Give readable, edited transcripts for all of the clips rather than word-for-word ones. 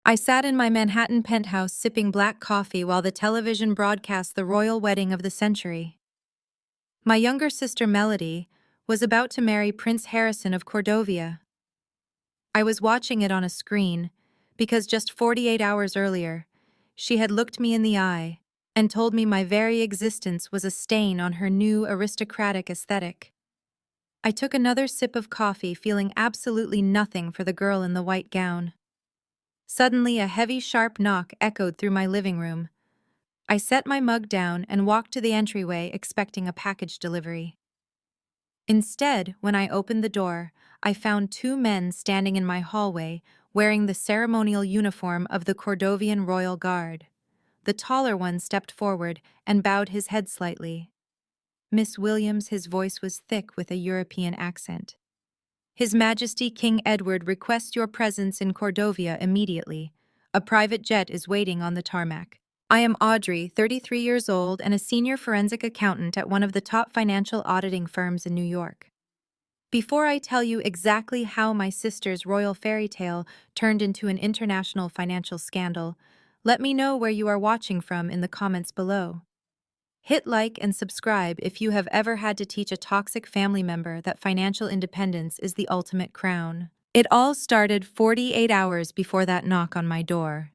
I sat in my Manhattan penthouse sipping black coffee while the television broadcast the royal wedding of the century. My younger sister Melody was about to marry Prince Harrison of Cordovia. I was watching it on a screen because just 48 hours earlier, she had looked me in the eye and told me my very existence was a stain on her new aristocratic aesthetic. I took another sip of coffee, feeling absolutely nothing for the girl in the white gown. Suddenly, a heavy, sharp knock echoed through my living room. I set my mug down and walked to the entryway, expecting a package delivery. Instead, when I opened the door, I found two men standing in my hallway wearing the ceremonial uniform of the Cordovian Royal Guard. The taller one stepped forward and bowed his head slightly. Miss Williams, his voice was thick with a European accent. His Majesty King Edward requests your presence in Cordovia immediately. A private jet is waiting on the tarmac. I am Audrey, 33 years old and a senior forensic accountant at one of the top financial auditing firms in New York. Before I tell you exactly how my sister's royal fairy tale turned into an international financial scandal, let me know where you are watching from in the comments below. Hit like and subscribe if you have ever had to teach a toxic family member that financial independence is the ultimate crown. It all started 48 hours before that knock on my door.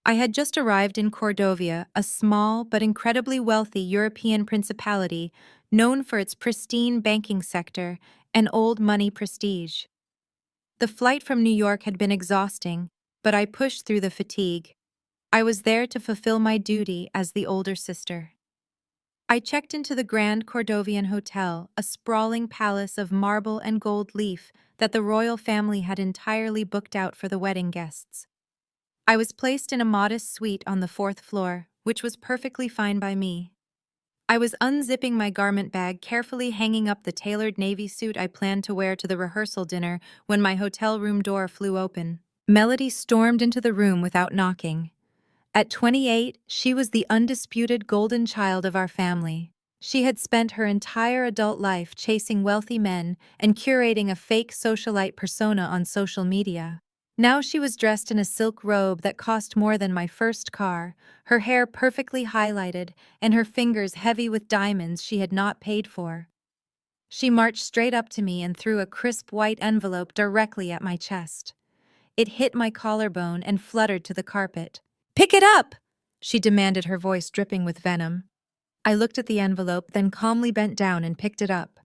I had just arrived in Cordovia, a small but incredibly wealthy European principality known for its pristine banking sector and old money prestige. The flight from New York had been exhausting, but I pushed through the fatigue. I was there to fulfill my duty as the older sister. I checked into the Grand Cordovian Hotel, a sprawling palace of marble and gold leaf that the royal family had entirely booked out for the wedding guests. I was placed in a modest suite on the fourth floor, which was perfectly fine by me. I was unzipping my garment bag, carefully hanging up the tailored navy suit I planned to wear to the rehearsal dinner when my hotel room door flew open. Melody stormed into the room without knocking. At 28, she was the undisputed golden child of our family. She had spent her entire adult life chasing wealthy men and curating a fake socialite persona on social media. Now she was dressed in a silk robe that cost more than my first car, her hair perfectly highlighted, and her fingers heavy with diamonds she had not paid for. She marched straight up to me and threw a crisp white envelope directly at my chest. It hit my collarbone and fluttered to the carpet. "Pick it up!" she demanded, her voice dripping with venom. I looked at the envelope, then calmly bent down and picked it up.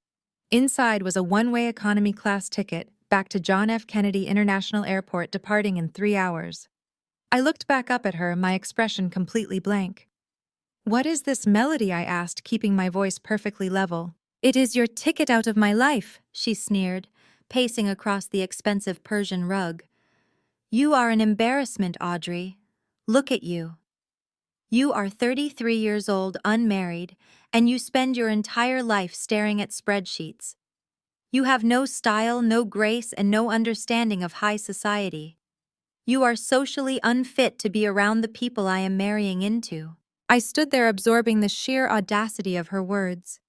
Inside was a one-way economy class ticket back to John F. Kennedy International Airport, departing in 3 hours. I looked back up at her, my expression completely blank. "What is this, Melody?" I asked, keeping my voice perfectly level. "It is your ticket out of my life," she sneered, pacing across the expensive Persian rug. "You are an embarrassment, Audrey. Look at you. You are 33 years old, unmarried, and you spend your entire life staring at spreadsheets. You have no style, no grace, and no understanding of high society. You are socially unfit to be around the people I am marrying into." I stood there absorbing the sheer audacity of her words.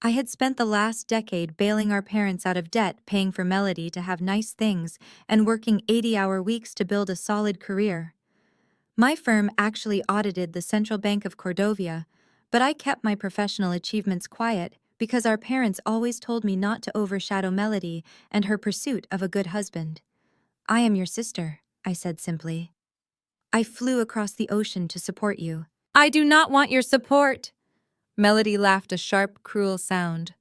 I had spent the last decade bailing our parents out of debt, paying for Melody to have nice things, and working 80-hour weeks to build a solid career. My firm actually audited the Central Bank of Cordovia, but I kept my professional achievements quiet because our parents always told me not to overshadow Melody and her pursuit of a good husband. "I am your sister," I said simply. "I flew across the ocean to support you." "I do not want your support!" Melody laughed, a sharp, cruel sound.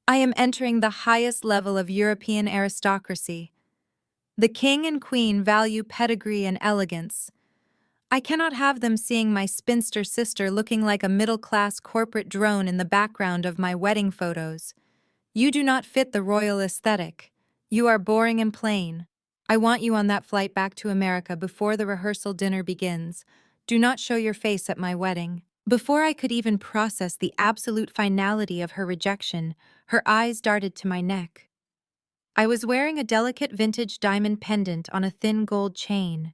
"I am entering the highest level of European aristocracy. The king and queen value pedigree and elegance. I cannot have them seeing my spinster sister looking like a middle-class corporate drone in the background of my wedding photos. You do not fit the royal aesthetic. You are boring and plain. I want you on that flight back to America before the rehearsal dinner begins. Do not show your face at my wedding." Before I could even process the absolute finality of her rejection, her eyes darted to my neck. I was wearing a delicate vintage diamond pendant on a thin gold chain.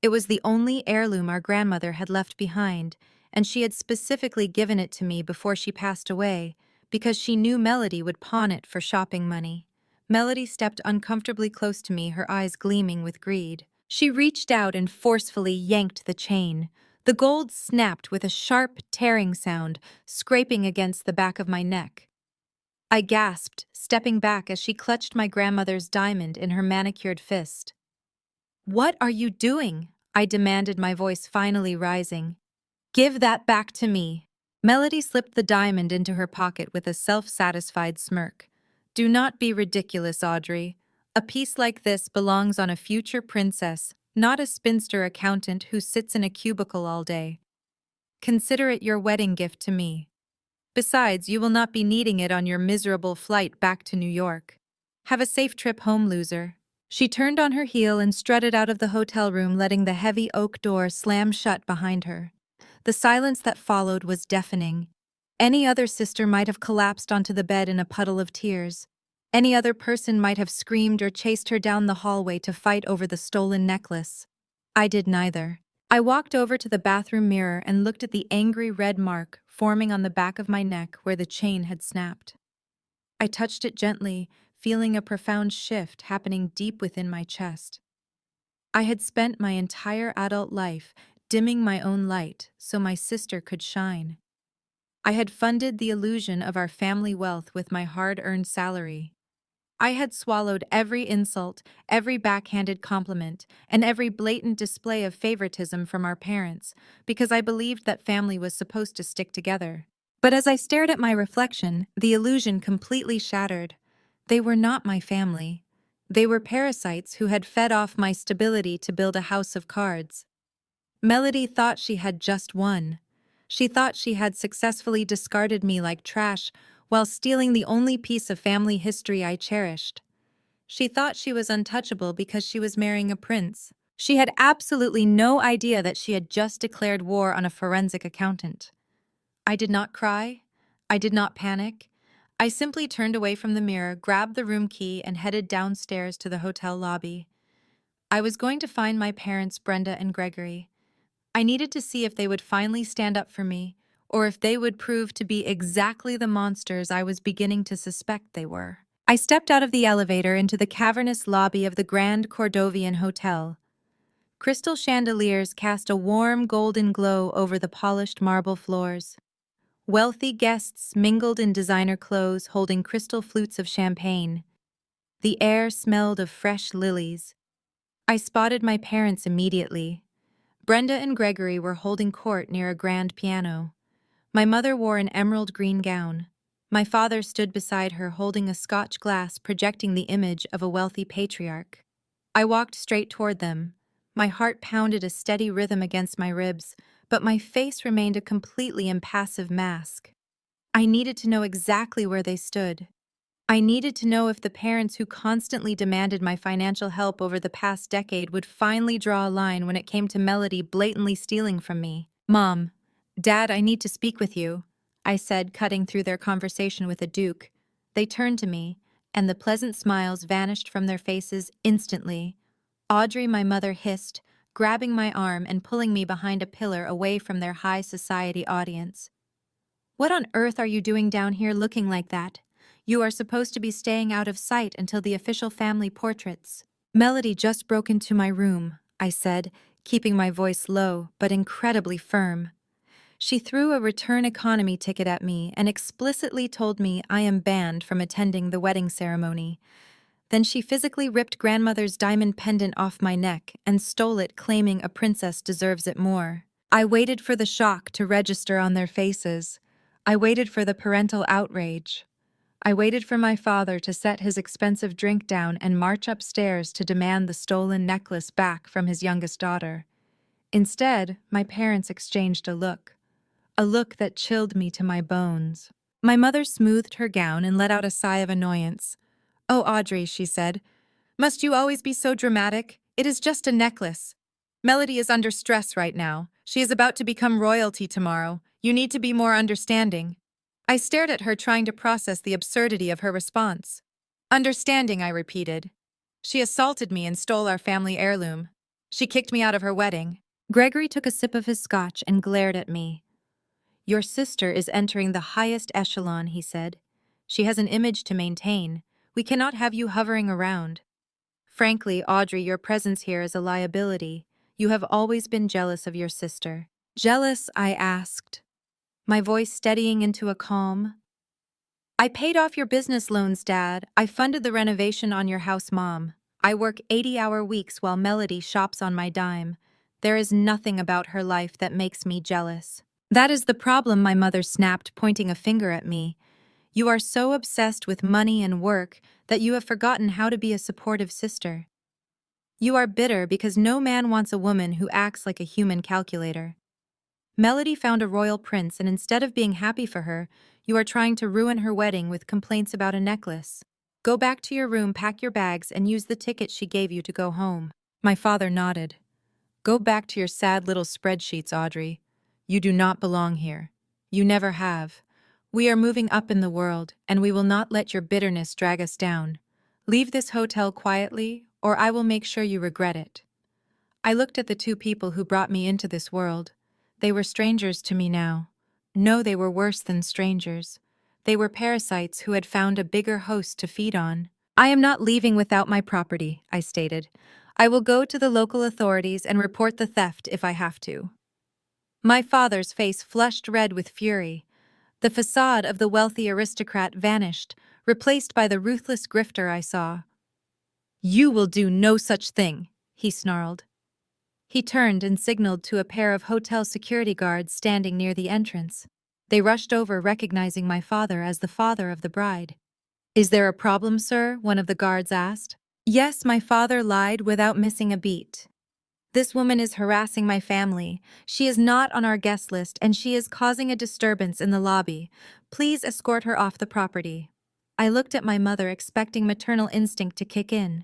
It was the only heirloom our grandmother had left behind, and she had specifically given it to me before she passed away, because she knew Melody would pawn it for shopping money. Melody stepped uncomfortably close to me, her eyes gleaming with greed. She reached out and forcefully yanked the chain. The gold snapped with a sharp, tearing sound, scraping against the back of my neck. I gasped, stepping back as she clutched my grandmother's diamond in her manicured fist. "What are you doing?" I demanded, my voice finally rising. "Give that back to me." Melody slipped the diamond into her pocket with a self-satisfied smirk. "Do not be ridiculous, Audrey. A piece like this belongs on a future princess, not a spinster accountant who sits in a cubicle all day. Consider it your wedding gift to me. Besides, you will not be needing it on your miserable flight back to New York. Have a safe trip home, loser." She turned on her heel and strutted out of the hotel room, letting the heavy oak door slam shut behind her. The silence that followed was deafening. Any other sister might have collapsed onto the bed in a puddle of tears. Any other person might have screamed or chased her down the hallway to fight over the stolen necklace. I did neither. I walked over to the bathroom mirror and looked at the angry red mark forming on the back of my neck where the chain had snapped. I touched it gently, feeling a profound shift happening deep within my chest. I had spent my entire adult life dimming my own light so my sister could shine. I had funded the illusion of our family wealth with my hard-earned salary. I had swallowed every insult, every backhanded compliment, and every blatant display of favoritism from our parents, because I believed that family was supposed to stick together. But as I stared at my reflection, the illusion completely shattered. They were not my family. They were parasites who had fed off my stability to build a house of cards. Melody thought she had just won. She thought she had successfully discarded me like trash while stealing the only piece of family history I cherished. She thought she was untouchable because she was marrying a prince. She had absolutely no idea that she had just declared war on a forensic accountant. I did not cry. I did not panic. I simply turned away from the mirror, grabbed the room key, and headed downstairs to the hotel lobby. I was going to find my parents, Brenda and Gregory. I needed to see if they would finally stand up for me, or if they would prove to be exactly the monsters I was beginning to suspect they were. I stepped out of the elevator into the cavernous lobby of the Grand Cordovian Hotel. Crystal chandeliers cast a warm golden glow over the polished marble floors. Wealthy guests mingled in designer clothes holding crystal flutes of champagne. The air smelled of fresh lilies. I spotted my parents immediately. Brenda and Gregory were holding court near a grand piano. My mother wore an emerald green gown. My father stood beside her holding a Scotch glass projecting the image of a wealthy patriarch. I walked straight toward them. My heart pounded a steady rhythm against my ribs, but my face remained a completely impassive mask. I needed to know exactly where they stood. I needed to know if the parents who constantly demanded my financial help over the past decade would finally draw a line when it came to Melody blatantly stealing from me. "Mom, Dad, I need to speak with you," I said, cutting through their conversation with a duke. They turned to me, and the pleasant smiles vanished from their faces instantly. "Audrey," my mother hissed, grabbing my arm and pulling me behind a pillar away from their high society audience. "What on earth are you doing down here looking like that? You are supposed to be staying out of sight until the official family portraits." "Melody just broke into my room," I said, keeping my voice low but incredibly firm. "She threw a return economy ticket at me and explicitly told me I am banned from attending the wedding ceremony. Then she physically ripped grandmother's diamond pendant off my neck and stole it, claiming a princess deserves it more." I waited for the shock to register on their faces. I waited for the parental outrage. I waited for my father to set his expensive drink down and march upstairs to demand the stolen necklace back from his youngest daughter. Instead, my parents exchanged a look that chilled me to my bones. My mother smoothed her gown and let out a sigh of annoyance. "Oh, Audrey," she said, "must you always be so dramatic? It is just a necklace. Melody is under stress right now. She is about to become royalty tomorrow. You need to be more understanding." I stared at her, trying to process the absurdity of her response. "Understanding," I repeated. "She assaulted me and stole our family heirloom. She kicked me out of her wedding." Gregory took a sip of his scotch and glared at me. "Your sister is entering the highest echelon," he said. "She has an image to maintain. We cannot have you hovering around." Frankly, Audrey, your presence here is a liability. You have always been jealous of your sister. Jealous? I asked, my voice steadying into a calm. I paid off your business loans, Dad. I funded the renovation on your house, Mom. I work 80-hour weeks while Melody shops on my dime. There is nothing about her life that makes me jealous. That is the problem, my mother snapped, pointing a finger at me. You are so obsessed with money and work that you have forgotten how to be a supportive sister. You are bitter because no man wants a woman who acts like a human calculator. Melody found a royal prince, and instead of being happy for her, you are trying to ruin her wedding with complaints about a necklace. Go back to your room, pack your bags, and use the ticket she gave you to go home. My father nodded. Go back to your sad little spreadsheets, Audrey. You do not belong here. You never have. We are moving up in the world, and we will not let your bitterness drag us down. Leave this hotel quietly, or I will make sure you regret it. I looked at the two people who brought me into this world. They were strangers to me now. No, they were worse than strangers. They were parasites who had found a bigger host to feed on. I am not leaving without my property, I stated. I will go to the local authorities and report the theft if I have to. My father's face flushed red with fury. The facade of the wealthy aristocrat vanished, replaced by the ruthless grifter I saw. You will do no such thing, he snarled. He turned and signaled to a pair of hotel security guards standing near the entrance. They rushed over, recognizing my father as the father of the bride. Is there a problem, sir? One of the guards asked. Yes, my father lied without missing a beat. This woman is harassing my family. She is not on our guest list, and she is causing a disturbance in the lobby. Please escort her off the property. I looked at my mother, expecting maternal instinct to kick in.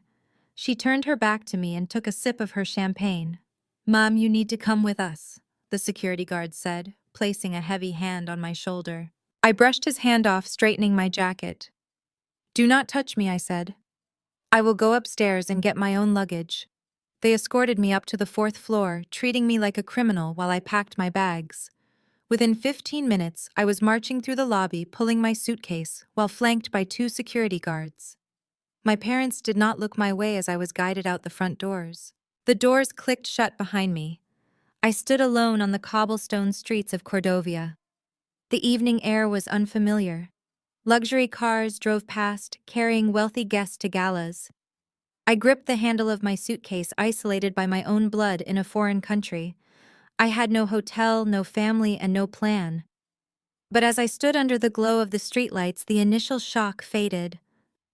She turned her back to me and took a sip of her champagne. Mom, you need to come with us, the security guard said, placing a heavy hand on my shoulder. I brushed his hand off, straightening my jacket. Do not touch me, I said. I will go upstairs and get my own luggage. They escorted me up to the 4th floor, treating me like a criminal while I packed my bags. Within 15 minutes, I was marching through the lobby, pulling my suitcase, while flanked by 2 security guards. My parents did not look my way as I was guided out the front doors. The doors clicked shut behind me. I stood alone on the cobblestone streets of Cordovia. The evening air was unfamiliar. Luxury cars drove past, carrying wealthy guests to galas. I gripped the handle of my suitcase, isolated by my own blood in a foreign country. I had no hotel, no family, and no plan. But as I stood under the glow of the streetlights, the initial shock faded.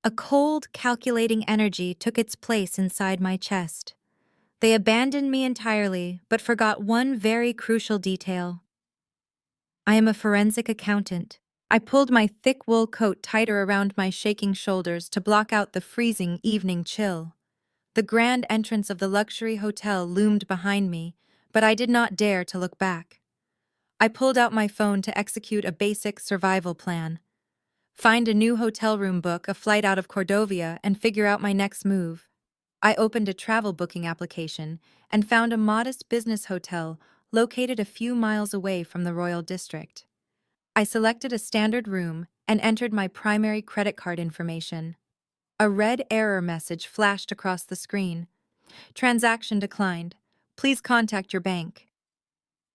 A cold, calculating energy took its place inside my chest. They abandoned me entirely, but forgot one very crucial detail. I am a forensic accountant. I pulled my thick wool coat tighter around my shaking shoulders to block out the freezing evening chill. The grand entrance of the luxury hotel loomed behind me, but I did not dare to look back. I pulled out my phone to execute a basic survival plan. Find a new hotel room, book a flight out of Cordovia, and figure out my next move. I opened a travel booking application and found a modest business hotel located a few miles away from the Royal District. I selected a standard room and entered my primary credit card information. A red error message flashed across the screen. Transaction declined. Please contact your bank.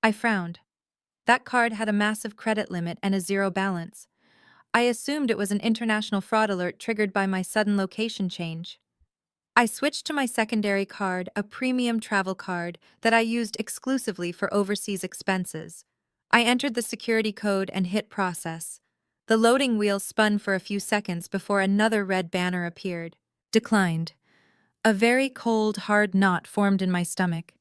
I frowned. That card had a massive credit limit and a zero balance. I assumed it was an international fraud alert triggered by my sudden location change. I switched to my secondary card, a premium travel card that I used exclusively for overseas expenses. I entered the security code and hit process. The loading wheel spun for a few seconds before another red banner appeared. Declined. A very cold, hard knot formed in my stomach.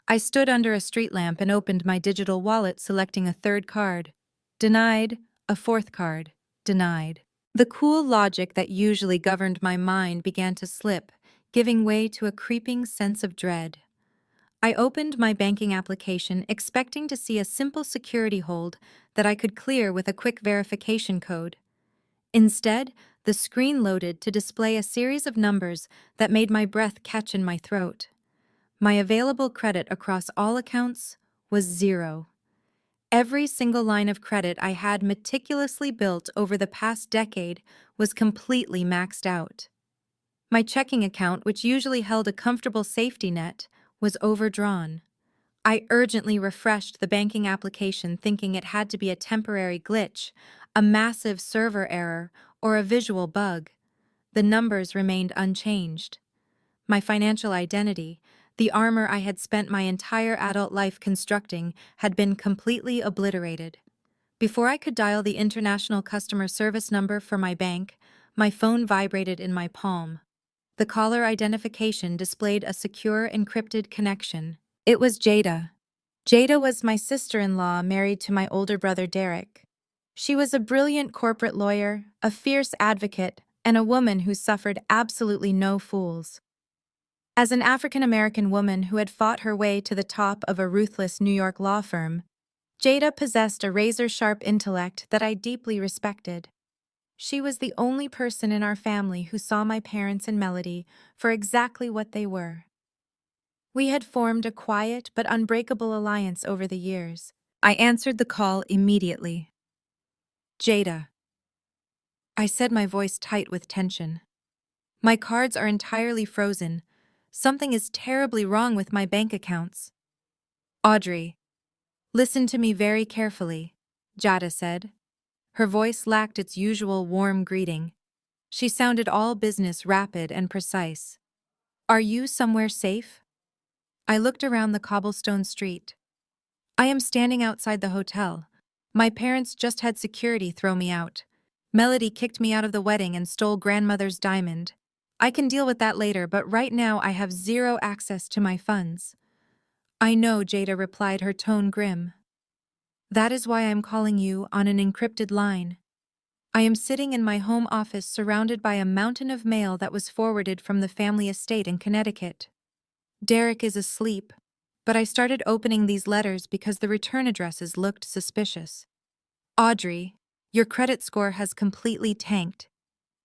I stood under a street lamp and opened my digital wallet, selecting a third card. Denied. A fourth card. Denied. The cool logic that usually governed my mind began to slip, giving way to a creeping sense of dread. I opened my banking application, expecting to see a simple security hold that I could clear with a quick verification code. Instead, the screen loaded to display a series of numbers that made my breath catch in my throat. My available credit across all accounts was 0. Every single line of credit I had meticulously built over the past decade was completely maxed out. My checking account, which usually held a comfortable safety net, was overdrawn. I urgently refreshed the banking application thinking it had to be a temporary glitch, a massive server error, or a visual bug. The numbers remained unchanged. My financial identity, the armor I had spent my entire adult life constructing, had been completely obliterated. Before I could dial the international customer service number for my bank, my phone vibrated in my palm. The caller identification displayed a secure encrypted connection. It was Jada. Jada was my sister-in-law married to my older brother Derek. She was a brilliant corporate lawyer, a fierce advocate, and a woman who suffered absolutely no fools. As an African-American woman who had fought her way to the top of a ruthless New York law firm, Jada possessed a razor-sharp intellect that I deeply respected. She was the only person in our family who saw my parents and Melody for exactly what they were. We had formed a quiet but unbreakable alliance over the years. I answered the call immediately. Jada. I said, my voice tight with tension. My cards are entirely frozen. Something is terribly wrong with my bank accounts. Audrey. Listen to me very carefully, Jada said. Her voice lacked its usual warm greeting. She sounded all business, rapid and precise. Are you somewhere safe? I looked around the cobblestone street. I am standing outside the hotel. My parents just had security throw me out. Melody kicked me out of the wedding and stole grandmother's diamond. I can deal with that later, but right now I have zero access to my funds. I know, Jada replied, her tone grim. That is why I'm calling you on an encrypted line. I am sitting in my home office surrounded by a mountain of mail that was forwarded from the family estate in Connecticut. Derek is asleep, but I started opening these letters because the return addresses looked suspicious. Audrey, your credit score has completely tanked.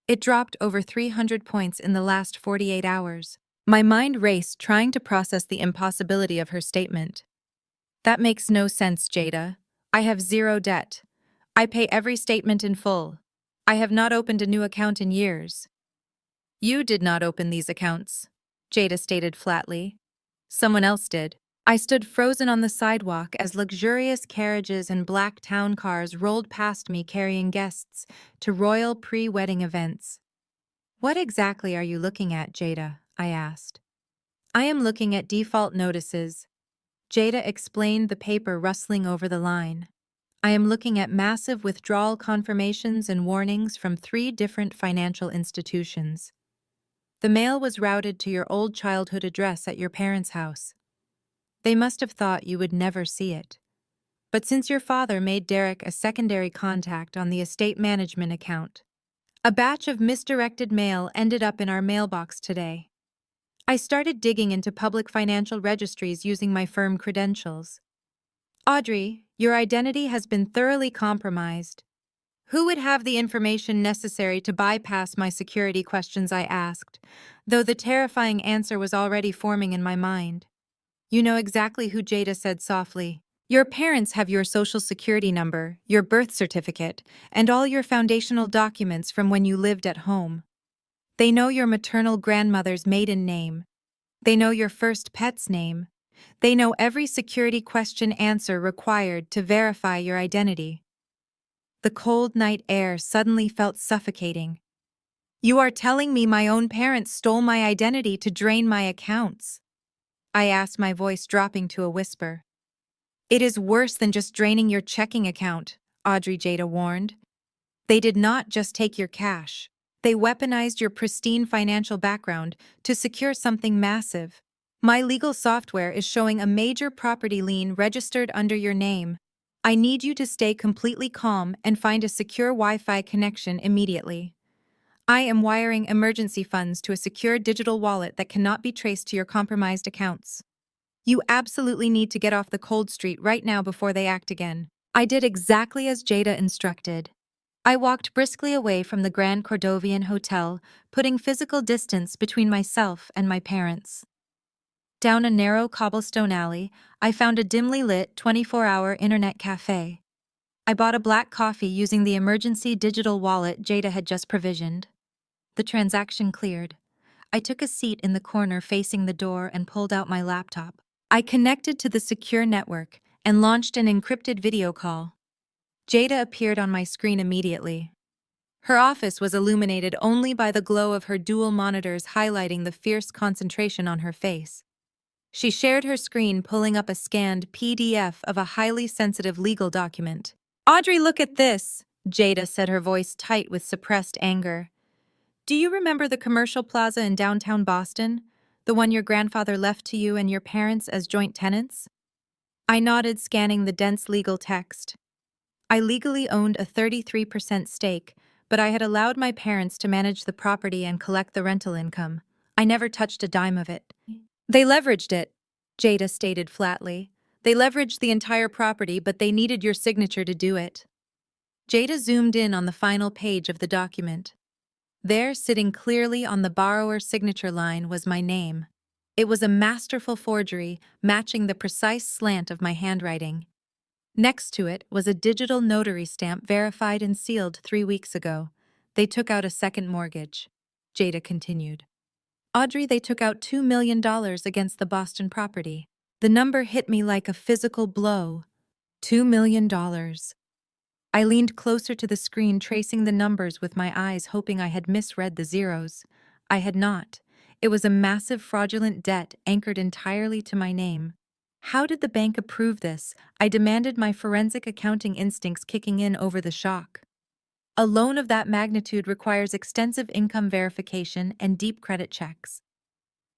It dropped over 300 points in the last 48 hours. My mind raced trying to process the impossibility of her statement. That makes no sense, Jada. I have zero debt. I pay every statement in full. I have not opened a new account in years. You did not open these accounts, Jada stated flatly. Someone else did. I stood frozen on the sidewalk as luxurious carriages and black town cars rolled past me carrying guests to royal pre-wedding events. What exactly are you looking at, Jada? I asked. I am looking at default notices. Jada explained, the paper rustling over the line. I am looking at massive withdrawal confirmations and warnings from 3 different financial institutions. The mail was routed to your old childhood address at your parents' house. They must have thought you would never see it. But since your father made Derek a secondary contact on the estate management account, a batch of misdirected mail ended up in our mailbox today. I started digging into public financial registries using my firm credentials. Audrey, your identity has been thoroughly compromised. Who would have the information necessary to bypass my security questions? I asked, though the terrifying answer was already forming in my mind. You know exactly who, Jada said softly. Your parents have your social security number, your birth certificate, and all your foundational documents from when you lived at home. They know your maternal grandmother's maiden name. They know your first pet's name. They know every security question answer required to verify your identity. The cold night air suddenly felt suffocating. You are telling me my own parents stole my identity to drain my accounts? I asked, my voice dropping to a whisper. It is worse than just draining your checking account, Audrey, Jada warned. They did not just take your cash. They weaponized your pristine financial background to secure something massive. My legal software is showing a major property lien registered under your name. I need you to stay completely calm and find a secure Wi-Fi connection immediately. I am wiring emergency funds to a secure digital wallet that cannot be traced to your compromised accounts. You absolutely need to get off the cold street right now before they act again. I did exactly as Jada instructed. I walked briskly away from the Grand Cordovian Hotel, putting physical distance between myself and my parents. Down a narrow cobblestone alley, I found a dimly lit 24-hour internet cafe. I bought a black coffee using the emergency digital wallet Jada had just provisioned. The transaction cleared. I took a seat in the corner facing the door and pulled out my laptop. I connected to the secure network and launched an encrypted video call. Jada appeared on my screen immediately. Her office was illuminated only by the glow of her dual monitors highlighting the fierce concentration on her face. She shared her screen pulling up a scanned PDF of a highly sensitive legal document. "Audrey, look at this," Jada said, her voice tight with suppressed anger. "Do you remember the commercial plaza in downtown Boston? The one your grandfather left to you and your parents as joint tenants?" I nodded, scanning the dense legal text. I legally owned a 33% stake, but I had allowed my parents to manage the property and collect the rental income. I never touched a dime of it. "They leveraged it," Jada stated flatly. "They leveraged the entire property, but they needed your signature to do it." Jada zoomed in on the final page of the document. There, sitting clearly on the borrower's signature line, was my name. It was a masterful forgery, matching the precise slant of my handwriting. Next to it was a digital notary stamp verified and sealed 3 weeks ago. "They took out a second mortgage," Jada continued. "Audrey, they took out $2 million against the Boston property." The number hit me like a physical blow. $2 million. I leaned closer to the screen, tracing the numbers with my eyes, hoping I had misread the zeros. I had not. It was a massive fraudulent debt anchored entirely to my name. How did the bank approve this? I demanded, my forensic accounting instincts kicking in over the shock. A loan of that magnitude requires extensive income verification and deep credit checks.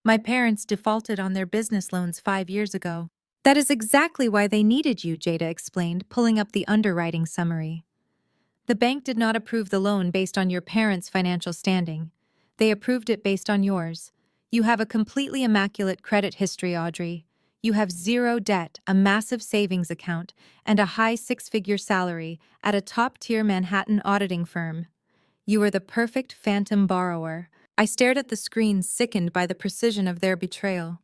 My parents defaulted on their business loans 5 years ago. "That is exactly why they needed you," Jada explained, pulling up the underwriting summary. "The bank did not approve the loan based on your parents' financial standing. They approved it based on yours. You have a completely immaculate credit history, Audrey. You have zero debt, a massive savings account, and a high six-figure salary at a top-tier Manhattan auditing firm. You are the perfect phantom borrower." I stared at the screen, sickened by the precision of their betrayal.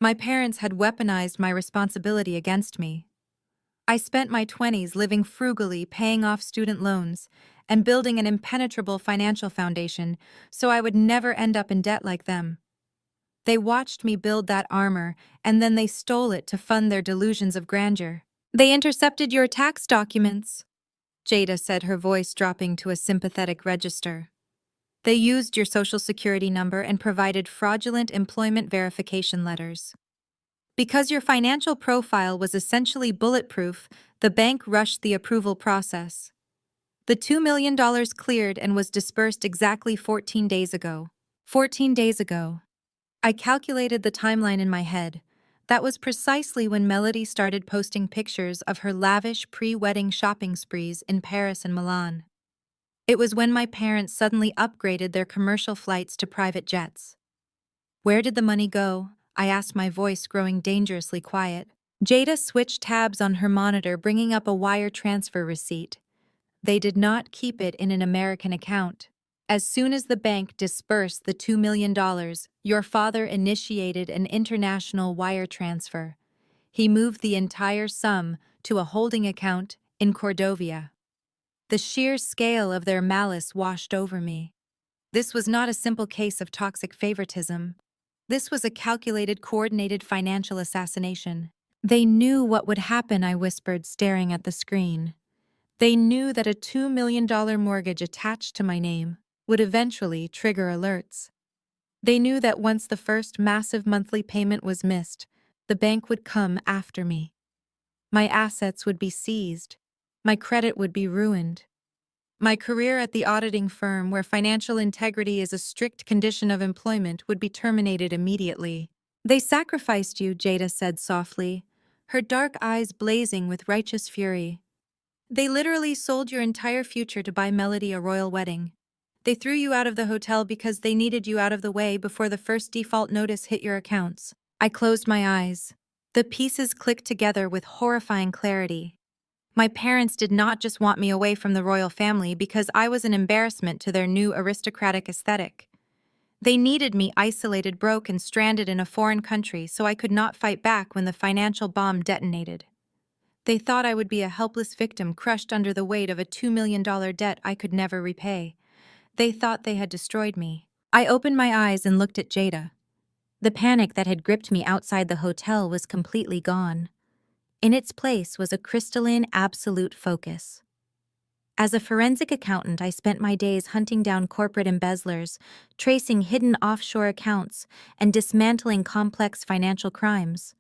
My parents had weaponized my responsibility against me. I spent my 20s living frugally, paying off student loans, and building an impenetrable financial foundation so I would never end up in debt like them. They watched me build that armor, and then they stole it to fund their delusions of grandeur. "They intercepted your tax documents," Jada said, her voice dropping to a sympathetic register. "They used your social security number and provided fraudulent employment verification letters. Because your financial profile was essentially bulletproof, the bank rushed the approval process. The $2 million cleared and was disbursed exactly 14 days ago. 14 days ago. I calculated the timeline in my head. That was precisely when Melody started posting pictures of her lavish pre-wedding shopping sprees in Paris and Milan. It was when my parents suddenly upgraded their commercial flights to private jets. "Where did the money go?" I asked, my voice growing dangerously quiet. Jada switched tabs on her monitor, bringing up a wire transfer receipt. "They did not keep it in an American account. As soon as the bank disbursed the $2 million, your father initiated an international wire transfer. He moved the entire sum to a holding account in Cordovia." The sheer scale of their malice washed over me. This was not a simple case of toxic favoritism. This was a calculated, coordinated financial assassination. "They knew what would happen," I whispered, staring at the screen. "They knew that a $2 million mortgage attached to my name would eventually trigger alerts. They knew that once the first massive monthly payment was missed, the bank would come after me. My assets would be seized. My credit would be ruined. My career at the auditing firm, where financial integrity is a strict condition of employment, would be terminated immediately." "They sacrificed you," Jada said softly, her dark eyes blazing with righteous fury. "They literally sold your entire future to buy Melody a royal wedding. They threw you out of the hotel because they needed you out of the way before the first default notice hit your accounts." I closed my eyes. The pieces clicked together with horrifying clarity. My parents did not just want me away from the royal family because I was an embarrassment to their new aristocratic aesthetic. They needed me isolated, broke, and stranded in a foreign country so I could not fight back when the financial bomb detonated. They thought I would be a helpless victim crushed under the weight of a $2 million debt I could never repay. They thought they had destroyed me. I opened my eyes and looked at Jada. The panic that had gripped me outside the hotel was completely gone. In its place was a crystalline, absolute focus. As a forensic accountant, I spent my days hunting down corporate embezzlers, tracing hidden offshore accounts, and dismantling complex financial crimes.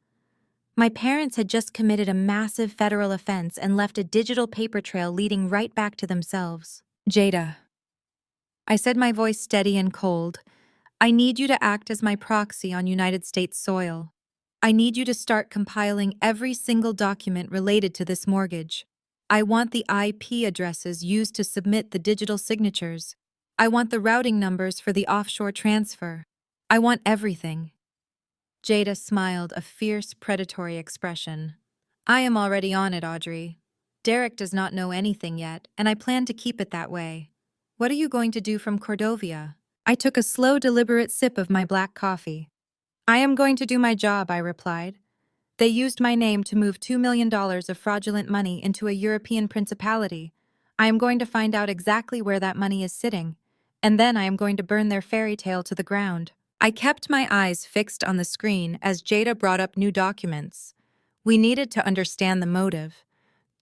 My parents had just committed a massive federal offense and left a digital paper trail leading right back to themselves. Jada, I said, my voice steady and cold, I need you to act as my proxy on United States soil. I need you to start compiling every single document related to this mortgage. I want the IP addresses used to submit the digital signatures. I want the routing numbers for the offshore transfer. I want everything. Jada smiled, a fierce, predatory expression. I am already on it, Audrey. Derek does not know anything yet, and I plan to keep it that way. What are you going to do from Cordovia? I took a slow, deliberate sip of my black coffee. I am going to do my job, I replied. They used my name to move $2 million of fraudulent money into a European principality. I am going to find out exactly where that money is sitting, and then I am going to burn their fairy tale to the ground. I kept my eyes fixed on the screen as Jada brought up new documents. We needed to understand the motive.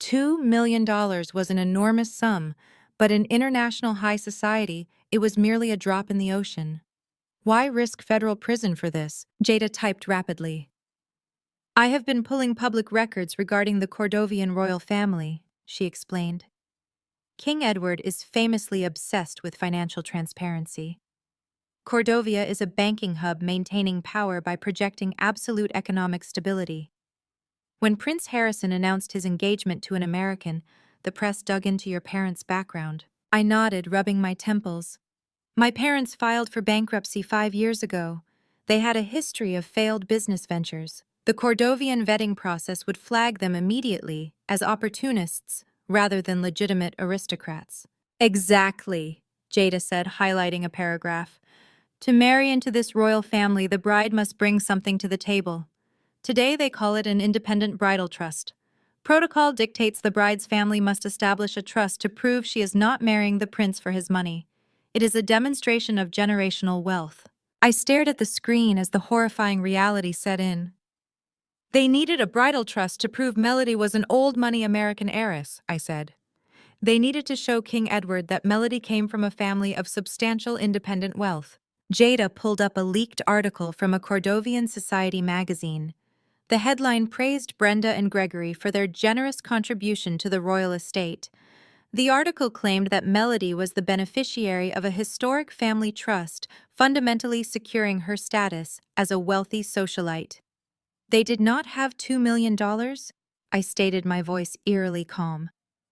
$2 million was an enormous sum, but in international high society, it was merely a drop in the ocean. Why risk federal prison for this? Jada typed rapidly. I have been pulling public records regarding the Cordovian royal family, she explained. King Edward is famously obsessed with financial transparency. Cordovia is a banking hub maintaining power by projecting absolute economic stability. When Prince Harrison announced his engagement to an American, the press dug into your parents' background. I nodded, rubbing my temples. My parents filed for bankruptcy 5 years ago. They had a history of failed business ventures. The Cordovian vetting process would flag them immediately as opportunists rather than legitimate aristocrats. Exactly, Jada said, highlighting a paragraph. To marry into this royal family, the bride must bring something to the table. Today they call it an independent bridal trust. Protocol dictates the bride's family must establish a trust to prove she is not marrying the prince for his money. It is a demonstration of generational wealth. I stared at the screen as the horrifying reality set in. They needed a bridal trust to prove Melody was an old money American heiress, I said. They needed to show King Edward that Melody came from a family of substantial independent wealth. Jada pulled up a leaked article from a Cordovian Society magazine. The headline praised Brenda and Gregory for their generous contribution to the royal estate. The article claimed that Melody was the beneficiary of a historic family trust, fundamentally securing her status as a wealthy socialite. They did not have $2 million? I stated, my voice eerily calm.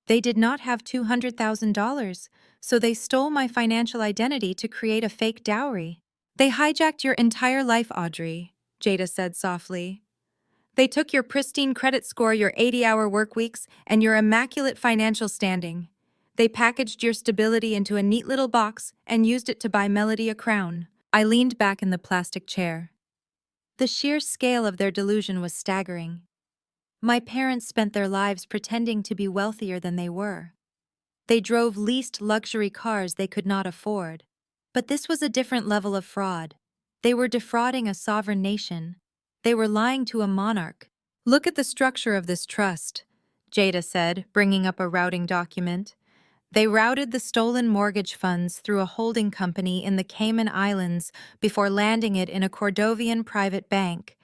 They did not have $200,000, so they stole my financial identity to create a fake dowry. They hijacked your entire life, Audrey, Jada said softly. They took your pristine credit score, your 80-hour work weeks, and your immaculate financial standing. They packaged your stability into a neat little box and used it to buy Melody a crown. I leaned back in the plastic chair. The sheer scale of their delusion was staggering. My parents spent their lives pretending to be wealthier than they were. They drove leased luxury cars they could not afford. But this was a different level of fraud. They were defrauding a sovereign nation. They were lying to a monarch. Look at the structure of this trust, Jada said, bringing up a routing document. They routed the stolen mortgage funds through a holding company in the Cayman Islands before landing it in a Cordovian private bank.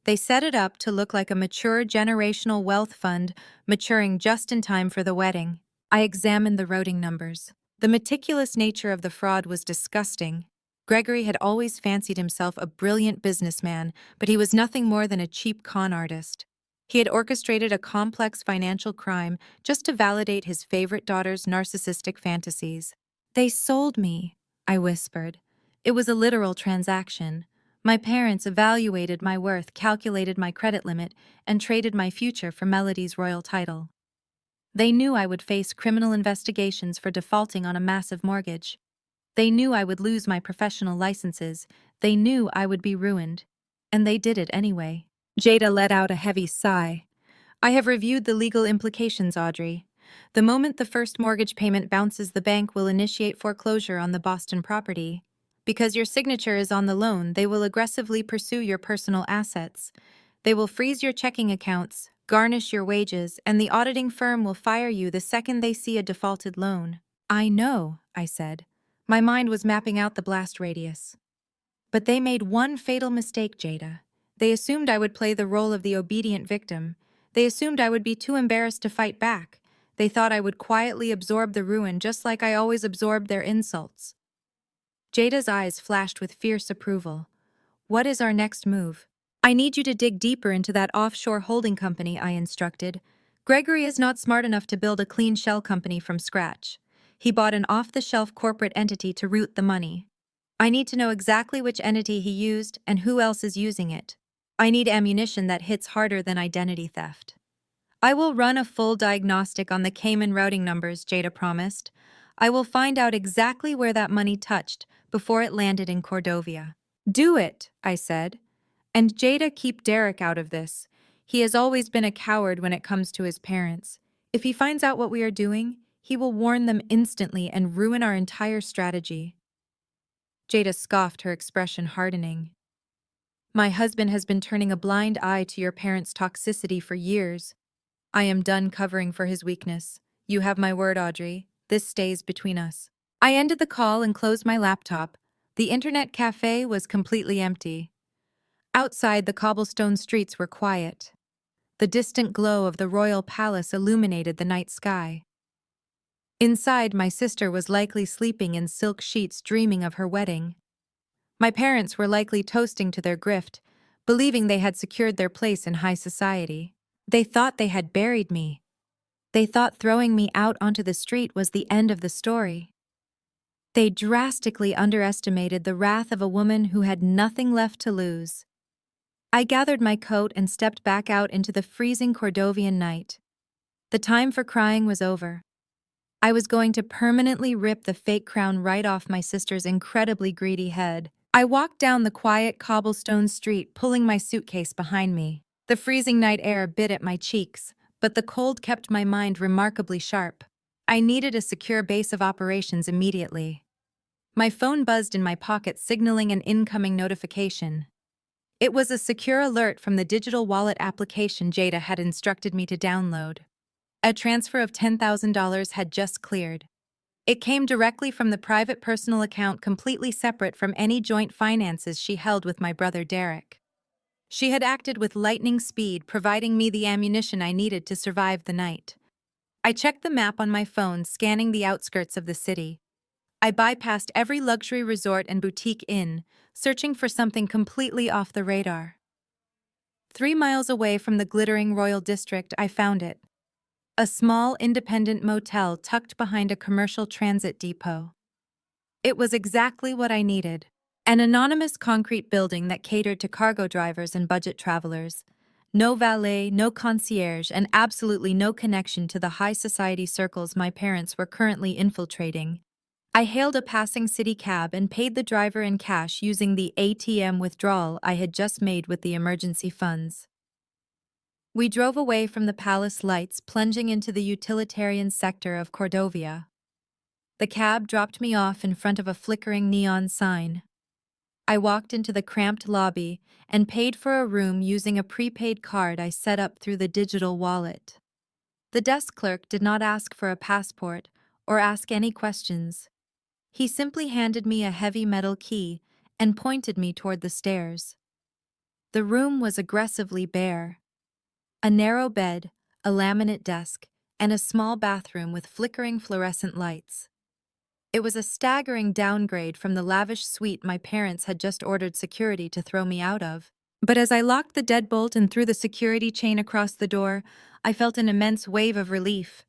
They set it up to look like a mature generational wealth fund, maturing just in time for the wedding. I examined the routing numbers. The meticulous nature of the fraud was disgusting. Gregory had always fancied himself a brilliant businessman, but he was nothing more than a cheap con artist. He had orchestrated a complex financial crime just to validate his favorite daughter's narcissistic fantasies. They sold me, I whispered. It was a literal transaction. My parents evaluated my worth, calculated my credit limit, and traded my future for Melody's royal title. They knew I would face criminal investigations for defaulting on a massive mortgage. They knew I would lose my professional licenses. They knew I would be ruined. And they did it anyway. Jada let out a heavy sigh. I have reviewed the legal implications, Audrey. The moment the first mortgage payment bounces, the bank will initiate foreclosure on the Boston property. Because your signature is on the loan, they will aggressively pursue your personal assets. They will freeze your checking accounts, garnish your wages, and the auditing firm will fire you the second they see a defaulted loan. I know, I said. My mind was mapping out the blast radius. But they made one fatal mistake, Jada. They assumed I would play the role of the obedient victim. They assumed I would be too embarrassed to fight back. They thought I would quietly absorb the ruin just like I always absorbed their insults. Jada's eyes flashed with fierce approval. What is our next move? I need you to dig deeper into that offshore holding company, I instructed. Gregory is not smart enough to build a clean shell company from scratch. He bought an off-the-shelf corporate entity to route the money. I need to know exactly which entity he used and who else is using it. I need ammunition that hits harder than identity theft. I will run a full diagnostic on the Cayman routing numbers, Jada promised. I will find out exactly where that money touched before it landed in Cordovia. Do it, I said. And Jada, keep Derek out of this. He has always been a coward when it comes to his parents. If he finds out what we are doing, he will warn them instantly and ruin our entire strategy. Jada scoffed, her expression hardening. My husband has been turning a blind eye to your parents' toxicity for years. I am done covering for his weakness. You have my word, Audrey. This stays between us. I ended the call and closed my laptop. The internet cafe was completely empty. Outside, the cobblestone streets were quiet. The distant glow of the royal palace illuminated the night sky. Inside, my sister was likely sleeping in silk sheets, dreaming of her wedding. My parents were likely toasting to their grift, believing they had secured their place in high society. They thought they had buried me. They thought throwing me out onto the street was the end of the story. They drastically underestimated the wrath of a woman who had nothing left to lose. I gathered my coat and stepped back out into the freezing Cordovian night. The time for crying was over. I was going to permanently rip the fake crown right off my sister's incredibly greedy head. I walked down the quiet cobblestone street, pulling my suitcase behind me. The freezing night air bit at my cheeks, but the cold kept my mind remarkably sharp. I needed a secure base of operations immediately. My phone buzzed in my pocket, signaling an incoming notification. It was a secure alert from the digital wallet application Jada had instructed me to download. A transfer of $10,000 had just cleared. It came directly from the private personal account, completely separate from any joint finances she held with my brother Derek. She had acted with lightning speed, providing me the ammunition I needed to survive the night. I checked the map on my phone, scanning the outskirts of the city. I bypassed every luxury resort and boutique inn, searching for something completely off the radar. 3 miles away from the glittering Royal District, I found it. A small, independent motel tucked behind a commercial transit depot. It was exactly what I needed. An anonymous concrete building that catered to cargo drivers and budget travelers. No valet, no concierge, and absolutely no connection to the high society circles my parents were currently infiltrating. I hailed a passing city cab and paid the driver in cash using the ATM withdrawal I had just made with the emergency funds. We drove away from the palace lights, plunging into the utilitarian sector of Cordovia. The cab dropped me off in front of a flickering neon sign. I walked into the cramped lobby and paid for a room using a prepaid card I set up through the digital wallet. The desk clerk did not ask for a passport or ask any questions. He simply handed me a heavy metal key and pointed me toward the stairs. The room was aggressively bare. A narrow bed, a laminate desk, and a small bathroom with flickering fluorescent lights. It was a staggering downgrade from the lavish suite my parents had just ordered security to throw me out of. But as I locked the deadbolt and threw the security chain across the door, I felt an immense wave of relief.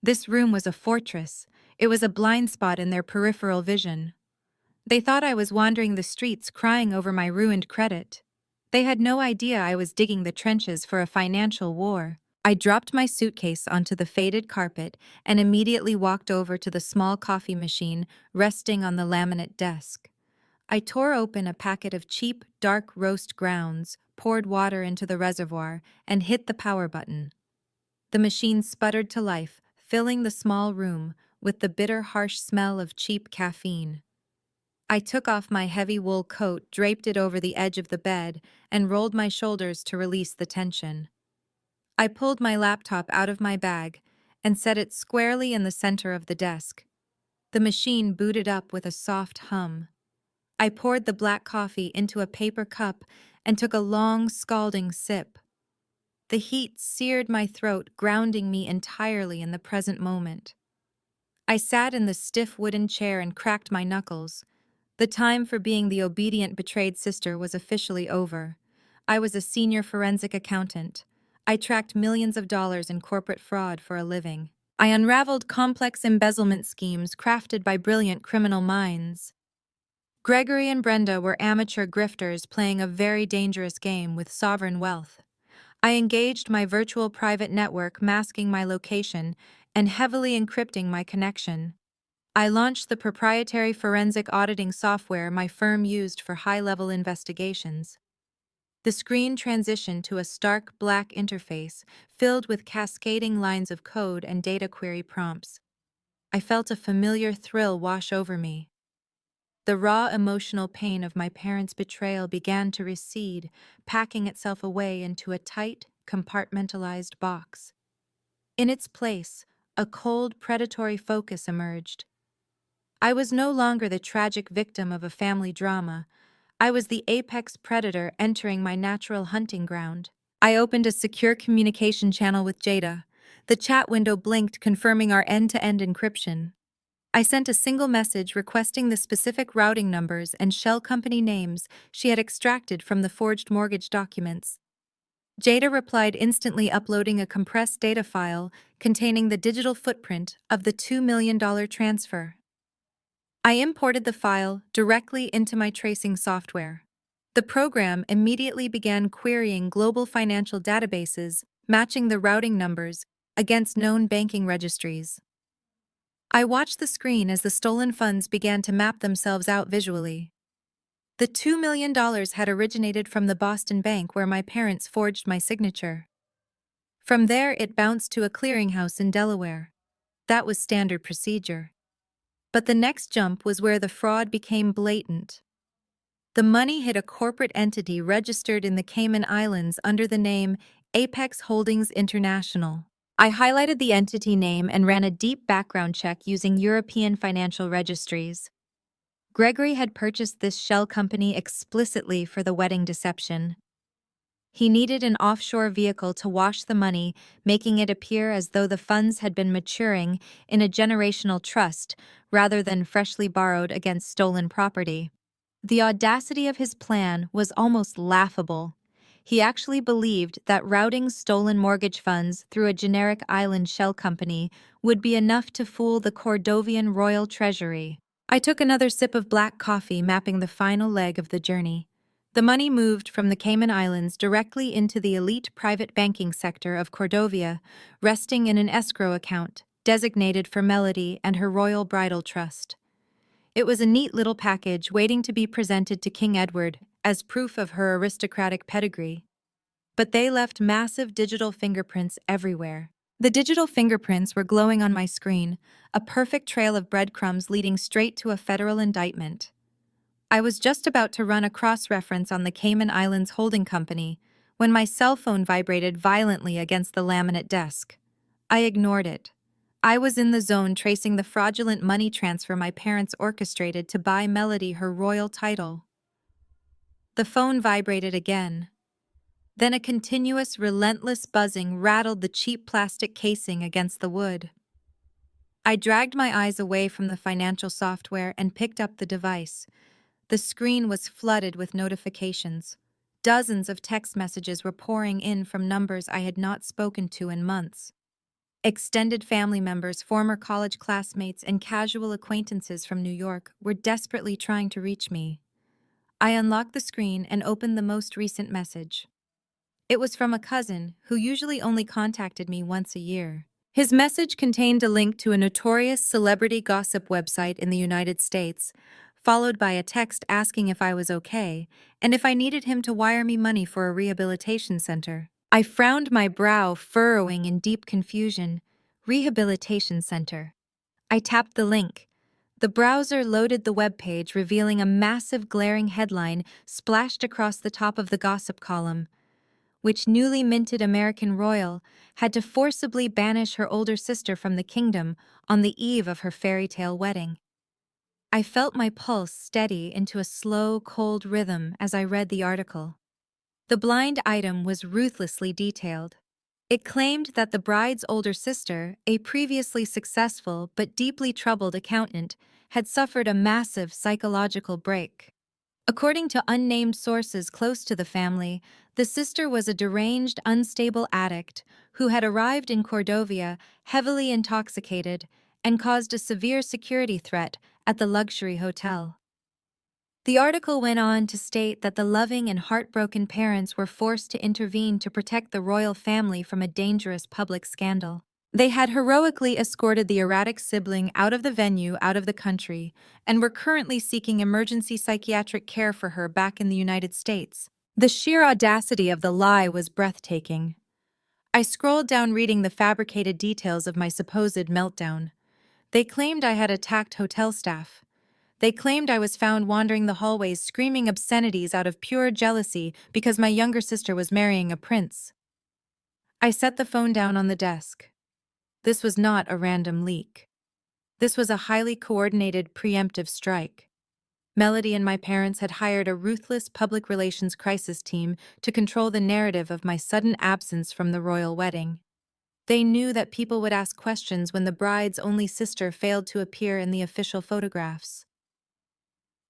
This room was a fortress. It was a blind spot in their peripheral vision. They thought I was wandering the streets crying over my ruined credit. They had no idea I was digging the trenches for a financial war. I dropped my suitcase onto the faded carpet and immediately walked over to the small coffee machine resting on the laminate desk. I tore open a packet of cheap, dark roast grounds, poured water into the reservoir, and hit the power button. The machine sputtered to life, filling the small room with the bitter, harsh smell of cheap caffeine. I took off my heavy wool coat, draped it over the edge of the bed, and rolled my shoulders to release the tension. I pulled my laptop out of my bag and set it squarely in the center of the desk. The machine booted up with a soft hum. I poured the black coffee into a paper cup and took a long, scalding sip. The heat seared my throat, grounding me entirely in the present moment. I sat in the stiff wooden chair and cracked my knuckles. The time for being the obedient, betrayed sister was officially over. I was a senior forensic accountant. I tracked millions of dollars in corporate fraud for a living. I unraveled complex embezzlement schemes crafted by brilliant criminal minds. Gregory and Brenda were amateur grifters playing a very dangerous game with sovereign wealth. I engaged my virtual private network, masking my location and heavily encrypting my connection. I launched the proprietary forensic auditing software my firm used for high-level investigations. The screen transitioned to a stark black interface filled with cascading lines of code and data query prompts. I felt a familiar thrill wash over me. The raw emotional pain of my parents' betrayal began to recede, packing itself away into a tight, compartmentalized box. In its place, a cold, predatory focus emerged. I was no longer the tragic victim of a family drama. I was the apex predator entering my natural hunting ground. I opened a secure communication channel with Jada. The chat window blinked, confirming our end-to-end encryption. I sent a single message requesting the specific routing numbers and shell company names she had extracted from the forged mortgage documents. Jada replied instantly, uploading a compressed data file containing the digital footprint of the $2 million transfer. I imported the file directly into my tracing software. The program immediately began querying global financial databases, matching the routing numbers against known banking registries. I watched the screen as the stolen funds began to map themselves out visually. The $2 million had originated from the Boston bank where my parents forged my signature. From there, it bounced to a clearinghouse in Delaware. That was standard procedure. But the next jump was where the fraud became blatant. The money hit a corporate entity registered in the Cayman Islands under the name Apex Holdings International. I highlighted the entity name and ran a deep background check using European financial registries. Gregory had purchased this shell company explicitly for the wedding deception. He needed an offshore vehicle to wash the money, making it appear as though the funds had been maturing in a generational trust rather than freshly borrowed against stolen property. The audacity of his plan was almost laughable. He actually believed that routing stolen mortgage funds through a generic island shell company would be enough to fool the Cordovian royal treasury. I took another sip of black coffee, mapping the final leg of the journey. The money moved from the Cayman Islands directly into the elite private banking sector of Cordovia, resting in an escrow account designated for Melody and her royal bridal trust. It was a neat little package waiting to be presented to King Edward as proof of her aristocratic pedigree. But they left massive digital fingerprints everywhere. The digital fingerprints were glowing on my screen, a perfect trail of breadcrumbs leading straight to a federal indictment. I was just about to run a cross-reference on the Cayman Islands holding company when my cell phone vibrated violently against the laminate desk. I ignored it. I was in the zone, tracing the fraudulent money transfer my parents orchestrated to buy Melody her royal title. The phone vibrated again. Then a continuous, relentless buzzing rattled the cheap plastic casing against the wood. I dragged my eyes away from the financial software and picked up the device. The screen was flooded with notifications. Dozens of text messages were pouring in from numbers I had not spoken to in months. Extended family members, former college classmates, and casual acquaintances from New York were desperately trying to reach me. I unlocked the screen and opened the most recent message. It was from a cousin who usually only contacted me once a year. His message contained a link to a notorious celebrity gossip website in the United States, followed by a text asking if I was okay and if I needed him to wire me money for a rehabilitation center. I frowned, my brow furrowing in deep confusion. Rehabilitation center. I tapped the link. The browser loaded the web page, revealing a massive glaring headline splashed across the top of the gossip column, which newly minted American royal had to forcibly banish her older sister from the kingdom on the eve of her fairy tale wedding. I felt my pulse steady into a slow, cold rhythm as I read the article. The blind item was ruthlessly detailed. It claimed that the bride's older sister, a previously successful but deeply troubled accountant, had suffered a massive psychological break. According to unnamed sources close to the family, the sister was a deranged, unstable addict who had arrived in Cordovia heavily intoxicated and caused a severe security threat at the luxury hotel. The article went on to state that the loving and heartbroken parents were forced to intervene to protect the royal family from a dangerous public scandal. They had heroically escorted the erratic sibling out of the venue, out of the country, and were currently seeking emergency psychiatric care for her back in the United States. The sheer audacity of the lie was breathtaking. I scrolled down reading the fabricated details of my supposed meltdown. They claimed I had attacked hotel staff. They claimed I was found wandering the hallways screaming obscenities out of pure jealousy because my younger sister was marrying a prince. I set the phone down on the desk. This was not a random leak. This was a highly coordinated, preemptive strike. Melody and my parents had hired a ruthless public relations crisis team to control the narrative of my sudden absence from the royal wedding. They knew that people would ask questions when the bride's only sister failed to appear in the official photographs.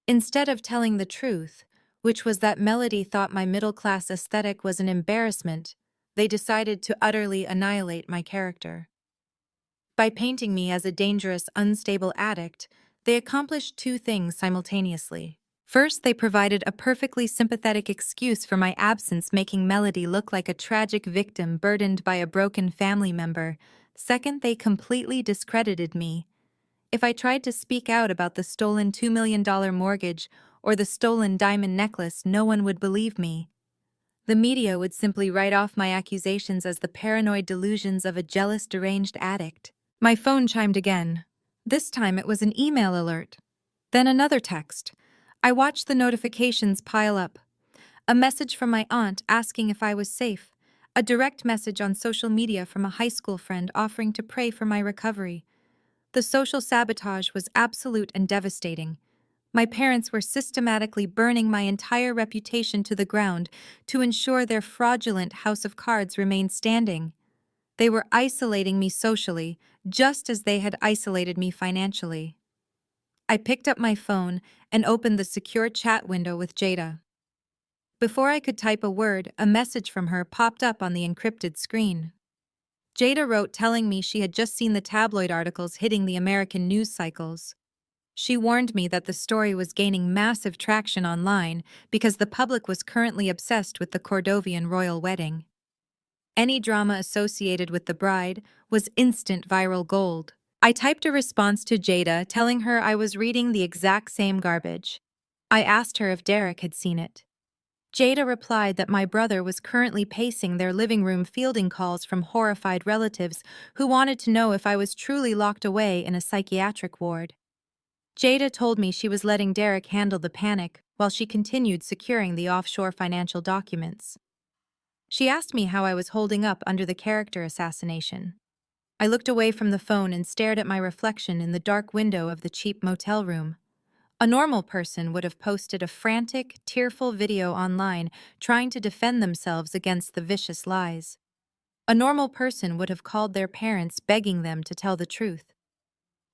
Instead of telling the truth, which was that Melody thought my middle-class aesthetic was an embarrassment, they decided to utterly annihilate my character. By painting me as a dangerous, unstable addict, they accomplished two things simultaneously. First, they provided a perfectly sympathetic excuse for my absence, making Melody look like a tragic victim burdened by a broken family member. Second, they completely discredited me. If I tried to speak out about the stolen $2 million mortgage or the stolen diamond necklace, no one would believe me. The media would simply write off my accusations as the paranoid delusions of a jealous, deranged addict. My phone chimed again. This time it was an email alert. Then another text. I watched the notifications pile up. A message from my aunt asking if I was safe. A direct message on social media from a high school friend offering to pray for my recovery. The social sabotage was absolute and devastating. My parents were systematically burning my entire reputation to the ground to ensure their fraudulent house of cards remained standing. They were isolating me socially, just as they had isolated me financially. I picked up my phone and opened the secure chat window with Jada. Before I could type a word, a message from her popped up on the encrypted screen. Jada wrote telling me she had just seen the tabloid articles hitting the American news cycles. She warned me that the story was gaining massive traction online because the public was currently obsessed with the Cordovian royal wedding. Any drama associated with the bride was instant viral gold. I typed a response to Jada telling her I was reading the exact same garbage. I asked her if Derek had seen it. Jada replied that my brother was currently pacing their living room fielding calls from horrified relatives who wanted to know if I was truly locked away in a psychiatric ward. Jada told me she was letting Derek handle the panic while she continued securing the offshore financial documents. She asked me how I was holding up under the character assassination. I looked away from the phone and stared at my reflection in the dark window of the cheap motel room. A normal person would have posted a frantic, tearful video online trying to defend themselves against the vicious lies. A normal person would have called their parents begging them to tell the truth.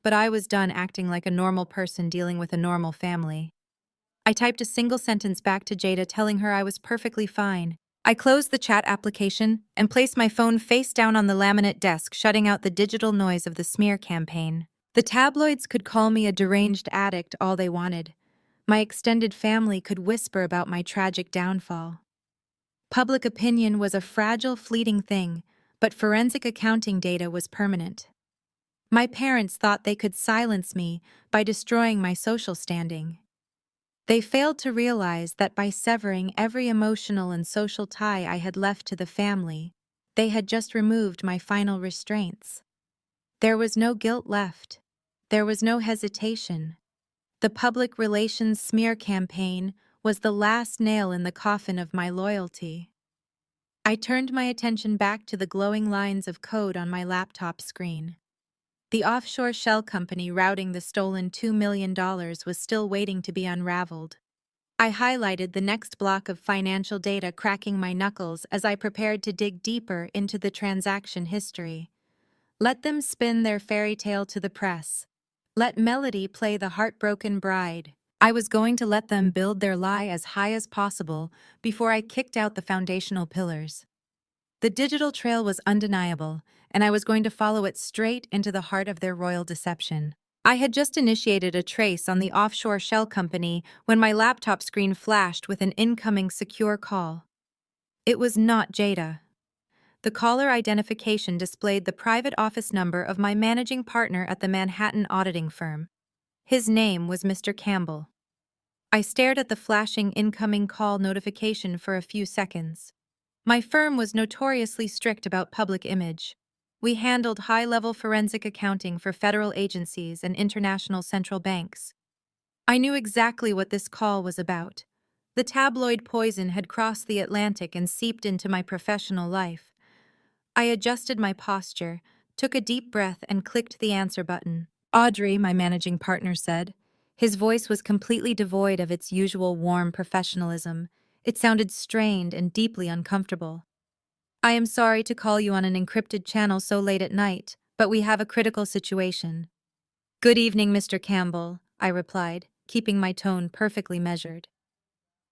But I was done acting like a normal person dealing with a normal family. I typed a single sentence back to Jada telling her I was perfectly fine. I closed the chat application and placed my phone face down on the laminate desk, shutting out the digital noise of the smear campaign. The tabloids could call me a deranged addict all they wanted. My extended family could whisper about my tragic downfall. Public opinion was a fragile, fleeting thing, but forensic accounting data was permanent. My parents thought they could silence me by destroying my social standing. They failed to realize that by severing every emotional and social tie I had left to the family, they had just removed my final restraints. There was no guilt left. There was no hesitation. The public relations smear campaign was the last nail in the coffin of my loyalty. I turned my attention back to the glowing lines of code on my laptop screen. The offshore shell company routing the stolen $2 million was still waiting to be unraveled. I highlighted the next block of financial data, cracking my knuckles as I prepared to dig deeper into the transaction history. Let them spin their fairy tale to the press. Let Melody play the heartbroken bride. I was going to let them build their lie as high as possible before I kicked out the foundational pillars. The digital trail was undeniable, and I was going to follow it straight into the heart of their royal deception. I had just initiated a trace on the offshore shell company when my laptop screen flashed with an incoming secure call. It was not Jada. The caller identification displayed the private office number of my managing partner at the Manhattan auditing firm. His name was Mr. Campbell. I stared at the flashing incoming call notification for a few seconds. My firm was notoriously strict about public image. We handled high-level forensic accounting for federal agencies and international central banks. I knew exactly what this call was about. The tabloid poison had crossed the Atlantic and seeped into my professional life. I adjusted my posture, took a deep breath, and clicked the answer button. Audrey, my managing partner said. His voice was completely devoid of its usual warm professionalism. It sounded strained and deeply uncomfortable. I am sorry to call you on an encrypted channel so late at night, but we have a critical situation. Good evening, Mr. Campbell, I replied, keeping my tone perfectly measured.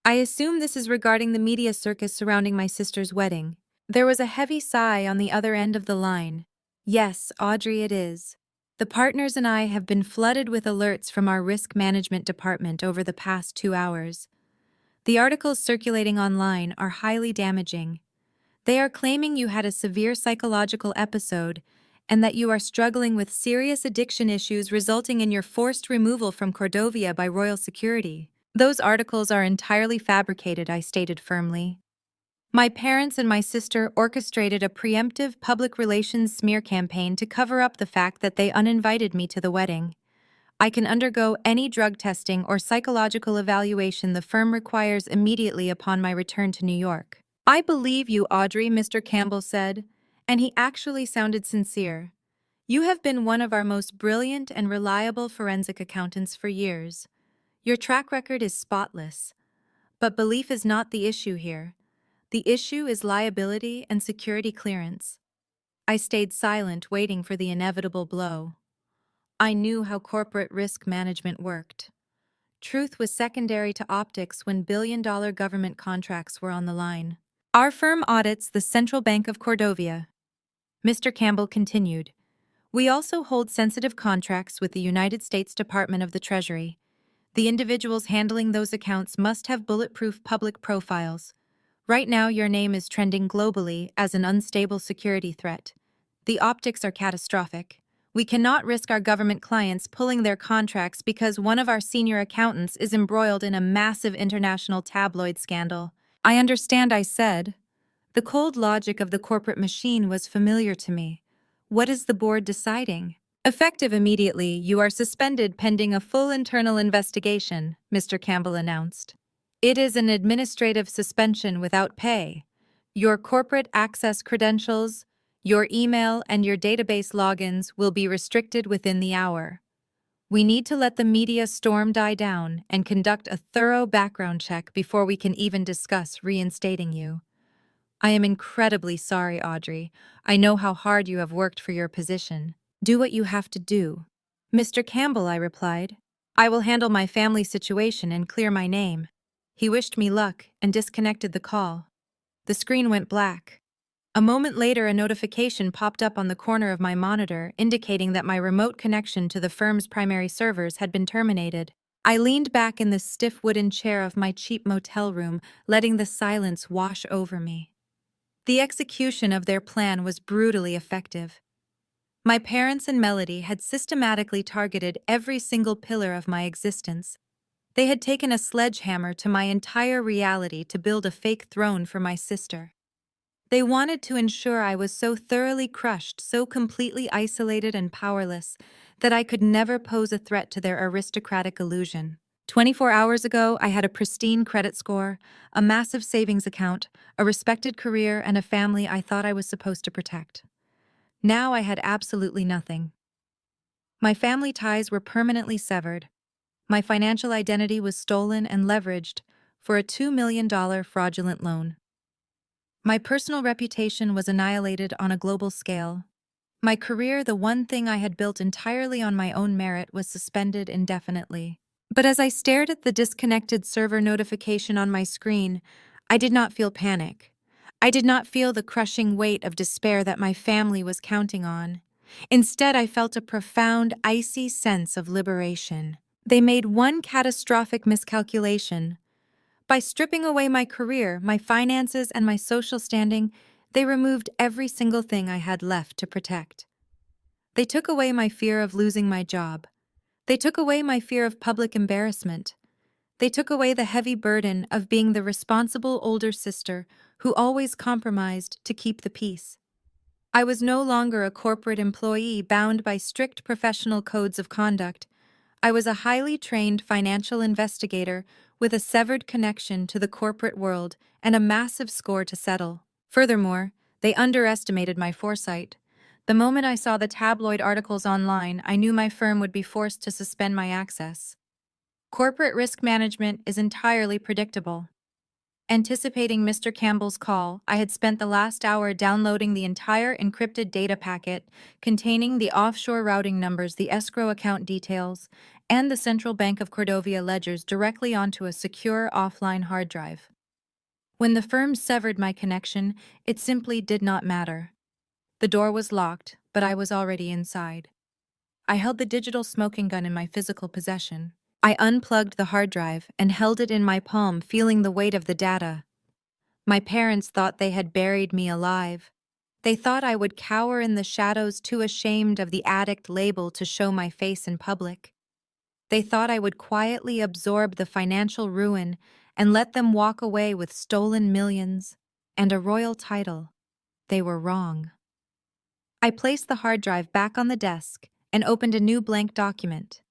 I assume this is regarding the media circus surrounding my sister's wedding. There was a heavy sigh on the other end of the line. Yes, Audrey, it is. The partners and I have been flooded with alerts from our risk management department over the past 2 hours. The articles circulating online are highly damaging. They are claiming you had a severe psychological episode and that you are struggling with serious addiction issues resulting in your forced removal from Cordovia by royal security. Those articles are entirely fabricated, I stated firmly. My parents and my sister orchestrated a preemptive public relations smear campaign to cover up the fact that they uninvited me to the wedding. I can undergo any drug testing or psychological evaluation the firm requires immediately upon my return to New York. I believe you, Audrey, Mr. Campbell said, and he actually sounded sincere. You have been one of our most brilliant and reliable forensic accountants for years. Your track record is spotless. But belief is not the issue here. The issue is liability and security clearance. I stayed silent, waiting for the inevitable blow. I knew how corporate risk management worked. Truth was secondary to optics when billion-dollar government contracts were on the line. Our firm audits the Central Bank of Cordovia. Mr. Campbell continued. We also hold sensitive contracts with the United States Department of the Treasury. The individuals handling those accounts must have bulletproof public profiles. Right now, your name is trending globally as an unstable security threat. The optics are catastrophic. We cannot risk our government clients pulling their contracts because one of our senior accountants is embroiled in a massive international tabloid scandal. I understand, I said. The cold logic of the corporate machine was familiar to me. What is the board deciding? Effective immediately, you are suspended pending a full internal investigation, Mr. Campbell announced. It is an administrative suspension without pay. Your corporate access credentials, your email, and your database logins will be restricted within the hour. We need to let the media storm die down and conduct a thorough background check before we can even discuss reinstating you. I am incredibly sorry, Audrey. I know how hard you have worked for your position. Do what you have to do. Mr. Campbell, I replied. I will handle my family situation and clear my name. He wished me luck and disconnected the call. The screen went black. A moment later, a notification popped up on the corner of my monitor indicating that my remote connection to the firm's primary servers had been terminated. I leaned back in the stiff wooden chair of my cheap motel room, letting the silence wash over me. The execution of their plan was brutally effective. My parents and Melody had systematically targeted every single pillar of my existence. They had taken a sledgehammer to my entire reality to build a fake throne for my sister. They wanted to ensure I was so thoroughly crushed, so completely isolated and powerless, that I could never pose a threat to their aristocratic illusion. 24 hours ago, I had a pristine credit score, a massive savings account, a respected career, and a family I thought I was supposed to protect. Now I had absolutely nothing. My family ties were permanently severed. My financial identity was stolen and leveraged for a $2 million fraudulent loan. My personal reputation was annihilated on a global scale. My career, the one thing I had built entirely on my own merit, was suspended indefinitely. But as I stared at the disconnected server notification on my screen, I did not feel panic. I did not feel the crushing weight of despair that my family was counting on. Instead, I felt a profound, icy sense of liberation. They made one catastrophic miscalculation. By stripping away my career, my finances, and my social standing, they removed every single thing I had left to protect. They took away my fear of losing my job. They took away my fear of public embarrassment. They took away the heavy burden of being the responsible older sister who always compromised to keep the peace. I was no longer a corporate employee bound by strict professional codes of conduct. I was a highly trained financial investigator with a severed connection to the corporate world and a massive score to settle. Furthermore, they underestimated my foresight. The moment I saw the tabloid articles online, I knew my firm would be forced to suspend my access. Corporate risk management is entirely predictable. Anticipating Mr. Campbell's call, I had spent the last hour downloading the entire encrypted data packet containing the offshore routing numbers, the escrow account details, and the Central Bank of Cordovia ledgers directly onto a secure offline hard drive. When the firm severed my connection, it simply did not matter. The door was locked, but I was already inside. I held the digital smoking gun in my physical possession. I unplugged the hard drive and held it in my palm, feeling the weight of the data. My parents thought they had buried me alive. They thought I would cower in the shadows, too ashamed of the addict label to show my face in public. They thought I would quietly absorb the financial ruin and let them walk away with stolen millions and a royal title. They were wrong. I placed the hard drive back on the desk and opened a new blank document.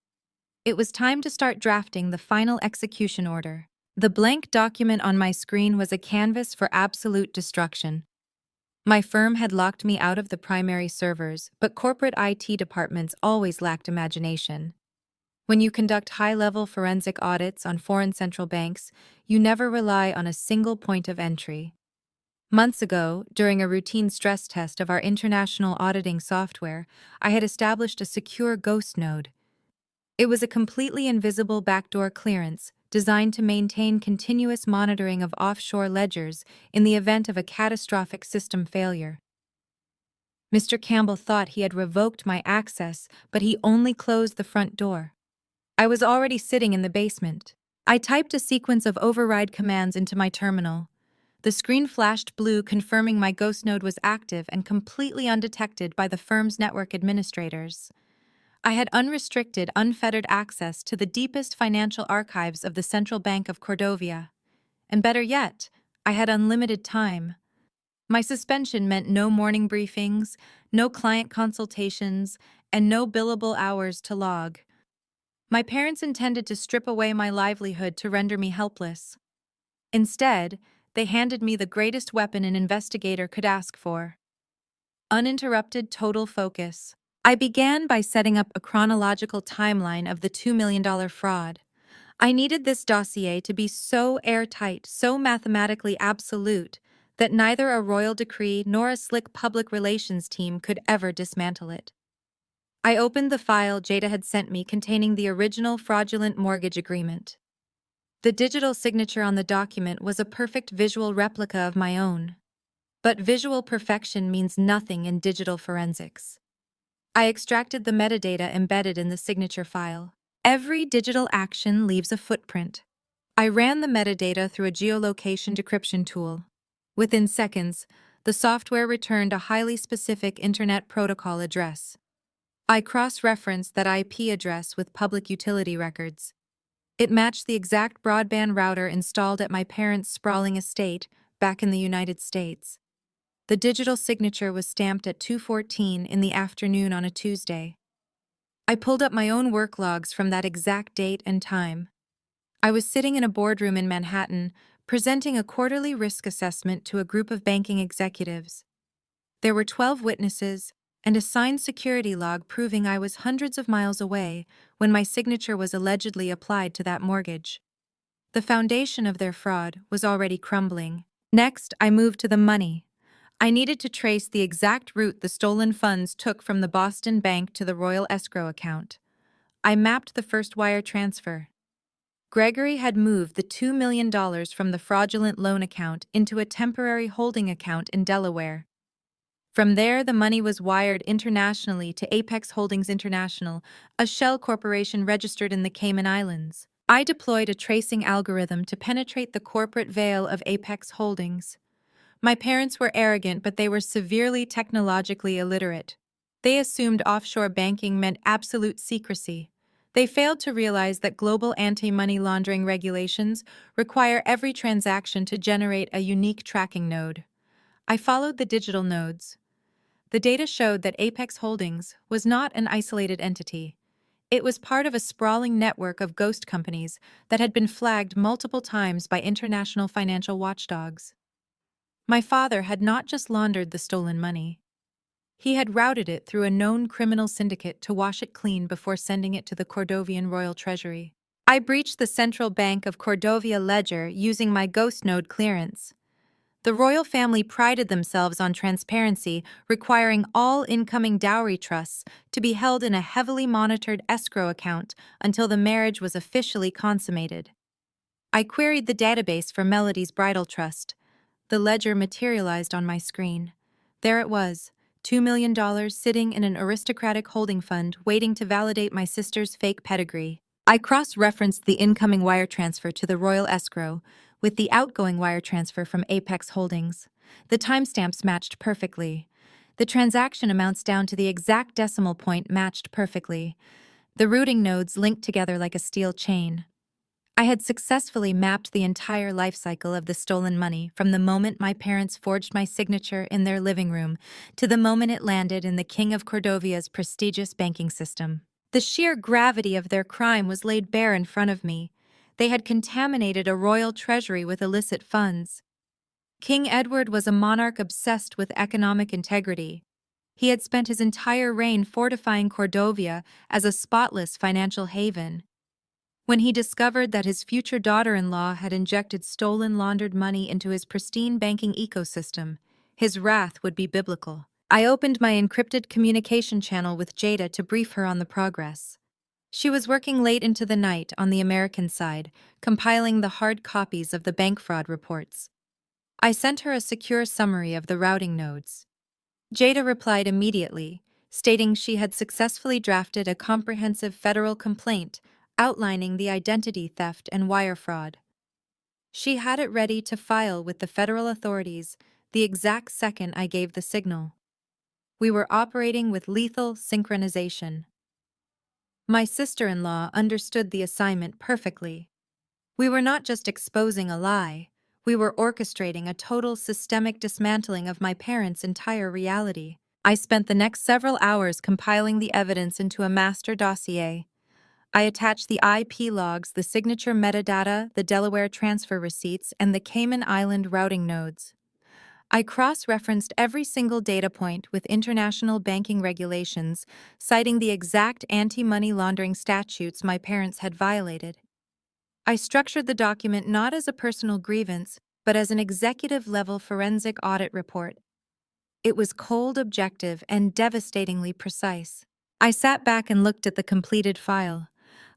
It was time to start drafting the final execution order. The blank document on my screen was a canvas for absolute destruction. My firm had locked me out of the primary servers, but corporate IT departments always lacked imagination. When you conduct high-level forensic audits on foreign central banks, you never rely on a single point of entry. Months ago, during a routine stress test of our international auditing software, I had established a secure ghost node. It was a completely invisible backdoor clearance designed to maintain continuous monitoring of offshore ledgers in the event of a catastrophic system failure. Mr. Campbell thought he had revoked my access, but he only closed the front door. I was already sitting in the basement. I typed a sequence of override commands into my terminal. The screen flashed blue, confirming my ghost node was active and completely undetected by the firm's network administrators. I had unrestricted, unfettered access to the deepest financial archives of the Central Bank of Cordovia. And better yet, I had unlimited time. My suspension meant no morning briefings, no client consultations, and no billable hours to log. My parents intended to strip away my livelihood to render me helpless. Instead, they handed me the greatest weapon an investigator could ask for: uninterrupted total focus. I began by setting up a chronological timeline of the $2 million fraud. I needed this dossier to be so airtight, so mathematically absolute, that neither a royal decree nor a slick public relations team could ever dismantle it. I opened the file Jada had sent me containing the original fraudulent mortgage agreement. The digital signature on the document was a perfect visual replica of my own. But visual perfection means nothing in digital forensics. I extracted the metadata embedded in the signature file. Every digital action leaves a footprint. I ran the metadata through a geolocation decryption tool. Within seconds, the software returned a highly specific Internet Protocol address. I cross-referenced that IP address with public utility records. It matched the exact broadband router installed at my parents' sprawling estate back in the United States. The digital signature was stamped at 2:14 in the afternoon on a Tuesday. I pulled up my own work logs from that exact date and time. I was sitting in a boardroom in Manhattan, presenting a quarterly risk assessment to a group of banking executives. There were 12 witnesses and a signed security log proving I was hundreds of miles away when my signature was allegedly applied to that mortgage. The foundation of their fraud was already crumbling. Next, I moved to the money. I needed to trace the exact route the stolen funds took from the Boston Bank to the Royal Escrow account. I mapped the first wire transfer. Gregory had moved the $2 million from the fraudulent loan account into a temporary holding account in Delaware. From there, the money was wired internationally to Apex Holdings International, a shell corporation registered in the Cayman Islands. I deployed a tracing algorithm to penetrate the corporate veil of Apex Holdings. My parents were arrogant, but they were severely technologically illiterate. They assumed offshore banking meant absolute secrecy. They failed to realize that global anti-money laundering regulations require every transaction to generate a unique tracking node. I followed the digital nodes. The data showed that Apex Holdings was not an isolated entity. It was part of a sprawling network of ghost companies that had been flagged multiple times by international financial watchdogs. My father had not just laundered the stolen money. He had routed it through a known criminal syndicate to wash it clean before sending it to the Cordovian Royal Treasury. I breached the Central Bank of Cordovia ledger using my ghost node clearance. The royal family prided themselves on transparency, requiring all incoming dowry trusts to be held in a heavily monitored escrow account until the marriage was officially consummated. I queried the database for Melody's bridal trust. The ledger materialized on my screen. There it was, $2 million sitting in an aristocratic holding fund waiting to validate my sister's fake pedigree. I cross-referenced the incoming wire transfer to the royal escrow with the outgoing wire transfer from Apex Holdings. The timestamps matched perfectly. The transaction amounts down to the exact decimal point matched perfectly. The routing nodes linked together like a steel chain. I had successfully mapped the entire life cycle of the stolen money from the moment my parents forged my signature in their living room to the moment it landed in the King of Cordovia's prestigious banking system. The sheer gravity of their crime was laid bare in front of me. They had contaminated a royal treasury with illicit funds. King Edward was a monarch obsessed with economic integrity. He had spent his entire reign fortifying Cordovia as a spotless financial haven. When he discovered that his future daughter-in-law had injected stolen laundered money into his pristine banking ecosystem, his wrath would be biblical. I opened my encrypted communication channel with Jada to brief her on the progress. She was working late into the night on the American side, compiling the hard copies of the bank fraud reports. I sent her a secure summary of the routing nodes. Jada replied immediately, stating she had successfully drafted a comprehensive federal complaint outlining the identity theft and wire fraud. She had it ready to file with the federal authorities the exact second I gave the signal. We were operating with lethal synchronization. My sister-in-law understood the assignment perfectly. We were not just exposing a lie, we were orchestrating a total systemic dismantling of my parents' entire reality. I spent the next several hours compiling the evidence into a master dossier. I attached the IP logs, the signature metadata, the Delaware transfer receipts, and the Cayman Island routing nodes. I cross-referenced every single data point with international banking regulations, citing the exact anti-money laundering statutes my parents had violated. I structured the document not as a personal grievance, but as an executive-level forensic audit report. It was cold, objective, and devastatingly precise. I sat back and looked at the completed file.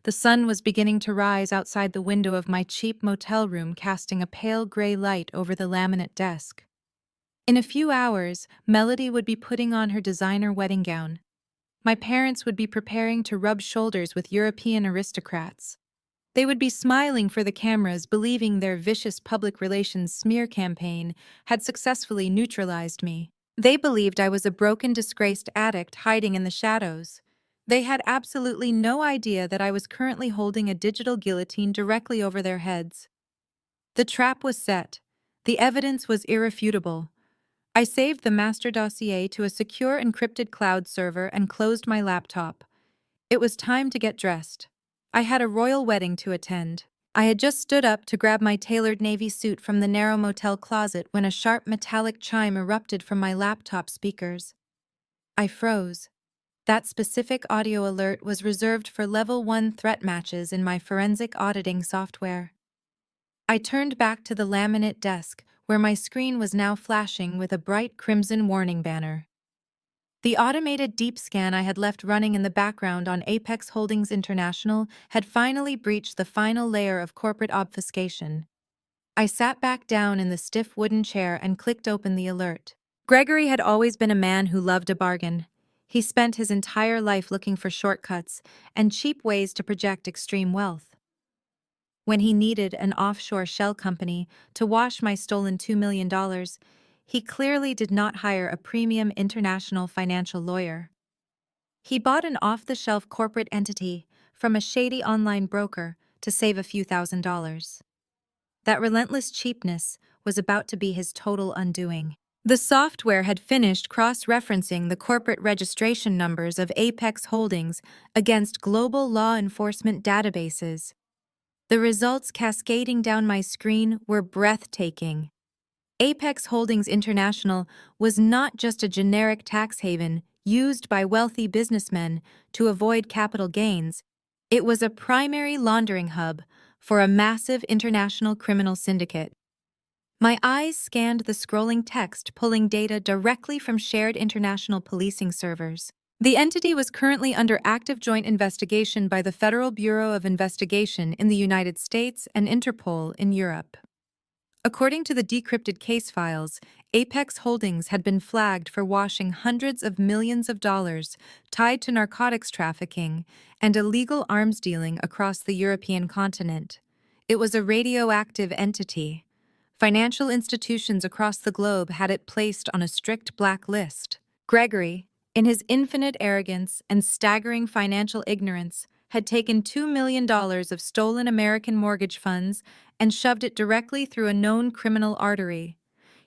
The sun was beginning to rise outside the window of my cheap motel room, casting a pale gray light over the laminate desk. In a few hours, Melody would be putting on her designer wedding gown. My parents would be preparing to rub shoulders with European aristocrats. They would be smiling for the cameras, believing their vicious public relations smear campaign had successfully neutralized me. They believed I was a broken, disgraced addict hiding in the shadows. They had absolutely no idea that I was currently holding a digital guillotine directly over their heads. The trap was set. The evidence was irrefutable. I saved the master dossier to a secure encrypted cloud server and closed my laptop. It was time to get dressed. I had a royal wedding to attend. I had just stood up to grab my tailored navy suit from the narrow motel closet when a sharp metallic chime erupted from my laptop speakers. I froze. That specific audio alert was reserved for Level 1 threat matches in my forensic auditing software. I turned back to the laminate desk, where my screen was now flashing with a bright crimson warning banner. The automated deep scan I had left running in the background on Apex Holdings International had finally breached the final layer of corporate obfuscation. I sat back down in the stiff wooden chair and clicked open the alert. Gregory had always been a man who loved a bargain. He spent his entire life looking for shortcuts and cheap ways to project extreme wealth. When he needed an offshore shell company to wash my stolen $2 million, he clearly did not hire a premium international financial lawyer. He bought an off-the-shelf corporate entity from a shady online broker to save a few $1,000s. That relentless cheapness was about to be his total undoing. The software had finished cross-referencing the corporate registration numbers of Apex Holdings against global law enforcement databases. The results cascading down my screen were breathtaking. Apex Holdings International was not just a generic tax haven used by wealthy businessmen to avoid capital gains. It was a primary laundering hub for a massive international criminal syndicate. My eyes scanned the scrolling text, pulling data directly from shared international policing servers. The entity was currently under active joint investigation by the Federal Bureau of Investigation in the United States and Interpol in Europe. According to the decrypted case files, Apex Holdings had been flagged for washing hundreds of millions of dollars tied to narcotics trafficking and illegal arms dealing across the European continent. It was a radioactive entity. Financial institutions across the globe had it placed on a strict black list. Gregory, in his infinite arrogance and staggering financial ignorance, had taken $2 million of stolen American mortgage funds and shoved it directly through a known criminal artery.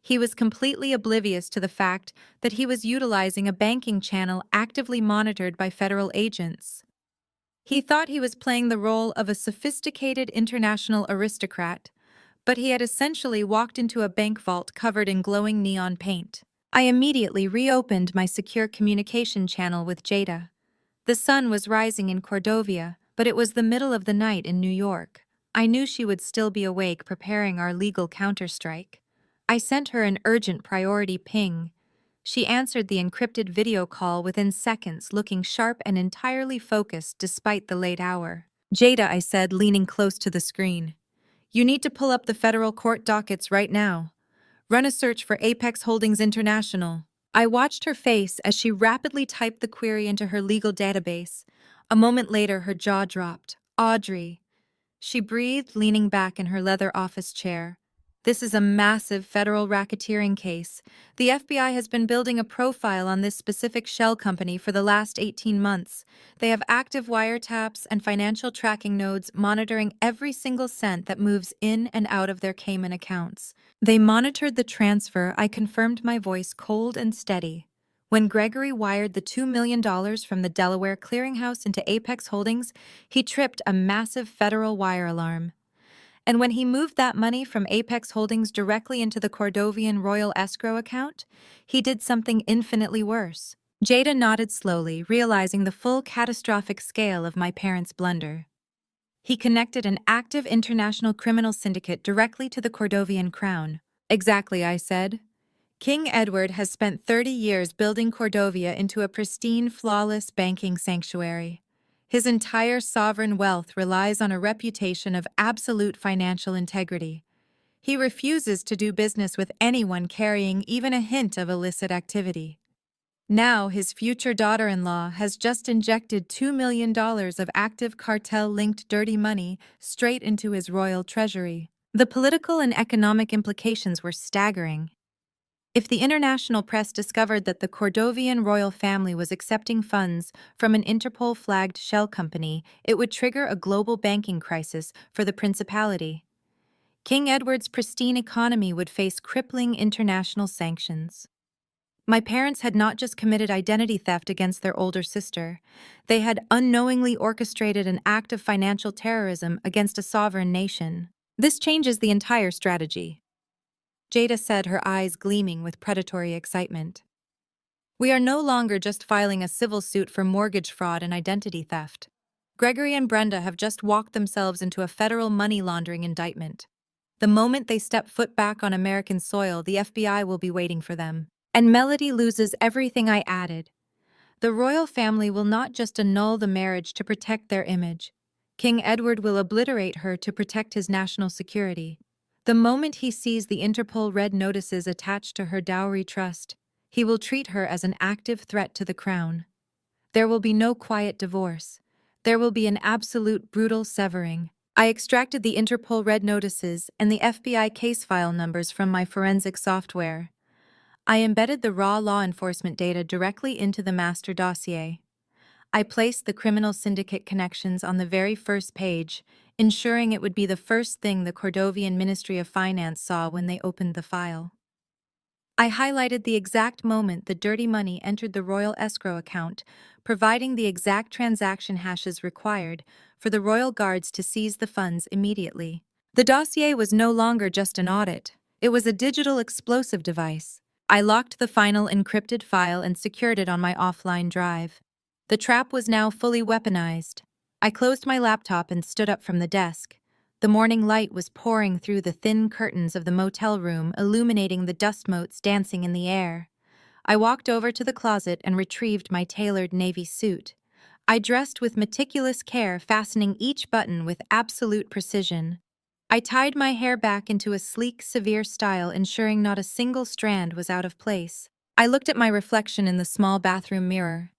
He was completely oblivious to the fact that he was utilizing a banking channel actively monitored by federal agents. He thought he was playing the role of a sophisticated international aristocrat, but he had essentially walked into a bank vault covered in glowing neon paint. I immediately reopened my secure communication channel with Jada. The sun was rising in Cordovia, but it was the middle of the night in New York. I knew she would still be awake preparing our legal counterstrike. I sent her an urgent priority ping. She answered the encrypted video call within seconds, looking sharp and entirely focused despite the late hour. Jada, I said, leaning close to the screen. You need to pull up the federal court dockets right now. Run a search for Apex Holdings International. I watched her face as she rapidly typed the query into her legal database. A moment later, her jaw dropped. Audrey. She breathed, leaning back in her leather office chair. This is a massive federal racketeering case. The FBI has been building a profile on this specific shell company for the last 18 months. They have active wiretaps and financial tracking nodes monitoring every single cent that moves in and out of their Cayman accounts. They monitored the transfer. I confirmed, my voice cold and steady. When Gregory wired the $2 million from the Delaware clearinghouse into Apex Holdings, he tripped a massive federal wire alarm. And when he moved that money from Apex Holdings directly into the Cordovian Royal Escrow account, he did something infinitely worse. Jada nodded slowly, realizing the full catastrophic scale of my parents' blunder. He connected an active international criminal syndicate directly to the Cordovian crown. Exactly, I said. King Edward has spent 30 years building Cordovia into a pristine, flawless banking sanctuary. His entire sovereign wealth relies on a reputation of absolute financial integrity. He refuses to do business with anyone carrying even a hint of illicit activity. Now his future daughter-in-law has just injected $2 million of active cartel-linked dirty money straight into his royal treasury. The political and economic implications were staggering. If the international press discovered that the Cordovian royal family was accepting funds from an Interpol-flagged shell company, it would trigger a global banking crisis for the principality. King Edward's pristine economy would face crippling international sanctions. My parents had not just committed identity theft against their older sister, they had unknowingly orchestrated an act of financial terrorism against a sovereign nation. This changes the entire strategy, Jada said, her eyes gleaming with predatory excitement. We are no longer just filing a civil suit for mortgage fraud and identity theft. Gregory and Brenda have just walked themselves into a federal money laundering indictment. The moment they step foot back on American soil, the FBI will be waiting for them. And Melody loses everything I added. The royal family will not just annul the marriage to protect their image. King Edward will obliterate her to protect his national security. The moment he sees the Interpol red notices attached to her dowry trust, he will treat her as an active threat to the crown. There will be no quiet divorce. There will be an absolute brutal severing. I extracted the Interpol red notices and the FBI case file numbers from my forensic software. I embedded the raw law enforcement data directly into the master dossier. I placed the criminal syndicate connections on the very first page, ensuring it would be the first thing the Cordovian Ministry of Finance saw when they opened the file. I highlighted the exact moment the dirty money entered the royal escrow account, providing the exact transaction hashes required for the royal guards to seize the funds immediately. The dossier was no longer just an audit, it was a digital explosive device. I locked the final encrypted file and secured it on my offline drive. The trap was now fully weaponized. I closed my laptop and stood up from the desk. The morning light was pouring through the thin curtains of the motel room, illuminating the dust motes dancing in the air. I walked over to the closet and retrieved my tailored navy suit. I dressed with meticulous care, fastening each button with absolute precision. I tied my hair back into a sleek, severe style, ensuring not a single strand was out of place. I looked at my reflection in the small bathroom mirror.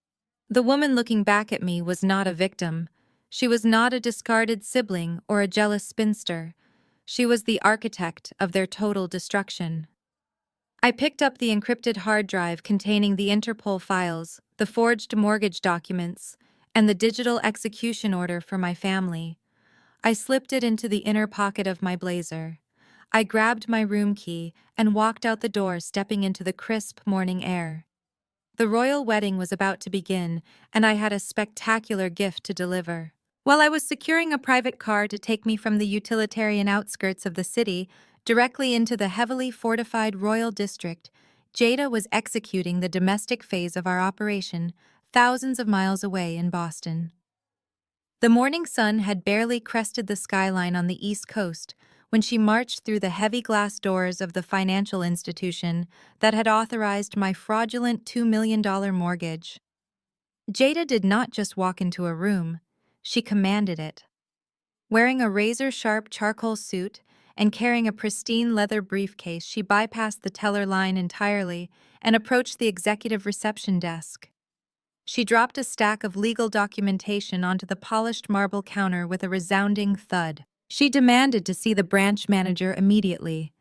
The woman looking back at me was not a victim. She was not a discarded sibling or a jealous spinster. She was the architect of their total destruction. I picked up the encrypted hard drive containing the Interpol files, the forged mortgage documents, and the digital execution order for my family. I slipped it into the inner pocket of my blazer. I grabbed my room key and walked out the door, stepping into the crisp morning air. The royal wedding was about to begin, and I had a spectacular gift to deliver. While I was securing a private car to take me from the utilitarian outskirts of the city directly into the heavily fortified royal district, Jada was executing the domestic phase of our operation thousands of miles away in Boston. The morning sun had barely crested the skyline on the East Coast when she marched through the heavy glass doors of the financial institution that had authorized my fraudulent $2 million mortgage. Jada did not just walk into a room, she commanded it. Wearing a razor-sharp charcoal suit and carrying a pristine leather briefcase, she bypassed the teller line entirely and approached the executive reception desk. She dropped a stack of legal documentation onto the polished marble counter with a resounding thud. She demanded to see the branch manager immediately.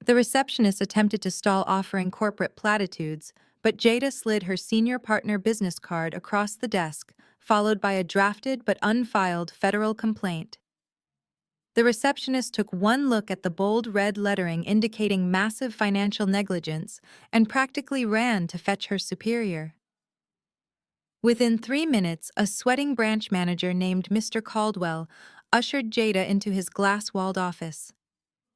The receptionist attempted to stall, offering corporate platitudes, but Jada slid her senior partner business card across the desk, followed by a drafted but unfiled federal complaint. The receptionist took one look at the bold red lettering indicating massive financial negligence and practically ran to fetch her superior. Within 3 minutes, a sweating branch manager named Mr. Caldwell ushered Jada into his glass-walled office.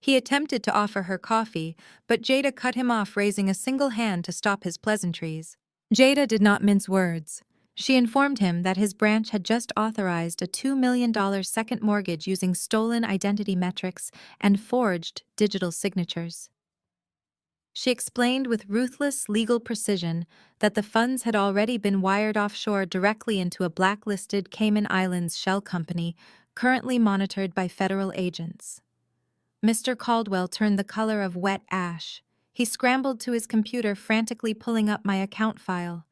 He attempted to offer her coffee, but Jada cut him off, raising a single hand to stop his pleasantries. Jada did not mince words. She informed him that his branch had just authorized a $2 million second mortgage using stolen identity metrics and forged digital signatures. She explained with ruthless legal precision that the funds had already been wired offshore directly into a blacklisted Cayman Islands shell company currently monitored by federal agents. Mr. Caldwell turned the color of wet ash. He scrambled to his computer, frantically pulling up my account file.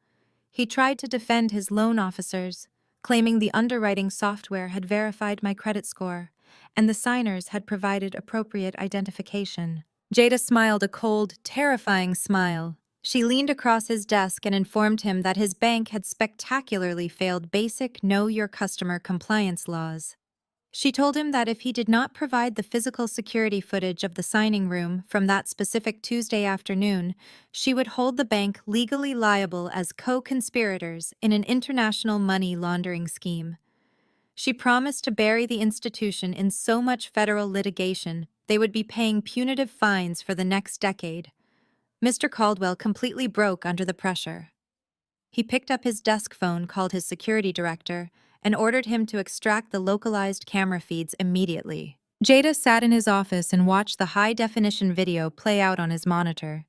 He tried to defend his loan officers, claiming the underwriting software had verified my credit score, and the signers had provided appropriate identification. Jada smiled a cold, terrifying smile. She leaned across his desk and informed him that his bank had spectacularly failed basic Know Your Customer compliance laws. She told him that if he did not provide the physical security footage of the signing room from that specific Tuesday afternoon, she would hold the bank legally liable as co-conspirators in an international money laundering scheme. She promised to bury the institution in so much federal litigation they would be paying punitive fines for the next decade. Mr. Caldwell completely broke under the pressure. He picked up his desk phone, called his security director, and ordered him to extract the localized camera feeds immediately. Jada sat in his office and watched the high-definition video play out on his monitor.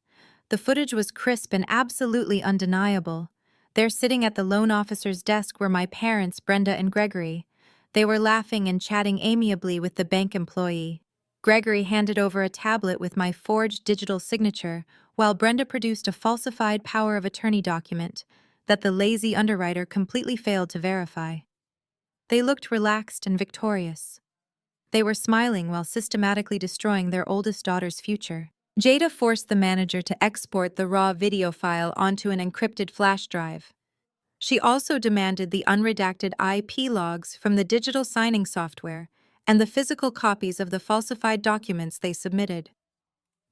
The footage was crisp and absolutely undeniable. There, sitting at the loan officer's desk, were my parents, Brenda and Gregory. They were laughing and chatting amiably with the bank employee. Gregory handed over a tablet with my forged digital signature, while Brenda produced a falsified power of attorney document that the lazy underwriter completely failed to verify. They looked relaxed and victorious. They were smiling while systematically destroying their oldest daughter's future. Jada forced the manager to export the raw video file onto an encrypted flash drive. She also demanded the unredacted IP logs from the digital signing software and the physical copies of the falsified documents they submitted.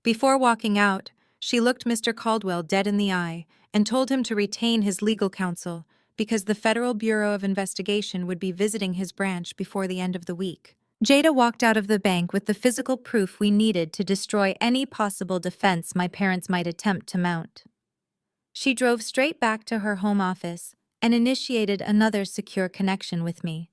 Before walking out, she looked Mr. Caldwell dead in the eye and told him to retain his legal counsel because the Federal Bureau of Investigation would be visiting his branch before the end of the week. Jada walked out of the bank with the physical proof we needed to destroy any possible defense my parents might attempt to mount. She drove straight back to her home office and initiated another secure connection with me.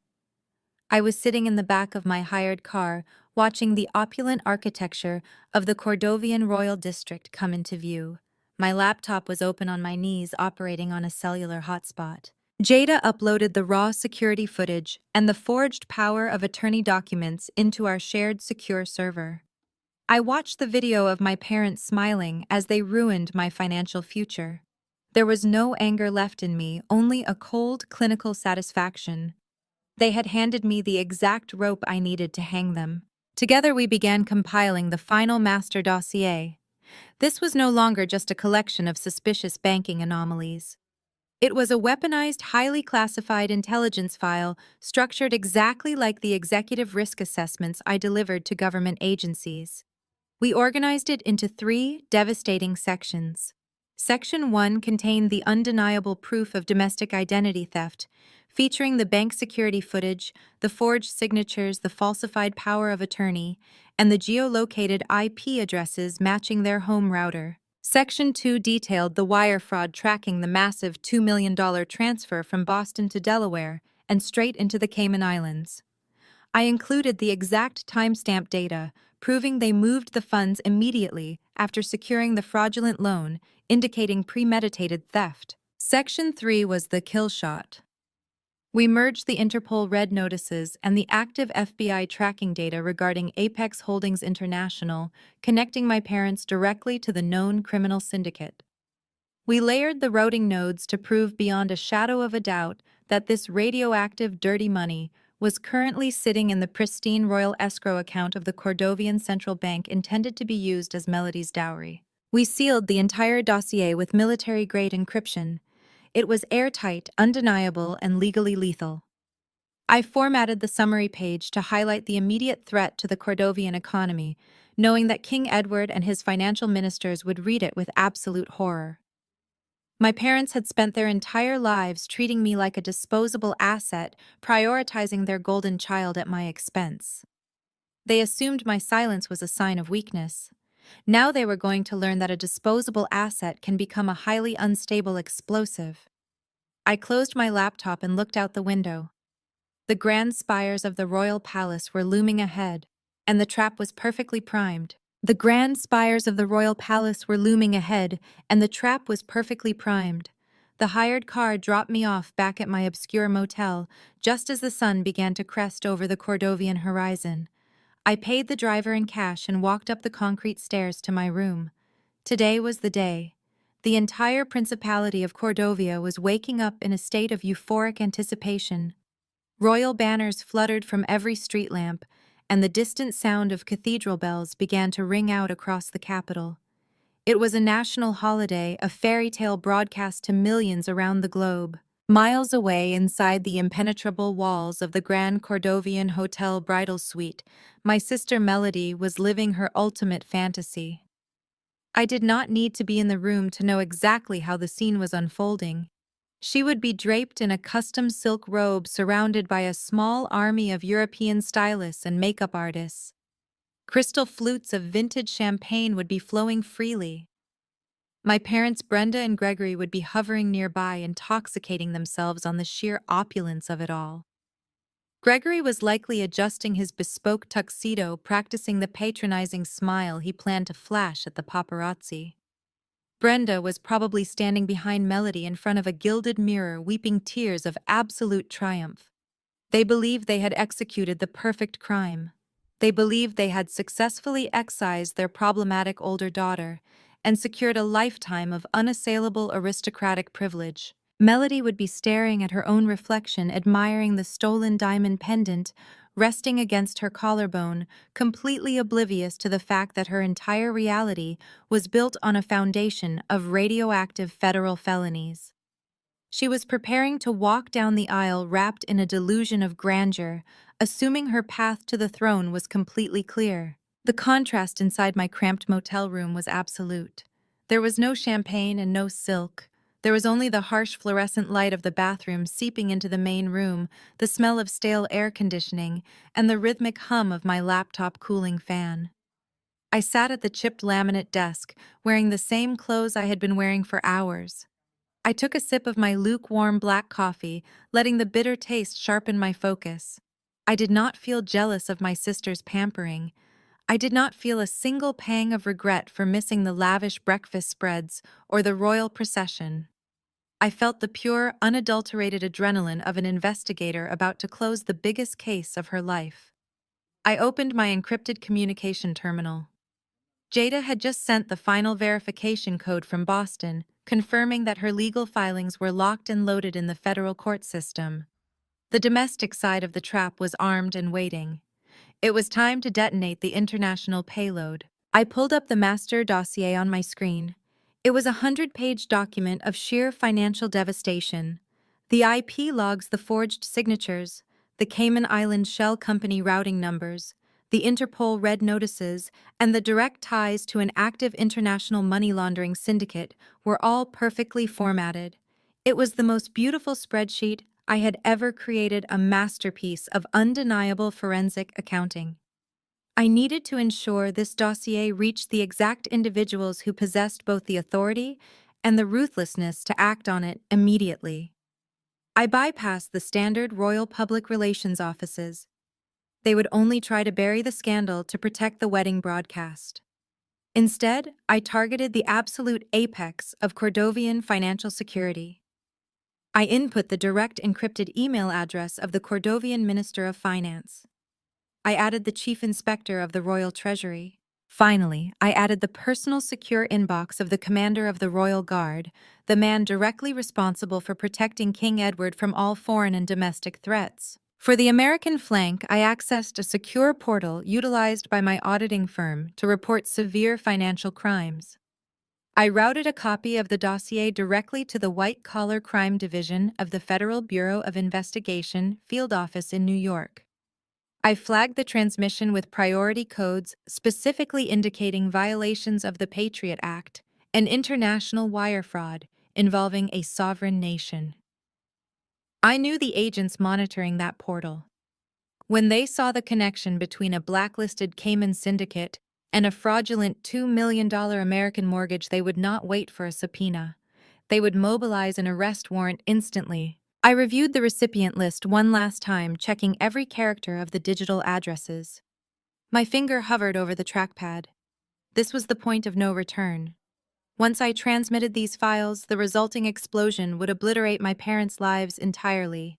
I was sitting in the back of my hired car, watching the opulent architecture of the Cordovian Royal District come into view. My laptop was open on my knees, operating on a cellular hotspot. Jada uploaded the raw security footage and the forged power of attorney documents into our shared secure server. I watched the video of my parents smiling as they ruined my financial future. There was no anger left in me, only a cold, clinical satisfaction. They had handed me the exact rope I needed to hang them. Together we began compiling the final master dossier. This was no longer just a collection of suspicious banking anomalies. It was a weaponized, highly classified intelligence file structured exactly like the executive risk assessments I delivered to government agencies. We organized it into 3 devastating sections. Section 1 contained the undeniable proof of domestic identity theft, featuring the bank security footage, the forged signatures, the falsified power of attorney, and the geolocated IP addresses matching their home router. Section 2 detailed the wire fraud tracking the massive $2 million transfer from Boston to Delaware and straight into the Cayman Islands. I included the exact timestamp data, proving they moved the funds immediately after securing the fraudulent loan, indicating premeditated theft. Section 3 was the kill shot. We merged the Interpol red notices and the active FBI tracking data regarding Apex Holdings International, connecting my parents directly to the known criminal syndicate. We layered the routing nodes to prove beyond a shadow of a doubt that this radioactive dirty money was currently sitting in the pristine royal escrow account of the Cordovian Central Bank, intended to be used as Melody's dowry. We sealed the entire dossier with military-grade encryption. It was airtight, undeniable, and legally lethal. I formatted the summary page to highlight the immediate threat to the Cordovian economy, knowing that King Edward and his financial ministers would read it with absolute horror. My parents had spent their entire lives treating me like a disposable asset, prioritizing their golden child at my expense. They assumed my silence was a sign of weakness. Now they were going to learn that a disposable asset can become a highly unstable explosive. I closed my laptop and looked out the window. The grand spires of the royal palace were looming ahead, and the trap was perfectly primed. The grand spires of the royal palace were looming ahead, and the trap was perfectly primed. The hired car dropped me off back at my obscure motel, just as the sun began to crest over the Cordovian horizon. I paid the driver in cash and walked up the concrete stairs to my room. Today was the day. The entire Principality of Cordovia was waking up in a state of euphoric anticipation. Royal banners fluttered from every street lamp, and the distant sound of cathedral bells began to ring out across the capital. It was a national holiday, a fairy tale broadcast to millions around the globe. Miles away inside the impenetrable walls of the Grand Cordovian Hotel bridal suite, my sister Melody was living her ultimate fantasy. I did not need to be in the room to know exactly how the scene was unfolding. She would be draped in a custom silk robe surrounded by a small army of European stylists and makeup artists. Crystal flutes of vintage champagne would be flowing freely. My parents Brenda and Gregory would be hovering nearby, intoxicating themselves on the sheer opulence of it all. Gregory was likely adjusting his bespoke tuxedo, practicing the patronizing smile he planned to flash at the paparazzi. Brenda was probably standing behind Melody in front of a gilded mirror, weeping tears of absolute triumph. They believed they had executed the perfect crime. They believed they had successfully excised their problematic older daughter and secured a lifetime of unassailable aristocratic privilege. Melody would be staring at her own reflection, admiring the stolen diamond pendant resting against her collarbone, completely oblivious to the fact that her entire reality was built on a foundation of radioactive federal felonies. She was preparing to walk down the aisle wrapped in a delusion of grandeur, assuming her path to the throne was completely clear. The contrast inside my cramped motel room was absolute. There was no champagne and no silk. There was only the harsh fluorescent light of the bathroom seeping into the main room, the smell of stale air conditioning, and the rhythmic hum of my laptop cooling fan. I sat at the chipped laminate desk, wearing the same clothes I had been wearing for hours. I took a sip of my lukewarm black coffee, letting the bitter taste sharpen my focus. I did not feel jealous of my sister's pampering. I did not feel a single pang of regret for missing the lavish breakfast spreads or the royal procession. I felt the pure, unadulterated adrenaline of an investigator about to close the biggest case of her life. I opened my encrypted communication terminal. Jada had just sent the final verification code from Boston, confirming that her legal filings were locked and loaded in the federal court system. The domestic side of the trap was armed and waiting. It was time to detonate the international payload. I pulled up the master dossier on my screen. It was a 100-page document of sheer financial devastation. The IP logs, the forged signatures, the Cayman Islands shell company routing numbers, the Interpol red notices, and the direct ties to an active international money laundering syndicate were all perfectly formatted. It was the most beautiful spreadsheet I had ever created, a masterpiece of undeniable forensic accounting. I needed to ensure this dossier reached the exact individuals who possessed both the authority and the ruthlessness to act on it immediately. I bypassed the standard royal public relations offices. They would only try to bury the scandal to protect the wedding broadcast. Instead, I targeted the absolute apex of Cordovian financial security. I input the direct encrypted email address of the Cordovian Minister of Finance. I added the Chief Inspector of the Royal Treasury. Finally, I added the personal secure inbox of the Commander of the Royal Guard, the man directly responsible for protecting King Edward from all foreign and domestic threats. For the American flank, I accessed a secure portal utilized by my auditing firm to report severe financial crimes. I routed a copy of the dossier directly to the White Collar Crime Division of the Federal Bureau of Investigation Field Office in New York. I flagged the transmission with priority codes specifically indicating violations of the Patriot Act and international wire fraud involving a sovereign nation. I knew the agents monitoring that portal. When they saw the connection between a blacklisted Cayman syndicate and a fraudulent $2 million American mortgage, they would not wait for a subpoena. They would mobilize an arrest warrant instantly. I reviewed the recipient list one last time, checking every character of the digital addresses. My finger hovered over the trackpad. This was the point of no return. Once I transmitted these files, the resulting explosion would obliterate my parents' lives entirely.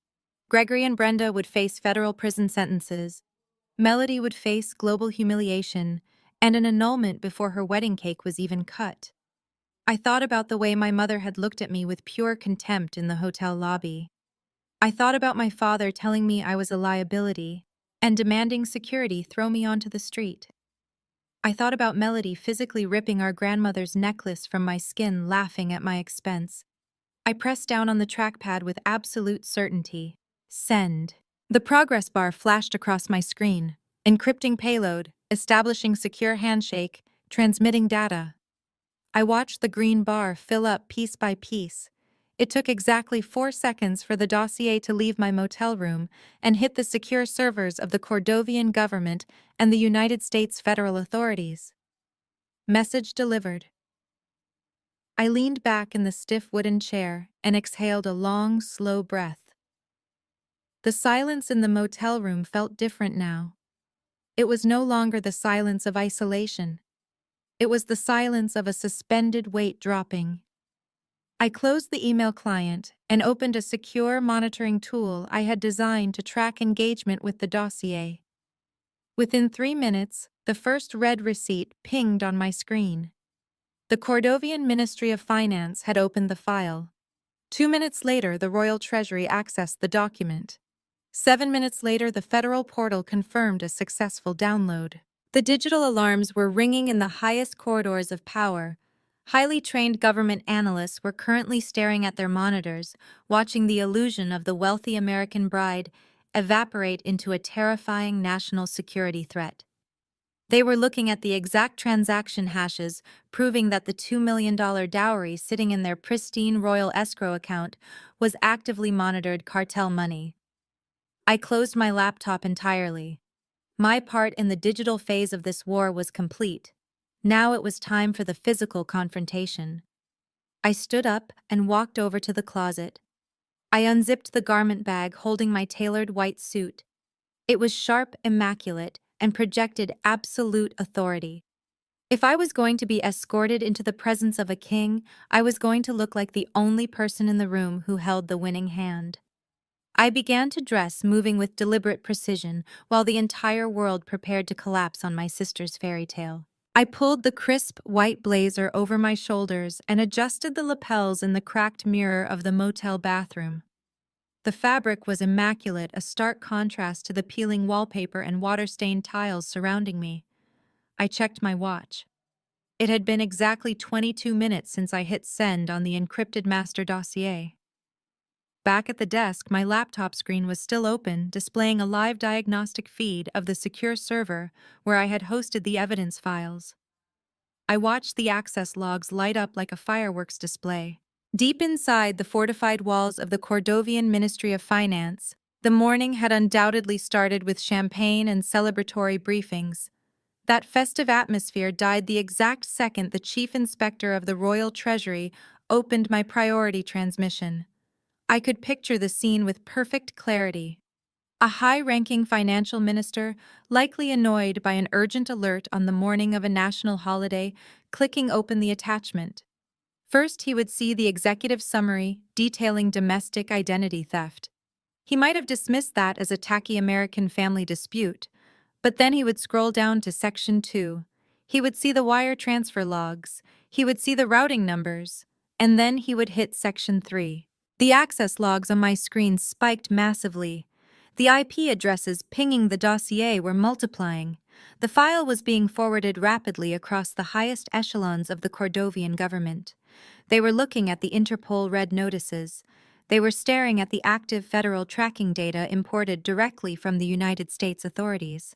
Gregory and Brenda would face federal prison sentences. Melody would face global humiliation and an annulment before her wedding cake was even cut. I thought about the way my mother had looked at me with pure contempt in the hotel lobby. I thought about my father telling me I was a liability and demanding security throw me onto the street. I thought about Melody physically ripping our grandmother's necklace from my skin, laughing at my expense. I pressed down on the trackpad with absolute certainty. Send. The progress bar flashed across my screen. Encrypting payload, establishing secure handshake, transmitting data. I watched the green bar fill up piece by piece. It took exactly 4 seconds for the dossier to leave my motel room and hit the secure servers of the Cordovian government and the United States federal authorities. Message delivered. I leaned back in the stiff wooden chair and exhaled a long, slow breath. The silence in the motel room felt different now. It was no longer the silence of isolation. It was the silence of a suspended weight dropping. I closed the email client and opened a secure monitoring tool I had designed to track engagement with the dossier. Within 3 minutes, the first red receipt pinged on my screen. The Cordovian Ministry of Finance had opened the file. 2 minutes later, the Royal Treasury accessed the document. 7 minutes later, the federal portal confirmed a successful download. The digital alarms were ringing in the highest corridors of power. Highly trained government analysts were currently staring at their monitors, watching the illusion of the wealthy American bride evaporate into a terrifying national security threat. They were looking at the exact transaction hashes, proving that the $2 million dowry sitting in their pristine royal escrow account was actively monitored cartel money. I closed my laptop entirely. My part in the digital phase of this war was complete. Now it was time for the physical confrontation. I stood up and walked over to the closet. I unzipped the garment bag holding my tailored white suit. It was sharp, immaculate, and projected absolute authority. If I was going to be escorted into the presence of a king, I was going to look like the only person in the room who held the winning hand. I began to dress, moving with deliberate precision, while the entire world prepared to collapse on my sister's fairy tale. I pulled the crisp, white blazer over my shoulders and adjusted the lapels in the cracked mirror of the motel bathroom. The fabric was immaculate, a stark contrast to the peeling wallpaper and water-stained tiles surrounding me. I checked my watch. It had been exactly 22 minutes since I hit send on the encrypted master dossier. Back at the desk, my laptop screen was still open, displaying a live diagnostic feed of the secure server where I had hosted the evidence files. I watched the access logs light up like a fireworks display. Deep inside the fortified walls of the Cordovian Ministry of Finance, the morning had undoubtedly started with champagne and celebratory briefings. That festive atmosphere died the exact second the chief inspector of the Royal Treasury opened my priority transmission. I could picture the scene with perfect clarity. A high-ranking financial minister, likely annoyed by an urgent alert on the morning of a national holiday, clicking open the attachment. First, he would see the executive summary detailing domestic identity theft. He might have dismissed that as a tacky American family dispute, but then he would scroll down to Section 2. He would see the wire transfer logs, he would see the routing numbers, and then he would hit Section 3. The access logs on my screen spiked massively. The IP addresses pinging the dossier were multiplying. The file was being forwarded rapidly across the highest echelons of the Cordovian government. They were looking at the Interpol red notices. They were staring at the active federal tracking data imported directly from the United States authorities.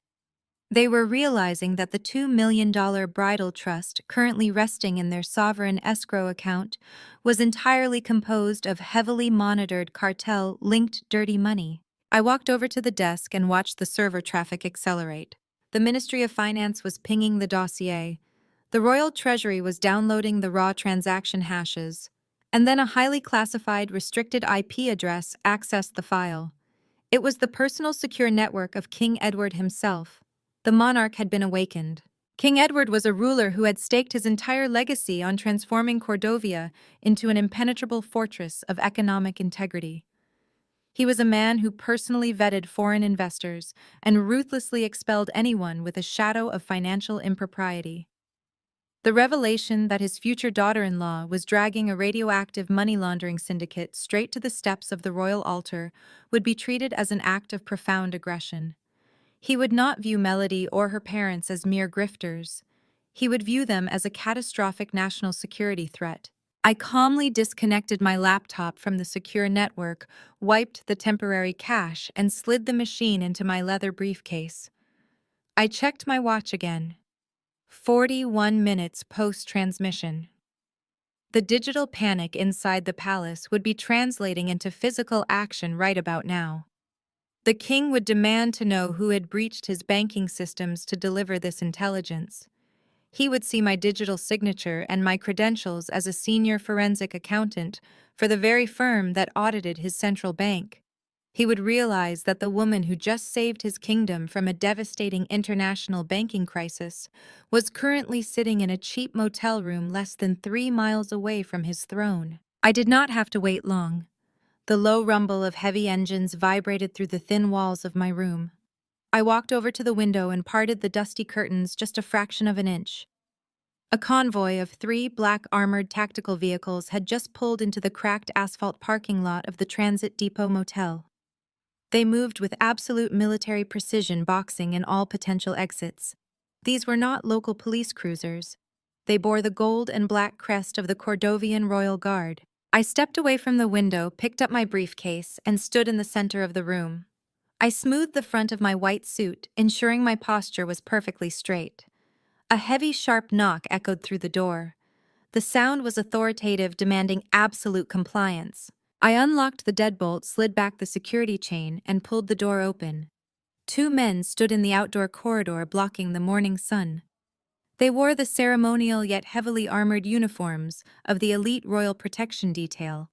They were realizing that the $2 million bridal trust currently resting in their sovereign escrow account was entirely composed of heavily monitored cartel-linked dirty money. I walked over to the desk and watched the server traffic accelerate. The Ministry of Finance was pinging the dossier. The Royal Treasury was downloading the raw transaction hashes. And then a highly classified, restricted IP address accessed the file. It was the personal secure network of King Edward himself. The monarch had been awakened. King Edward was a ruler who had staked his entire legacy on transforming Cordovia into an impenetrable fortress of economic integrity. He was a man who personally vetted foreign investors and ruthlessly expelled anyone with a shadow of financial impropriety. The revelation that his future daughter-in-law was dragging a radioactive money laundering syndicate straight to the steps of the royal altar would be treated as an act of profound aggression. He would not view Melody or her parents as mere grifters. He would view them as a catastrophic national security threat. I calmly disconnected my laptop from the secure network, wiped the temporary cache, and slid the machine into my leather briefcase. I checked my watch again. 41 minutes post-transmission. The digital panic inside the palace would be translating into physical action right about now. The king would demand to know who had breached his banking systems to deliver this intelligence. He would see my digital signature and my credentials as a senior forensic accountant for the very firm that audited his central bank. He would realize that the woman who just saved his kingdom from a devastating international banking crisis was currently sitting in a cheap motel room less than 3 miles away from his throne. I did not have to wait long. The low rumble of heavy engines vibrated through the thin walls of my room. I walked over to the window and parted the dusty curtains just a fraction of an inch. A convoy of 3 black armored tactical vehicles had just pulled into the cracked asphalt parking lot of the Transit Depot Motel. They moved with absolute military precision, boxing in all potential exits. These were not local police cruisers. They bore the gold and black crest of the Cordovian Royal Guard. I stepped away from the window, picked up my briefcase, and stood in the center of the room. I smoothed the front of my white suit, ensuring my posture was perfectly straight. A heavy, sharp knock echoed through the door. The sound was authoritative, demanding absolute compliance. I unlocked the deadbolt, slid back the security chain, and pulled the door open. 2 men stood in the outdoor corridor, blocking the morning sun. They wore the ceremonial yet heavily armored uniforms of the elite royal protection detail.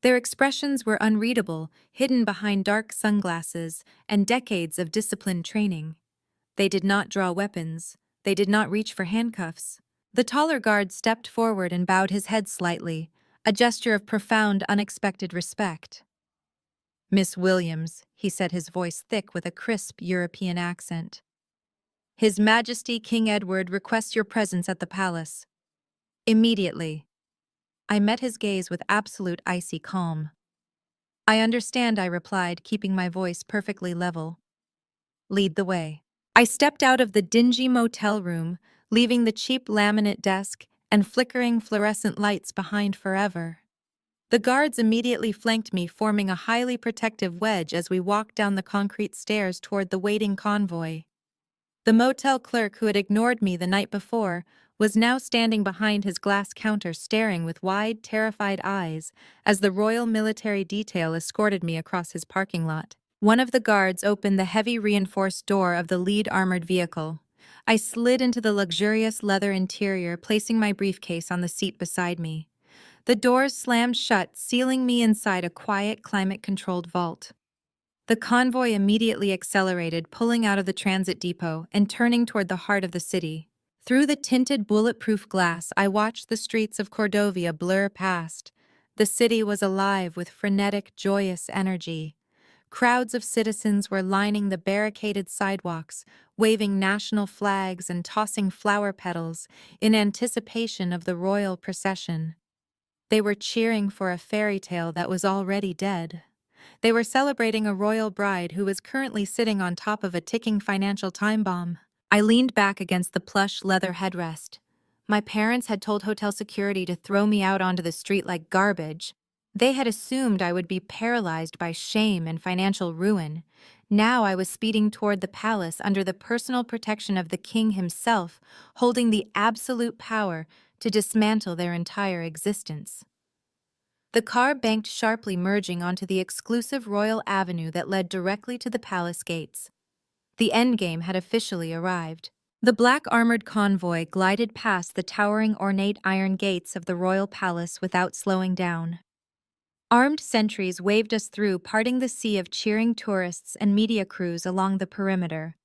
Their expressions were unreadable, hidden behind dark sunglasses and decades of disciplined training. They did not draw weapons. They did not reach for handcuffs. The taller guard stepped forward and bowed his head slightly, a gesture of profound, unexpected respect. "Miss Williams," he said, his voice thick with a crisp European accent. "His Majesty King Edward requests your presence at the palace. Immediately." I met his gaze with absolute icy calm. "I understand," I replied, keeping my voice perfectly level. "Lead the way." I stepped out of the dingy motel room, leaving the cheap laminate desk and flickering fluorescent lights behind forever. The guards immediately flanked me, forming a highly protective wedge as we walked down the concrete stairs toward the waiting convoy. The motel clerk who had ignored me the night before was now standing behind his glass counter, staring with wide, terrified eyes as the royal military detail escorted me across his parking lot. One of the guards opened the heavy reinforced door of the lead armored vehicle. I slid into the luxurious leather interior, placing my briefcase on the seat beside me. The doors slammed shut, sealing me inside a quiet, climate-controlled vault. The convoy immediately accelerated, pulling out of the transit depot and turning toward the heart of the city. Through the tinted bulletproof glass, I watched the streets of Cordovia blur past. The city was alive with frenetic, joyous energy. Crowds of citizens were lining the barricaded sidewalks, waving national flags and tossing flower petals in anticipation of the royal procession. They were cheering for a fairy tale that was already dead. They were celebrating a royal bride who was currently sitting on top of a ticking financial time bomb. I leaned back against the plush leather headrest. My parents had told hotel security to throw me out onto the street like garbage. They had assumed I would be paralyzed by shame and financial ruin. Now I was speeding toward the palace under the personal protection of the king himself, holding the absolute power to dismantle their entire existence. The car banked sharply, merging onto the exclusive royal avenue that led directly to the palace gates. The endgame had officially arrived. The black armored convoy glided past the towering ornate iron gates of the royal palace without slowing down. Armed sentries waved us through, parting the sea of cheering tourists and media crews along the perimeter.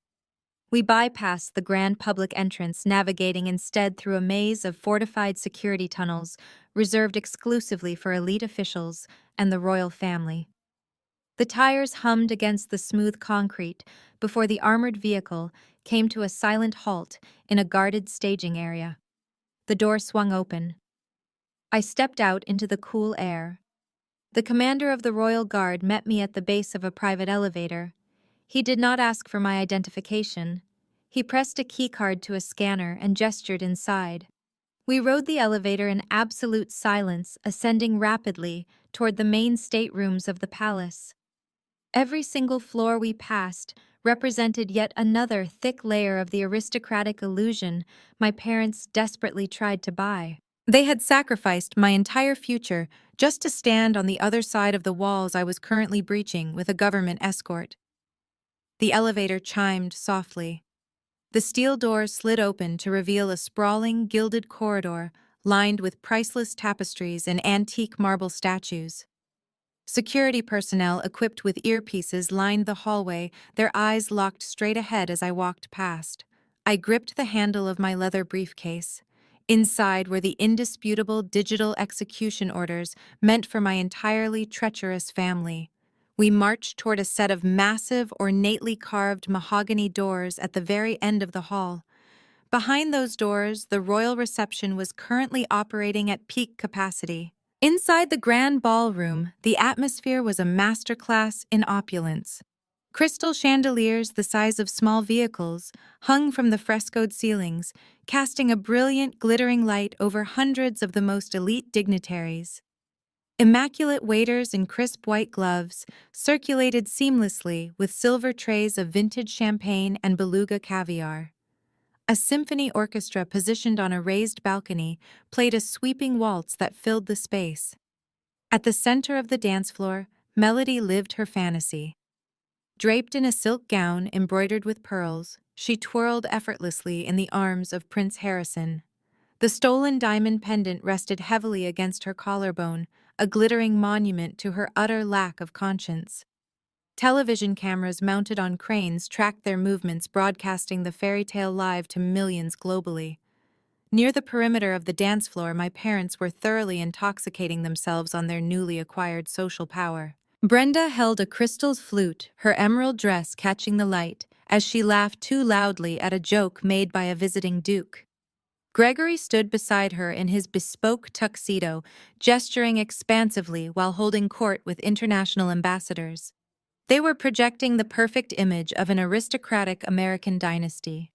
We bypassed the grand public entrance, navigating instead through a maze of fortified security tunnels reserved exclusively for elite officials and the royal family. The tires hummed against the smooth concrete before the armored vehicle came to a silent halt in a guarded staging area. The door swung open. I stepped out into the cool air. The commander of the Royal Guard met me at the base of a private elevator. He did not ask for my identification. He pressed a keycard to a scanner and gestured inside. We rode the elevator in absolute silence, ascending rapidly toward the main staterooms of the palace. Every single floor we passed represented yet another thick layer of the aristocratic illusion my parents desperately tried to buy. They had sacrificed my entire future just to stand on the other side of the walls I was currently breaching with a government escort. The elevator chimed softly. The steel doors slid open to reveal a sprawling, gilded corridor lined with priceless tapestries and antique marble statues. Security personnel equipped with earpieces lined the hallway, their eyes locked straight ahead as I walked past. I gripped the handle of my leather briefcase. Inside were the indisputable digital execution orders meant for my entirely treacherous family. We marched toward a set of massive, ornately carved mahogany doors at the very end of the hall. Behind those doors, the royal reception was currently operating at peak capacity. Inside the grand ballroom, the atmosphere was a masterclass in opulence. Crystal chandeliers the size of small vehicles hung from the frescoed ceilings, casting a brilliant, glittering light over hundreds of the most elite dignitaries. Immaculate waiters in crisp white gloves circulated seamlessly with silver trays of vintage champagne and beluga caviar. A symphony orchestra positioned on a raised balcony played a sweeping waltz that filled the space. At the center of the dance floor, Melody lived her fantasy. Draped in a silk gown embroidered with pearls, she twirled effortlessly in the arms of Prince Harrison. The stolen diamond pendant rested heavily against her collarbone, a glittering monument to her utter lack of conscience. Television cameras mounted on cranes tracked their movements, broadcasting the fairy tale live to millions globally. Near the perimeter of the dance floor, my parents were thoroughly intoxicating themselves on their newly acquired social power. Brenda held a crystal flute, her emerald dress catching the light, as she laughed too loudly at a joke made by a visiting duke. Gregory stood beside her in his bespoke tuxedo, gesturing expansively while holding court with international ambassadors. They were projecting the perfect image of an aristocratic American dynasty.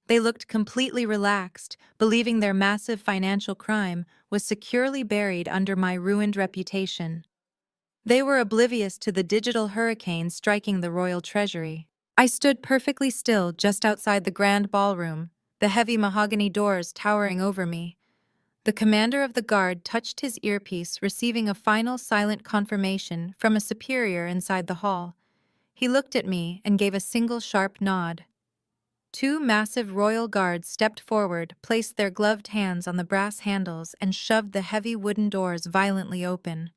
They looked completely relaxed, believing their massive financial crime was securely buried under my ruined reputation. They were oblivious to the digital hurricane striking the royal treasury. I stood perfectly still just outside the grand ballroom, the heavy mahogany doors towering over me. The commander of the guard touched his earpiece, receiving a final silent confirmation from a superior inside the hall. He looked at me and gave a single sharp nod. Two massive royal guards stepped forward, placed their gloved hands on the brass handles, and shoved the heavy wooden doors violently open.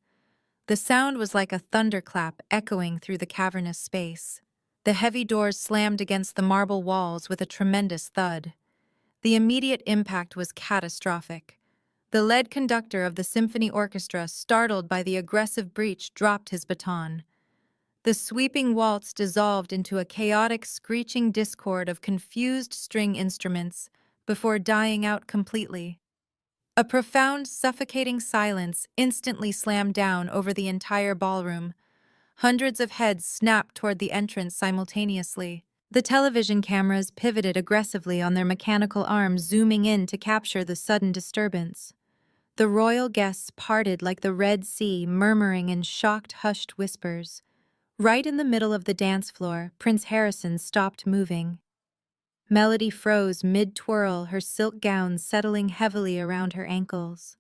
The sound was like a thunderclap echoing through the cavernous space. The heavy doors slammed against the marble walls with a tremendous thud. The immediate impact was catastrophic. The lead conductor of the symphony orchestra, startled by the aggressive breach, dropped his baton. The sweeping waltz dissolved into a chaotic, screeching discord of confused string instruments before dying out completely. A profound, suffocating silence instantly slammed down over the entire ballroom. Hundreds of heads snapped toward the entrance simultaneously. The television cameras pivoted aggressively on their mechanical arms, zooming in to capture the sudden disturbance. The royal guests parted like the Red Sea, murmuring in shocked, hushed whispers. Right in the middle of the dance floor, Prince Harrison stopped moving. Melody froze mid-twirl, her silk gown settling heavily around her ankles.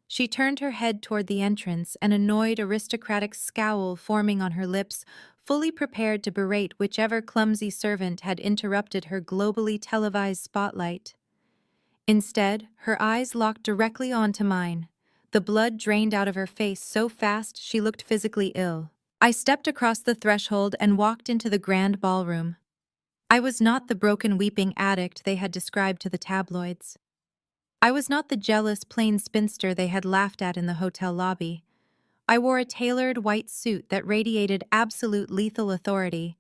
She turned her head toward the entrance, an annoyed aristocratic scowl forming on her lips, fully prepared to berate whichever clumsy servant had interrupted her globally televised spotlight. Instead, her eyes locked directly onto mine. The blood drained out of her face so fast she looked physically ill. I stepped across the threshold and walked into the grand ballroom. I was not the broken weeping addict they had described to the tabloids. I was not the jealous plain spinster they had laughed at in the hotel lobby. I wore a tailored white suit that radiated absolute lethal authority.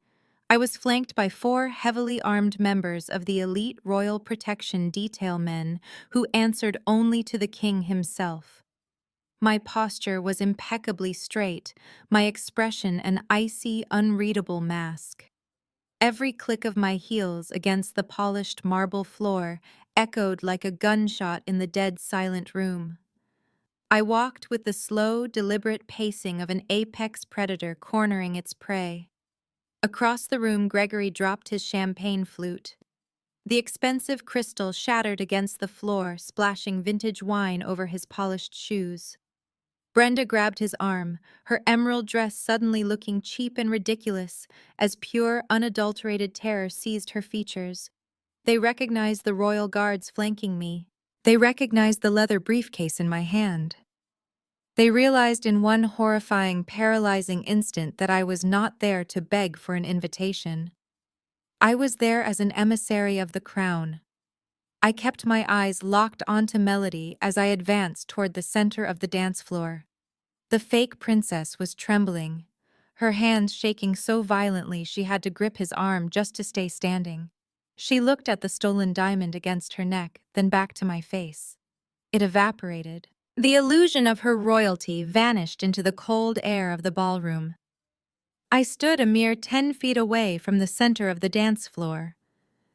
I was flanked by 4 heavily armed members of the elite royal protection detail men who answered only to the king himself. My posture was impeccably straight, my expression an icy, unreadable mask. Every click of my heels against the polished marble floor echoed like a gunshot in the dead silent room. I walked with the slow, deliberate pacing of an apex predator cornering its prey. Across the room, Gregory dropped his champagne flute. The expensive crystal shattered against the floor, splashing vintage wine over his polished shoes. Brenda grabbed his arm, her emerald dress suddenly looking cheap and ridiculous as pure, unadulterated terror seized her features. They recognized the royal guards flanking me. They recognized the leather briefcase in my hand. They realized in one horrifying, paralyzing instant that I was not there to beg for an invitation. I was there as an emissary of the crown. I kept my eyes locked onto Melody as I advanced toward the center of the dance floor. The fake princess was trembling, her hands shaking so violently she had to grip his arm just to stay standing. She looked at the stolen diamond against her neck, then back to my face. It evaporated. The illusion of her royalty vanished into the cold air of the ballroom. I stood a mere 10 feet away from the center of the dance floor.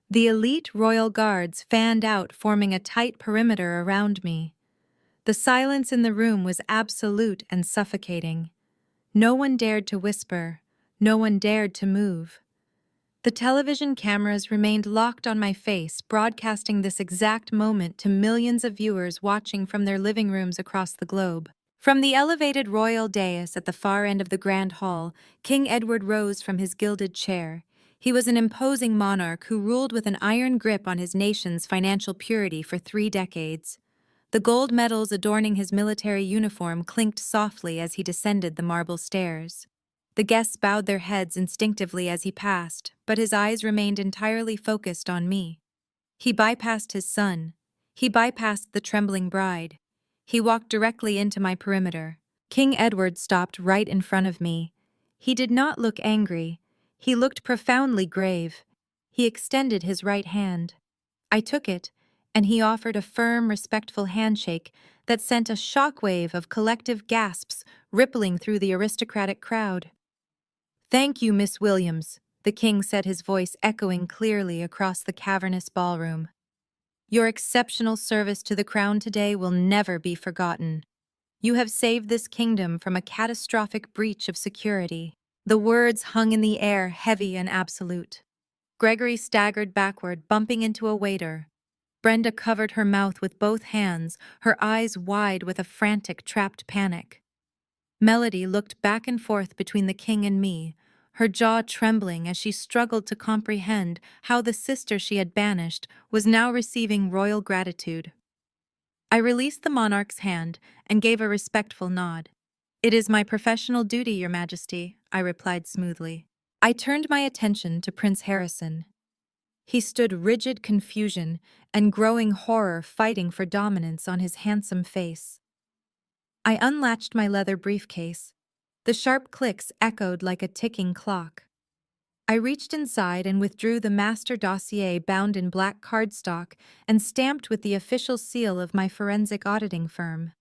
The elite royal guards fanned out, forming a tight perimeter around me. The silence in the room was absolute and suffocating. No one dared to whisper. No one dared to move. The television cameras remained locked on my face, broadcasting this exact moment to millions of viewers watching from their living rooms across the globe. From the elevated royal dais at the far end of the Grand Hall, King Edward rose from his gilded chair. He was an imposing monarch who ruled with an iron grip on his nation's financial purity for 3 decades. The gold medals adorning his military uniform clinked softly as he descended the marble stairs. The guests bowed their heads instinctively as he passed, but his eyes remained entirely focused on me. He bypassed his son. He bypassed the trembling bride. He walked directly into my perimeter. King Edward stopped right in front of me. He did not look angry. He looked profoundly grave. He extended his right hand. I took it, and he offered a firm, respectful handshake that sent a shockwave of collective gasps rippling through the aristocratic crowd. "Thank you, Miss Williams," the king said, his voice echoing clearly across the cavernous ballroom. "Your exceptional service to the crown today will never be forgotten. You have saved this kingdom from a catastrophic breach of security." The words hung in the air, heavy and absolute. Gregory staggered backward, bumping into a waiter. Brenda covered her mouth with both hands, her eyes wide with a frantic, trapped panic. Melody looked back and forth between the king and me, her jaw trembling as she struggled to comprehend how the sister she had banished was now receiving royal gratitude. I released the monarch's hand and gave a respectful nod. "It is my professional duty, Your Majesty," I replied smoothly. I turned my attention to Prince Harrison. He stood rigid confusion and growing horror fighting for dominance on his handsome face. I unlatched my leather briefcase. The sharp clicks echoed like a ticking clock. I reached inside and withdrew the master dossier bound in black cardstock and stamped with the official seal of my forensic auditing firm.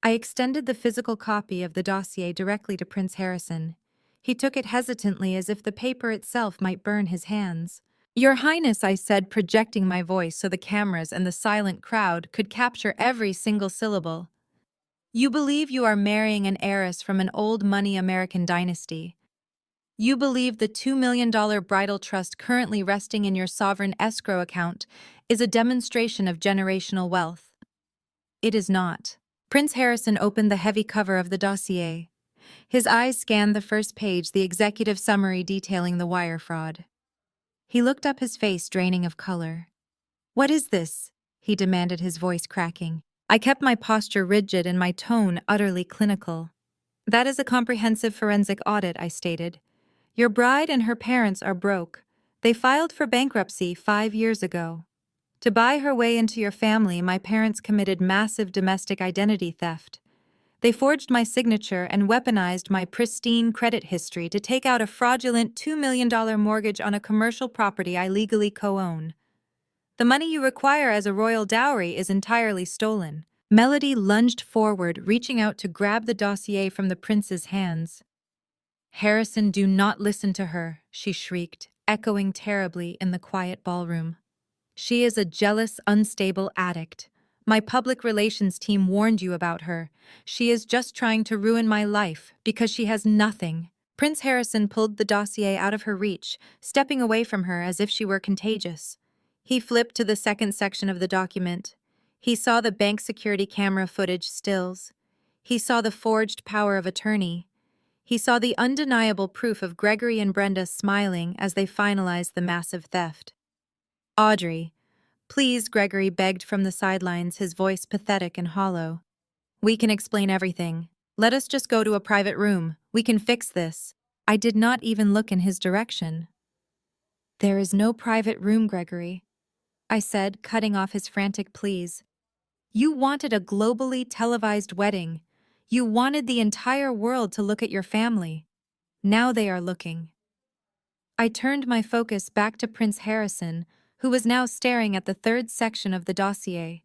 I extended the physical copy of the dossier directly to Prince Harrison. He took it hesitantly as if the paper itself might burn his hands. "Your Highness," I said, projecting my voice so the cameras and the silent crowd could capture every single syllable. "You believe you are marrying an heiress from an old money American dynasty. You believe the $2 million bridal trust currently resting in your sovereign escrow account is a demonstration of generational wealth. It is not." Prince Harrison opened the heavy cover of the dossier. His eyes scanned the first page, the executive summary detailing the wire fraud. He looked up, his face draining of color. "What is this?" he demanded, his voice cracking. I kept my posture rigid and my tone utterly clinical. "That is a comprehensive forensic audit," I stated. "Your bride and her parents are broke. They filed for bankruptcy 5 years ago. To buy her way into your family, my parents committed massive domestic identity theft. They forged my signature and weaponized my pristine credit history to take out a fraudulent $2 million mortgage on a commercial property I legally co-own. The money you require as a royal dowry is entirely stolen." Melody lunged forward, reaching out to grab the dossier from the prince's hands. "Harrison, do not listen to her," she shrieked, echoing terribly in the quiet ballroom. She is a jealous, unstable addict. My public relations team warned you about her. She is just trying to ruin my life because she has nothing. Prince Harrison pulled the dossier out of her reach, stepping away from her as if she were contagious. He flipped to the second section of the document. He saw the bank security camera footage stills. He saw the forged power of attorney. He saw the undeniable proof of Gregory and Brenda smiling as they finalized the massive theft. Audrey, please, Gregory begged from the sidelines, his voice pathetic and hollow. We can explain everything. Let us just go to a private room. We can fix this. I did not even look in his direction. There is no private room, Gregory, I said, cutting off his frantic pleas. You wanted a globally televised wedding. You wanted the entire world to look at your family. Now they are looking. I turned my focus back to Prince Harrison, who was now staring at the third section of the dossier.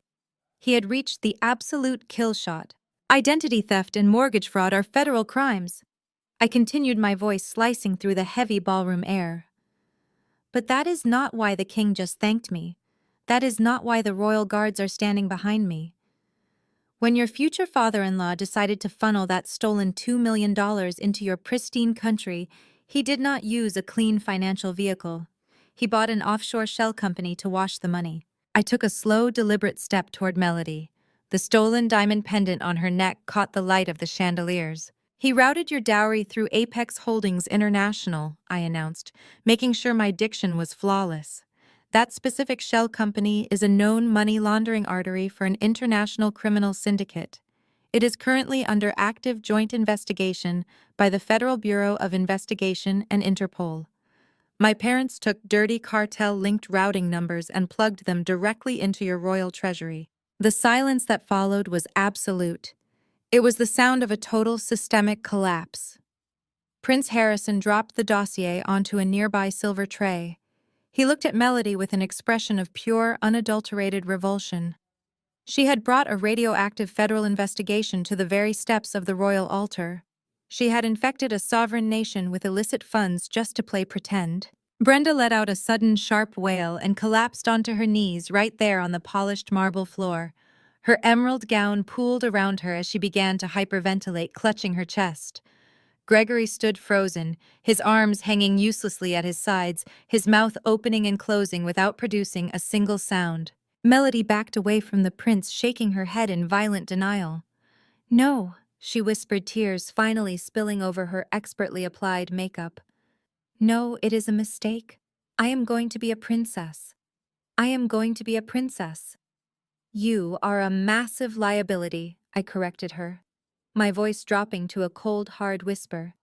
He had reached the absolute kill shot. Identity theft and mortgage fraud are federal crimes. I continued, my voice slicing through the heavy ballroom air. But that is not why the king just thanked me. That is not why the royal guards are standing behind me. When your future father-in-law decided to funnel that stolen $2 million into your pristine country, he did not use a clean financial vehicle. He bought an offshore shell company to wash the money. I took a slow, deliberate step toward Melody. The stolen diamond pendant on her neck caught the light of the chandeliers. He routed your dowry through Apex Holdings International, I announced, making sure my diction was flawless. That specific shell company is a known money laundering artery for an international criminal syndicate. It is currently under active joint investigation by the Federal Bureau of Investigation and Interpol. My parents took dirty cartel-linked routing numbers and plugged them directly into your royal treasury. The silence that followed was absolute. It was the sound of a total systemic collapse. Prince Harrison dropped the dossier onto a nearby silver tray. He looked at Melody with an expression of pure, unadulterated revulsion. She had brought a radioactive federal investigation to the very steps of the royal altar. She had infected a sovereign nation with illicit funds just to play pretend. Brenda let out a sudden sharp wail and collapsed onto her knees right there on the polished marble floor. Her emerald gown pooled around her as she began to hyperventilate, clutching her chest. Gregory stood frozen, his arms hanging uselessly at his sides, his mouth opening and closing without producing a single sound. Melody backed away from the prince, shaking her head in violent denial. "No," she whispered, tears finally spilling over her expertly applied makeup. "No, it is a mistake. I am going to be a princess. I am going to be a princess." "You are a massive liability," I corrected her, my voice dropping to a cold, hard whisper.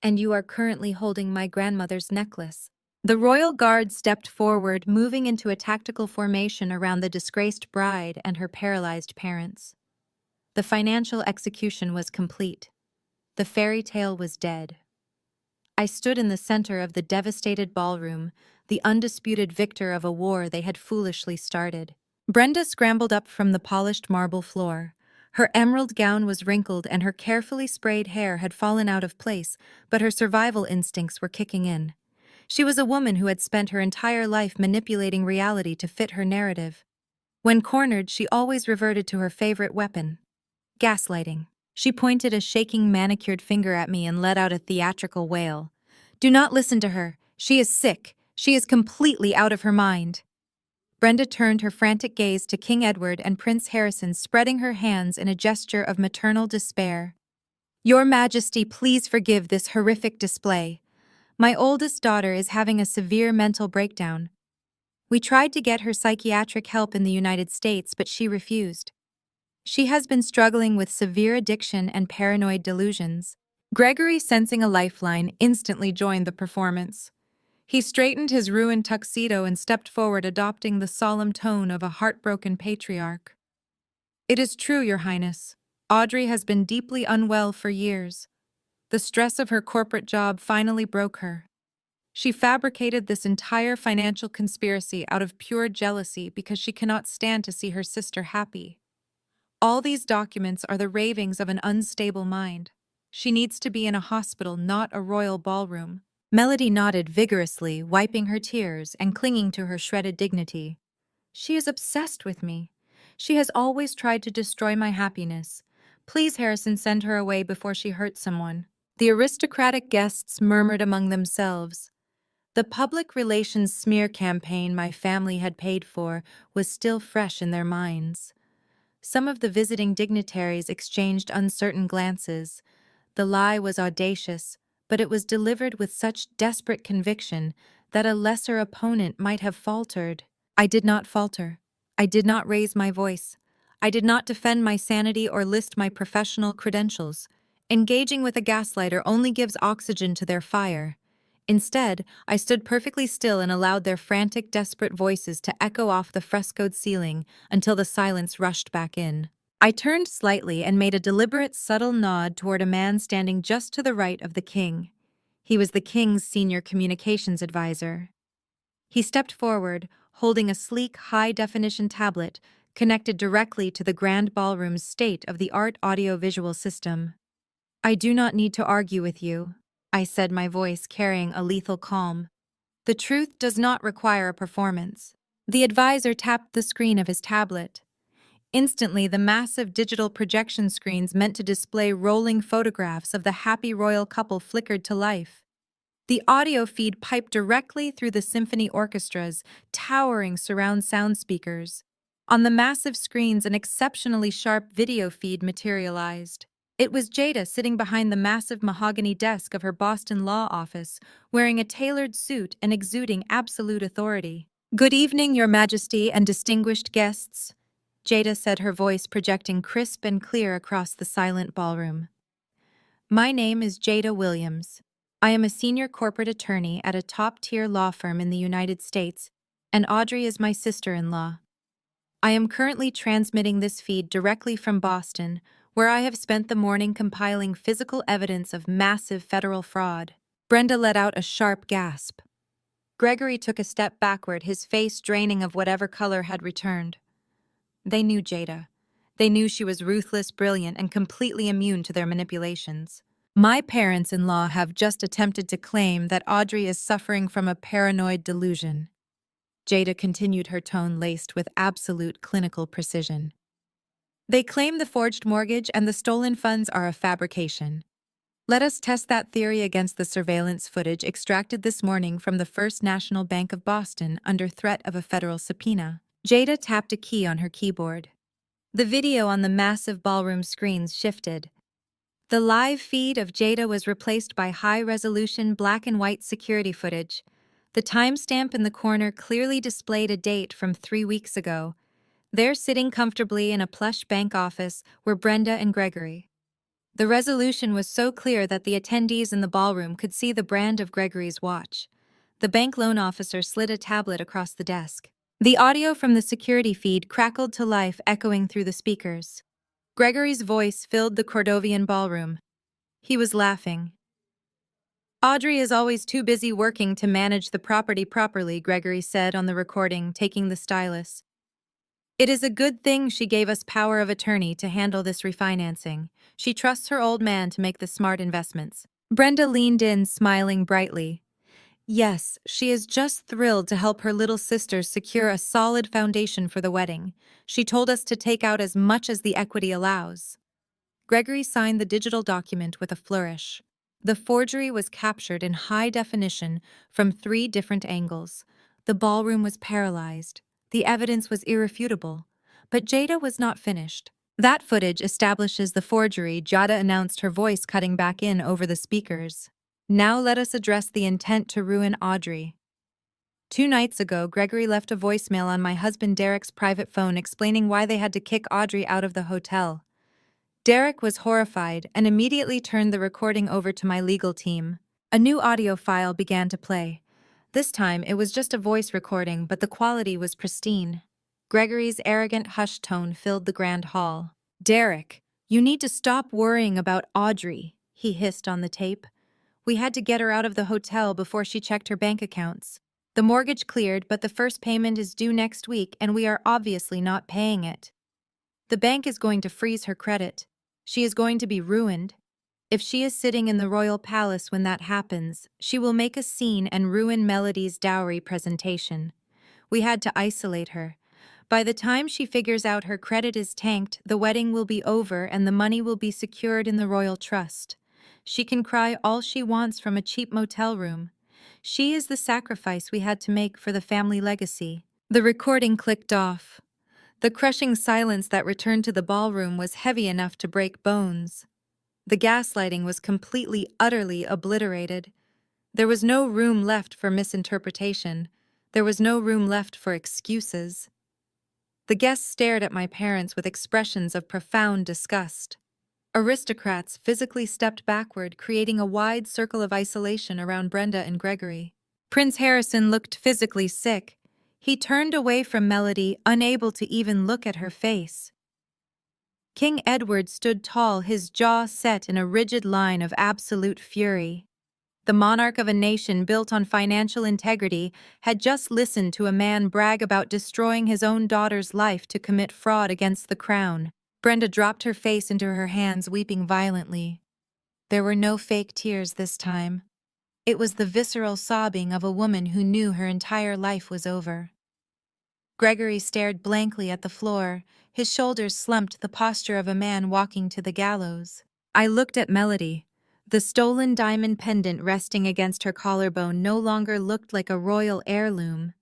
"And you are currently holding my grandmother's necklace." The royal guard stepped forward, moving into a tactical formation around the disgraced bride and her paralyzed parents. The financial execution was complete. The fairy tale was dead. I stood in the center of the devastated ballroom, the undisputed victor of a war they had foolishly started. Brenda scrambled up from the polished marble floor. Her emerald gown was wrinkled and her carefully sprayed hair had fallen out of place, but her survival instincts were kicking in. She was a woman who had spent her entire life manipulating reality to fit her narrative. When cornered, she always reverted to her favorite weapon: gaslighting. She pointed a shaking manicured finger at me and let out a theatrical wail. "Do not listen to her. She is sick. She is completely out of her mind." Brenda turned her frantic gaze to King Edward and Prince Harrison, spreading her hands in a gesture of maternal despair. "Your Majesty, please forgive this horrific display. My oldest daughter is having a severe mental breakdown. We tried to get her psychiatric help in the United States, but she refused. She has been struggling with severe addiction and paranoid delusions." Gregory, sensing a lifeline, instantly joined the performance. He straightened his ruined tuxedo and stepped forward, adopting the solemn tone of a heartbroken patriarch. "It is true, Your Highness. Audrey has been deeply unwell for years. The stress of her corporate job finally broke her. She fabricated this entire financial conspiracy out of pure jealousy because she cannot stand to see her sister happy. All these documents are the ravings of an unstable mind. She needs to be in a hospital, not a royal ballroom." Melody nodded vigorously, wiping her tears and clinging to her shredded dignity. She is obsessed with me. She has always tried to destroy my happiness. Please, Harrison, send her away before she hurts someone." The aristocratic guests murmured among themselves. The public relations smear campaign my family had paid for was still fresh in their minds. Some of the visiting dignitaries exchanged uncertain glances. The lie was audacious, but it was delivered with such desperate conviction that a lesser opponent might have faltered. I did not falter. I did not raise my voice. I did not defend my sanity or list my professional credentials. Engaging with a gaslighter only gives oxygen to their fire. Instead, I stood perfectly still and allowed their frantic, desperate voices to echo off the frescoed ceiling until the silence rushed back in. I turned slightly and made a deliberate, subtle nod toward a man standing just to the right of the king. He was the king's senior communications advisor. He stepped forward, holding a sleek, high-definition tablet connected directly to the grand ballroom's state-of-the-art audio-visual system. "I do not need to argue with you," I said, my voice carrying a lethal calm. "The truth does not require a performance." The advisor tapped the screen of his tablet. Instantly, the massive digital projection screens meant to display rolling photographs of the happy royal couple flickered to life. The audio feed piped directly through the symphony orchestra's towering surround sound speakers. On the massive screens, an exceptionally sharp video feed materialized. It was Jada sitting behind the massive mahogany desk of her Boston law office, wearing a tailored suit and exuding absolute authority. "Good evening, Your Majesty and distinguished guests," Jada said, her voice projecting crisp and clear across the silent ballroom. "My name is Jada Williams. I am a senior corporate attorney at a top-tier law firm in the United States, and Audrey is my sister-in-law. I am currently transmitting this feed directly from Boston, where I have spent the morning compiling physical evidence of massive federal fraud." Brenda let out a sharp gasp. Gregory took a step backward, his face draining of whatever color had returned. They knew Jada. They knew she was ruthless, brilliant, and completely immune to their manipulations. "My parents-in-law have just attempted to claim that Audrey is suffering from a paranoid delusion." Jada continued, her tone laced with absolute clinical precision. "They claim the forged mortgage and the stolen funds are a fabrication. Let us test that theory against the surveillance footage extracted this morning from the First National Bank of Boston under threat of a federal subpoena." Jada tapped a key on her keyboard. The video on the massive ballroom screens shifted. The live feed of Jada was replaced by high-resolution black-and-white security footage. The timestamp in the corner clearly displayed a date from 3 weeks ago. There, sitting comfortably in a plush bank office, were Brenda and Gregory. The resolution was so clear that the attendees in the ballroom could see the brand of Gregory's watch. The bank loan officer slid a tablet across the desk. The audio from the security feed crackled to life, echoing through the speakers. Gregory's voice filled the Cordovian ballroom. He was laughing. "Audrey is always too busy working to manage the property properly," Gregory said on the recording, taking the stylus. "It is a good thing she gave us power of attorney to handle this refinancing. She trusts her old man to make the smart investments." Brenda leaned in, smiling brightly. "Yes, she is just thrilled to help her little sister secure a solid foundation for the wedding. She told us to take out as much as the equity allows." Gregory signed the digital document with a flourish. The forgery was captured in high definition from 3 different angles. The ballroom was paralyzed. The evidence was irrefutable. But Jada was not finished. "That footage establishes the forgery," Jada announced, her voice cutting back in over the speakers. "Now let us address the intent to ruin Audrey." 2 nights ago, Gregory left a voicemail on my husband Derek's private phone explaining why they had to kick Audrey out of the hotel. Derek was horrified and immediately turned the recording over to my legal team. A new audio file began to play. This time, it was just a voice recording, but the quality was pristine. Gregory's arrogant hushed tone filled the grand hall. "Derek, you need to stop worrying about Audrey," he hissed on the tape. "We had to get her out of the hotel before she checked her bank accounts. The mortgage cleared, but the first payment is due next week, and we are obviously not paying it. The bank is going to freeze her credit. She is going to be ruined. If she is sitting in the royal palace when that happens, she will make a scene and ruin Melody's dowry presentation. We had to isolate her. By the time she figures out her credit is tanked, the wedding will be over and the money will be secured in the royal trust. She can cry all she wants from a cheap motel room. She is the sacrifice we had to make for the family legacy. The recording clicked off. The crushing silence that returned to the ballroom was heavy enough to break bones. The gaslighting was completely, utterly obliterated. There was no room left for misinterpretation. There was no room left for excuses. The guests stared at my parents with expressions of profound disgust. Aristocrats physically stepped backward, creating a wide circle of isolation around Brenda and Gregory. Prince Harrison looked physically sick. He turned away from Melody, unable to even look at her face. King Edward stood tall, his jaw set in a rigid line of absolute fury. The monarch of a nation built on financial integrity had just listened to a man brag about destroying his own daughter's life to commit fraud against the crown. Brenda dropped her face into her hands, weeping violently. There were no fake tears this time. It was the visceral sobbing of a woman who knew her entire life was over. Gregory stared blankly at the floor, his shoulders slumped, the posture of a man walking to the gallows. I looked at Melody. The stolen diamond pendant resting against her collarbone no longer looked like a royal heirloom.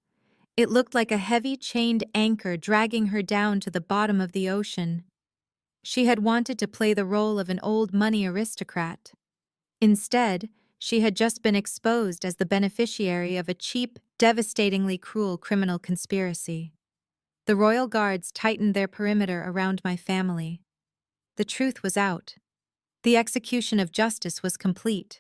It looked like a heavy chained anchor dragging her down to the bottom of the ocean. She had wanted to play the role of an old money aristocrat. Instead, she had just been exposed as the beneficiary of a cheap, devastatingly cruel criminal conspiracy. The royal guards tightened their perimeter around my family. The truth was out. The execution of justice was complete.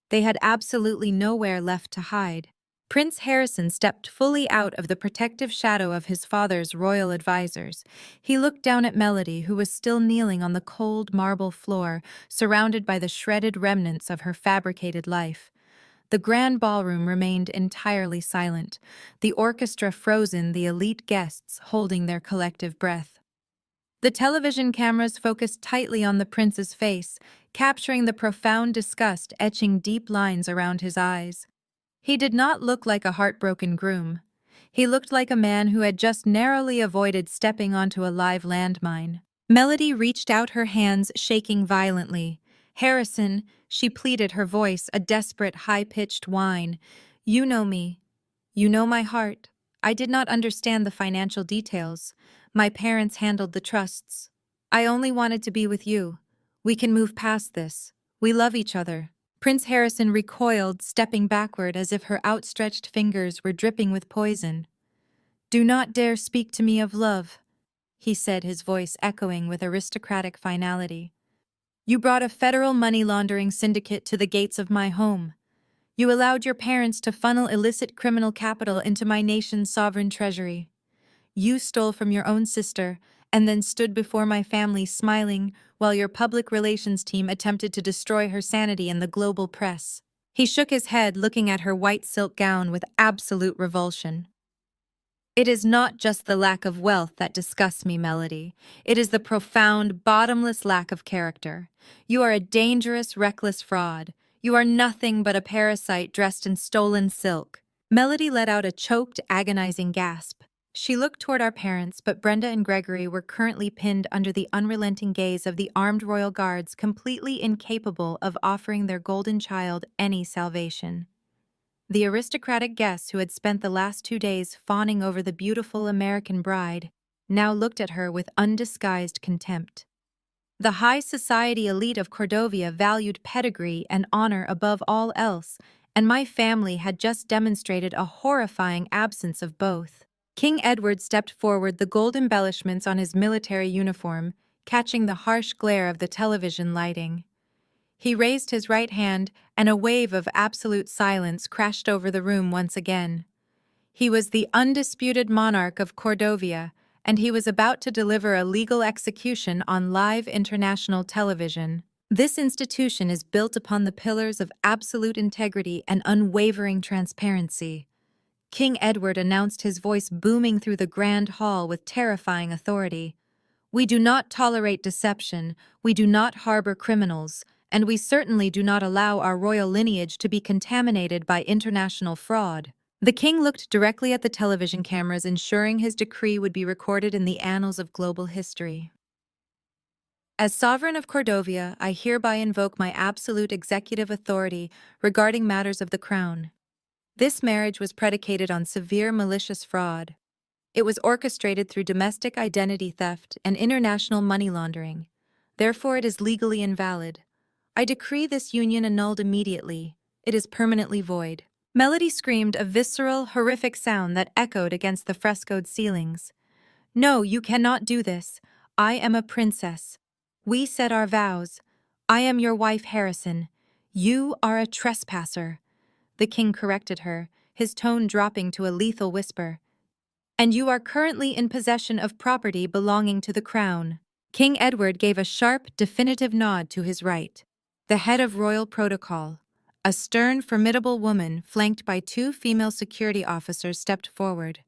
They had absolutely nowhere left to hide. Prince Harrison stepped fully out of the protective shadow of his father's royal advisors. He looked down at Melody, who was still kneeling on the cold marble floor, surrounded by the shredded remnants of her fabricated life. The grand ballroom remained entirely silent, the orchestra frozen, the elite guests holding their collective breath. The television cameras focused tightly on the prince's face, capturing the profound disgust etching deep lines around his eyes. He did not look like a heartbroken groom. He looked like a man who had just narrowly avoided stepping onto a live landmine. Melody reached out her hands, shaking violently. "Harrison," she pleaded, her voice a desperate, high-pitched whine. "You know me. You know my heart. I did not understand the financial details. My parents handled the trusts. I only wanted to be with you. We can move past this. We love each other." Prince Harrison recoiled, stepping backward as if her outstretched fingers were dripping with poison. "Do not dare speak to me of love," he said, his voice echoing with aristocratic finality. "You brought a federal money laundering syndicate to the gates of my home. You allowed your parents to funnel illicit criminal capital into my nation's sovereign treasury. You stole from your own sister and then stood before my family smiling while your public relations team attempted to destroy her sanity in the global press." He shook his head, looking at her white silk gown with absolute revulsion. "It is not just the lack of wealth that disgusts me, Melody. It is the profound, bottomless lack of character. You are a dangerous, reckless fraud. You are nothing but a parasite dressed in stolen silk." Melody let out a choked, agonizing gasp. She looked toward our parents, but Brenda and Gregory were currently pinned under the unrelenting gaze of the armed royal guards, completely incapable of offering their golden child any salvation. The aristocratic guests who had spent the last 2 days fawning over the beautiful American bride now looked at her with undisguised contempt. The high society elite of Cordovia valued pedigree and honor above all else, and my family had just demonstrated a horrifying absence of both. King Edward stepped forward, the gold embellishments on his military uniform catching the harsh glare of the television lighting. He raised his right hand, and a wave of absolute silence crashed over the room once again. He was the undisputed monarch of Cordovia, and he was about to deliver a legal execution on live international television. This institution is built upon the pillars of absolute integrity and unwavering transparency. King Edward announced, his voice booming through the grand hall with terrifying authority. "We do not tolerate deception, we do not harbor criminals, and we certainly do not allow our royal lineage to be contaminated by international fraud." The king looked directly at the television cameras, ensuring his decree would be recorded in the annals of global history. As sovereign of Cordovia, I hereby invoke my absolute executive authority regarding matters of the crown. This marriage was predicated on severe malicious fraud. It was orchestrated through domestic identity theft and international money laundering. Therefore, it is legally invalid. I decree this union annulled immediately. It is permanently void. Melody screamed a visceral, horrific sound that echoed against the frescoed ceilings. No, you cannot do this. I am a princess. We said our vows. I am your wife, Harrison. You are a trespasser. The king corrected her, his tone dropping to a lethal whisper. And you are currently in possession of property belonging to the crown. King Edward gave a sharp, definitive nod to his right. The head of royal protocol, a stern, formidable woman flanked by two female security officers, stepped forward.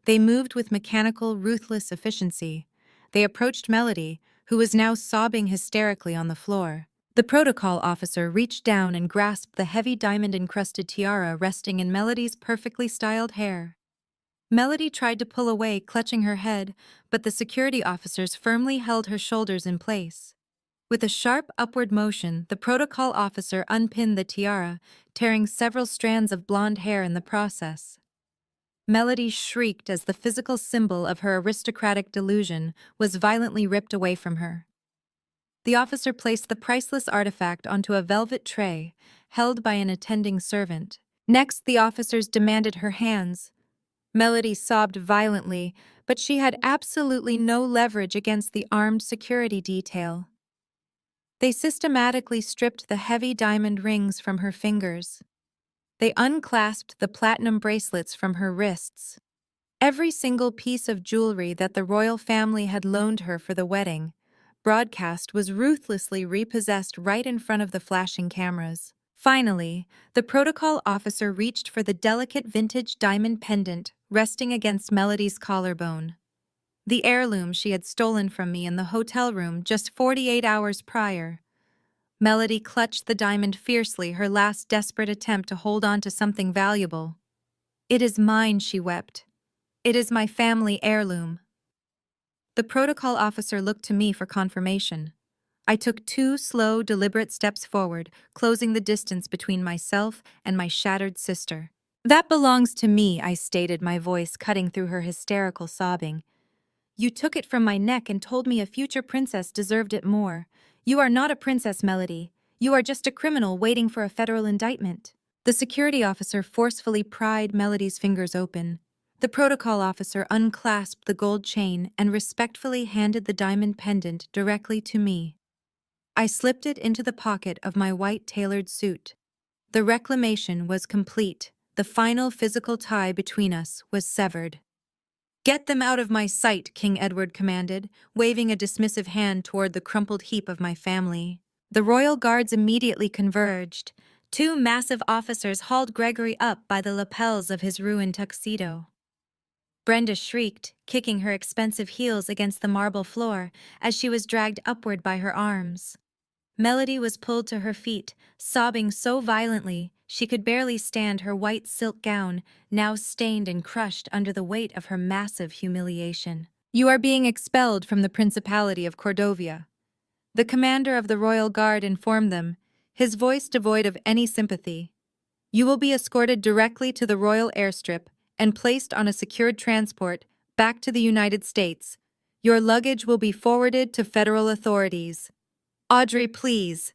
They moved with mechanical, ruthless efficiency. They approached Melody, who was now sobbing hysterically on the floor. The protocol officer reached down and grasped the heavy diamond-encrusted tiara resting in Melody's perfectly styled hair. Melody tried to pull away, clutching her head, but the security officers firmly held her shoulders in place. With a sharp upward motion, the protocol officer unpinned the tiara, tearing several strands of blonde hair in the process. Melody shrieked as the physical symbol of her aristocratic delusion was violently ripped away from her. The officer placed the priceless artifact onto a velvet tray, held by an attending servant. Next, the officers demanded her hands. Melody sobbed violently, but she had absolutely no leverage against the armed security detail. They systematically stripped the heavy diamond rings from her fingers. They unclasped the platinum bracelets from her wrists. Every single piece of jewelry that the royal family had loaned her for the wedding broadcast was ruthlessly repossessed right in front of the flashing cameras. Finally, the protocol officer reached for the delicate vintage diamond pendant resting against Melody's collarbone. The heirloom she had stolen from me in the hotel room just 48 hours prior. Melody clutched the diamond fiercely, her last desperate attempt to hold on to something valuable. "It is mine," she wept. "It is my family heirloom." The protocol officer looked to me for confirmation. I took 2 slow, deliberate steps forward, closing the distance between myself and my shattered sister. "That belongs to me," I stated, my voice cutting through her hysterical sobbing. "You took it from my neck and told me a future princess deserved it more. You are not a princess, Melody. You are just a criminal waiting for a federal indictment." The security officer forcefully pried Melody's fingers open. The protocol officer unclasped the gold chain and respectfully handed the diamond pendant directly to me. I slipped it into the pocket of my white tailored suit. The reclamation was complete. The final physical tie between us was severed. "Get them out of my sight," King Edward commanded, waving a dismissive hand toward the crumpled heap of my family. The royal guards immediately converged. 2 massive officers hauled Gregory up by the lapels of his ruined tuxedo. Brenda shrieked, kicking her expensive heels against the marble floor as she was dragged upward by her arms. Melody was pulled to her feet, sobbing so violently she could barely stand, her white silk gown now stained and crushed under the weight of her massive humiliation. "You are being expelled from the Principality of Cordovia," the commander of the royal guard informed them, his voice devoid of any sympathy. "You will be escorted directly to the royal airstrip and placed on a secured transport back to the United States. Your luggage will be forwarded to federal authorities." "Audrey, please,"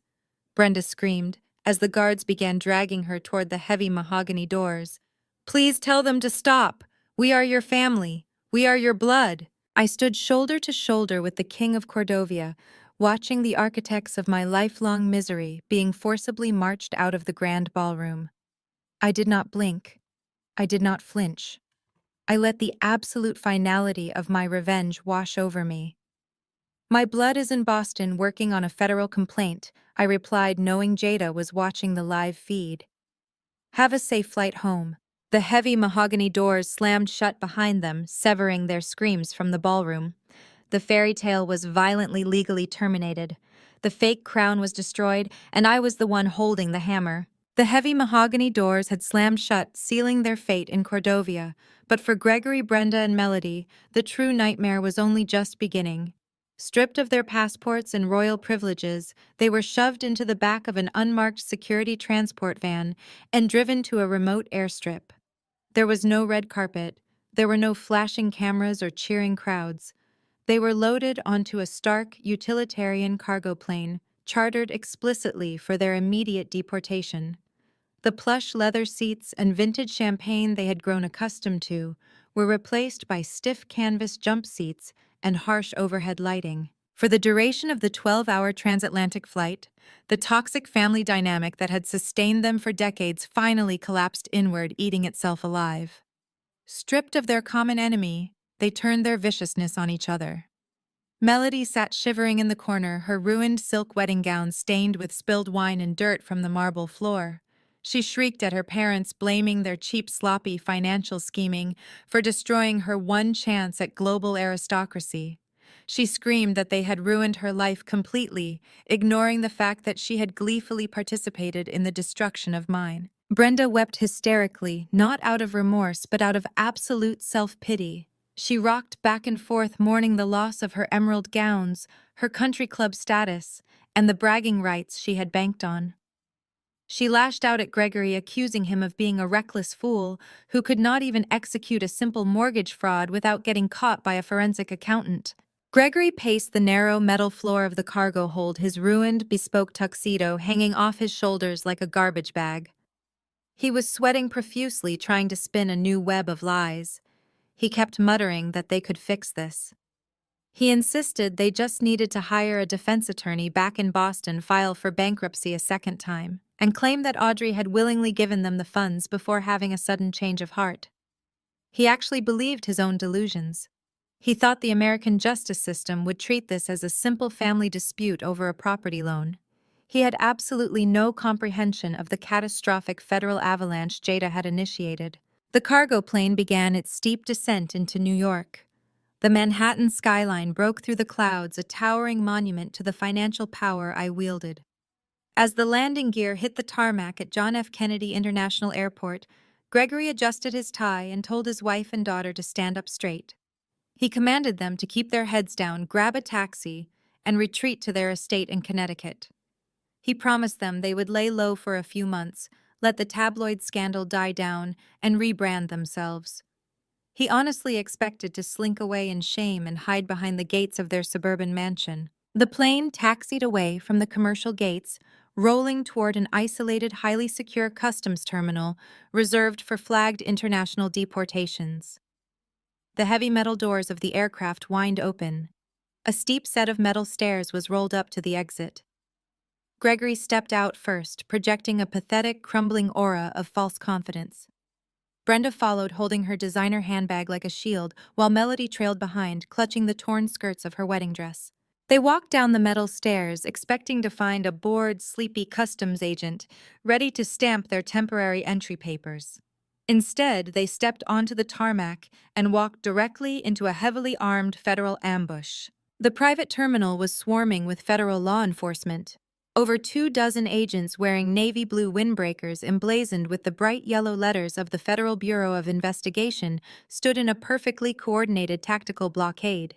Brenda screamed as the guards began dragging her toward the heavy mahogany doors. "Please tell them to stop. We are your family. We are your blood." I stood shoulder to shoulder with the King of Cordovia, watching the architects of my lifelong misery being forcibly marched out of the grand ballroom. I did not blink. I did not flinch. I let the absolute finality of my revenge wash over me. "My blood is in Boston working on a federal complaint," I replied, knowing Jada was watching the live feed. "Have a safe flight home." The heavy mahogany doors slammed shut behind them, severing their screams from the ballroom. The fairy tale was violently legally terminated. The fake crown was destroyed, and I was the one holding the hammer. The heavy mahogany doors had slammed shut, sealing their fate in Cordovia, but for Gregory, Brenda, and Melody, the true nightmare was only just beginning. Stripped of their passports and royal privileges, they were shoved into the back of an unmarked security transport van and driven to a remote airstrip. There was no red carpet, there were no flashing cameras or cheering crowds. They were loaded onto a stark, utilitarian cargo plane, chartered explicitly for their immediate deportation. The plush leather seats and vintage champagne they had grown accustomed to were replaced by stiff canvas jump seats and harsh overhead lighting. For the duration of the 12-hour transatlantic flight, the toxic family dynamic that had sustained them for decades finally collapsed inward, eating itself alive. Stripped of their common enemy, they turned their viciousness on each other. Melody sat shivering in the corner, her ruined silk wedding gown stained with spilled wine and dirt from the marble floor. She shrieked at her parents, blaming their cheap, sloppy financial scheming for destroying her one chance at global aristocracy. She screamed that they had ruined her life completely, ignoring the fact that she had gleefully participated in the destruction of mine. Brenda wept hysterically, not out of remorse but out of absolute self-pity. She rocked back and forth, mourning the loss of her emerald gowns, her country club status, and the bragging rights she had banked on. She lashed out at Gregory, accusing him of being a reckless fool who could not even execute a simple mortgage fraud without getting caught by a forensic accountant. Gregory paced the narrow metal floor of the cargo hold, his ruined, bespoke tuxedo hanging off his shoulders like a garbage bag. He was sweating profusely, trying to spin a new web of lies. He kept muttering that they could fix this. He insisted they just needed to hire a defense attorney back in Boston, file for bankruptcy a second time, and claim that Audrey had willingly given them the funds before having a sudden change of heart. He actually believed his own delusions. He thought the American justice system would treat this as a simple family dispute over a property loan. He had absolutely no comprehension of the catastrophic federal avalanche Jada had initiated. The cargo plane began its steep descent into New York. The Manhattan skyline broke through the clouds, a towering monument to the financial power I wielded. As the landing gear hit the tarmac at John F. Kennedy International Airport, Gregory adjusted his tie and told his wife and daughter to stand up straight. He commanded them to keep their heads down, grab a taxi, and retreat to their estate in Connecticut. He promised them they would lay low for a few months, let the tabloid scandal die down, and rebrand themselves. He honestly expected to slink away in shame and hide behind the gates of their suburban mansion. The plane taxied away from the commercial gates, rolling toward an isolated, highly secure customs terminal reserved for flagged international deportations. The heavy metal doors of the aircraft whined open. A steep set of metal stairs was rolled up to the exit. Gregory stepped out first, projecting a pathetic, crumbling aura of false confidence. Brenda followed, holding her designer handbag like a shield, while Melody trailed behind, clutching the torn skirts of her wedding dress. They walked down the metal stairs, expecting to find a bored, sleepy customs agent ready to stamp their temporary entry papers. Instead, they stepped onto the tarmac and walked directly into a heavily armed federal ambush. The private terminal was swarming with federal law enforcement. Over 24 agents wearing navy blue windbreakers emblazoned with the bright yellow letters of the Federal Bureau of Investigation stood in a perfectly coordinated tactical blockade.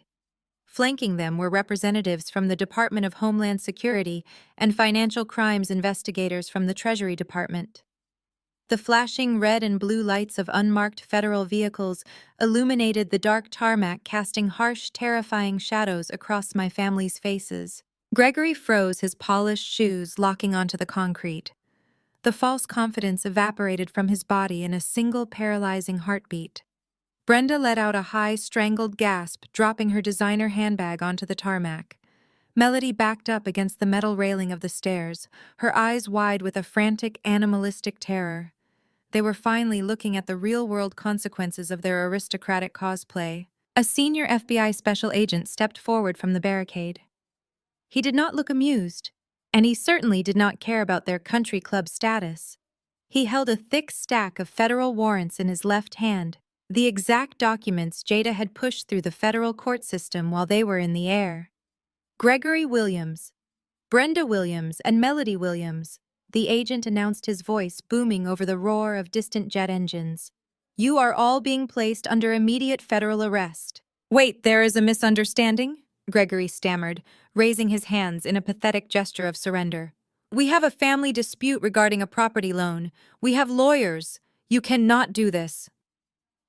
Flanking them were representatives from the Department of Homeland Security and financial crimes investigators from the Treasury Department. The flashing red and blue lights of unmarked federal vehicles illuminated the dark tarmac, casting harsh, terrifying shadows across my family's faces. Gregory froze, his polished shoes locking onto the concrete. The false confidence evaporated from his body in a single paralyzing heartbeat. Brenda let out a high, strangled gasp, dropping her designer handbag onto the tarmac. Melody backed up against the metal railing of the stairs, her eyes wide with a frantic, animalistic terror. They were finally looking at the real-world consequences of their aristocratic cosplay. A senior FBI special agent stepped forward from the barricade. He did not look amused, and he certainly did not care about their country club status. He held a thick stack of federal warrants in his left hand, the exact documents Jada had pushed through the federal court system while they were in the air. Gregory Williams, Brenda Williams, and Melody Williams, The agent announced, his voice booming over the roar of distant jet engines. "You are all being placed under immediate federal arrest." "Wait, there is a misunderstanding?" Gregory stammered, raising his hands in a pathetic gesture of surrender. "We have a family dispute regarding a property loan. We have lawyers. You cannot do this."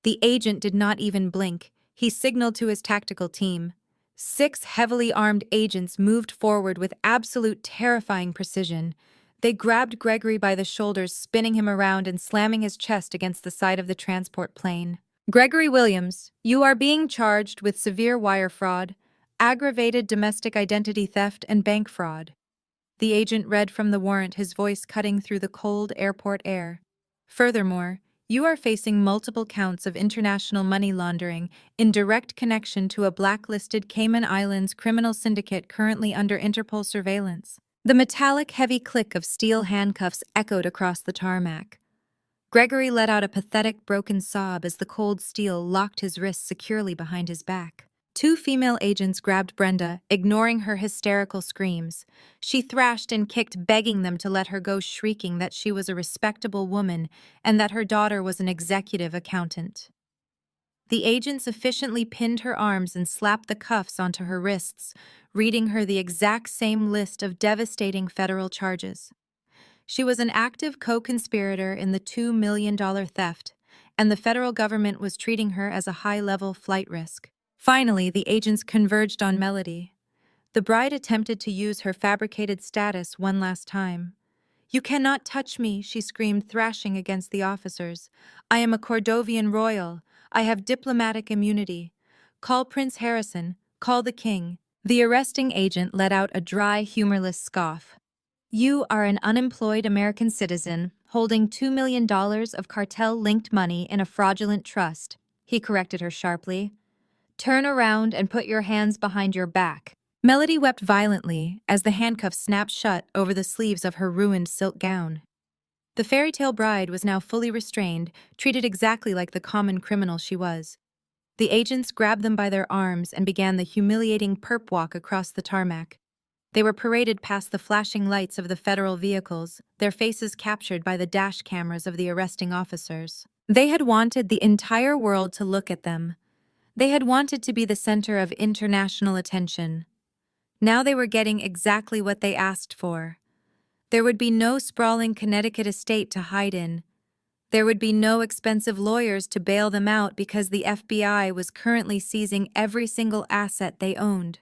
The agent did not even blink. He signaled to his tactical team. 6 heavily armed agents moved forward with absolute terrifying precision. They grabbed Gregory by the shoulders, spinning him around and slamming his chest against the side of the transport plane. "Gregory Williams, you are being charged with severe wire fraud, aggravated domestic identity theft, and bank fraud." The agent read from the warrant, his voice cutting through the cold airport air. "Furthermore, you are facing multiple counts of international money laundering in direct connection to a blacklisted Cayman Islands criminal syndicate currently under Interpol surveillance." The metallic, heavy click of steel handcuffs echoed across the tarmac. Gregory let out a pathetic, broken sob as the cold steel locked his wrists securely behind his back. 2 female agents grabbed Brenda, ignoring her hysterical screams. She thrashed and kicked, begging them to let her go, shrieking that she was a respectable woman and that her daughter was an executive accountant. The agents efficiently pinned her arms and slapped the cuffs onto her wrists, reading her the exact same list of devastating federal charges. She was an active co-conspirator in the $2 million theft, and the federal government was treating her as a high-level flight risk. Finally, the agents converged on Melody. The bride attempted to use her fabricated status one last time. "You cannot touch me," she screamed, thrashing against the officers. "I am a Cordovian royal. I have diplomatic immunity. Call Prince Harrison. Call the king." The arresting agent let out a dry, humorless scoff. "You are an unemployed American citizen holding $2 million of cartel-linked money in a fraudulent trust," he corrected her sharply. "Turn around and put your hands behind your back." Melody wept violently as the handcuffs snapped shut over the sleeves of her ruined silk gown. The fairy tale bride was now fully restrained, treated exactly like the common criminal she was. The agents grabbed them by their arms and began the humiliating perp walk across the tarmac. They were paraded past the flashing lights of the federal vehicles, their faces captured by the dash cameras of the arresting officers. They had wanted the entire world to look at them. They had wanted to be the center of international attention. Now they were getting exactly what they asked for. There would be no sprawling Connecticut estate to hide in. There would be no expensive lawyers to bail them out because the FBI was currently seizing every single asset they owned.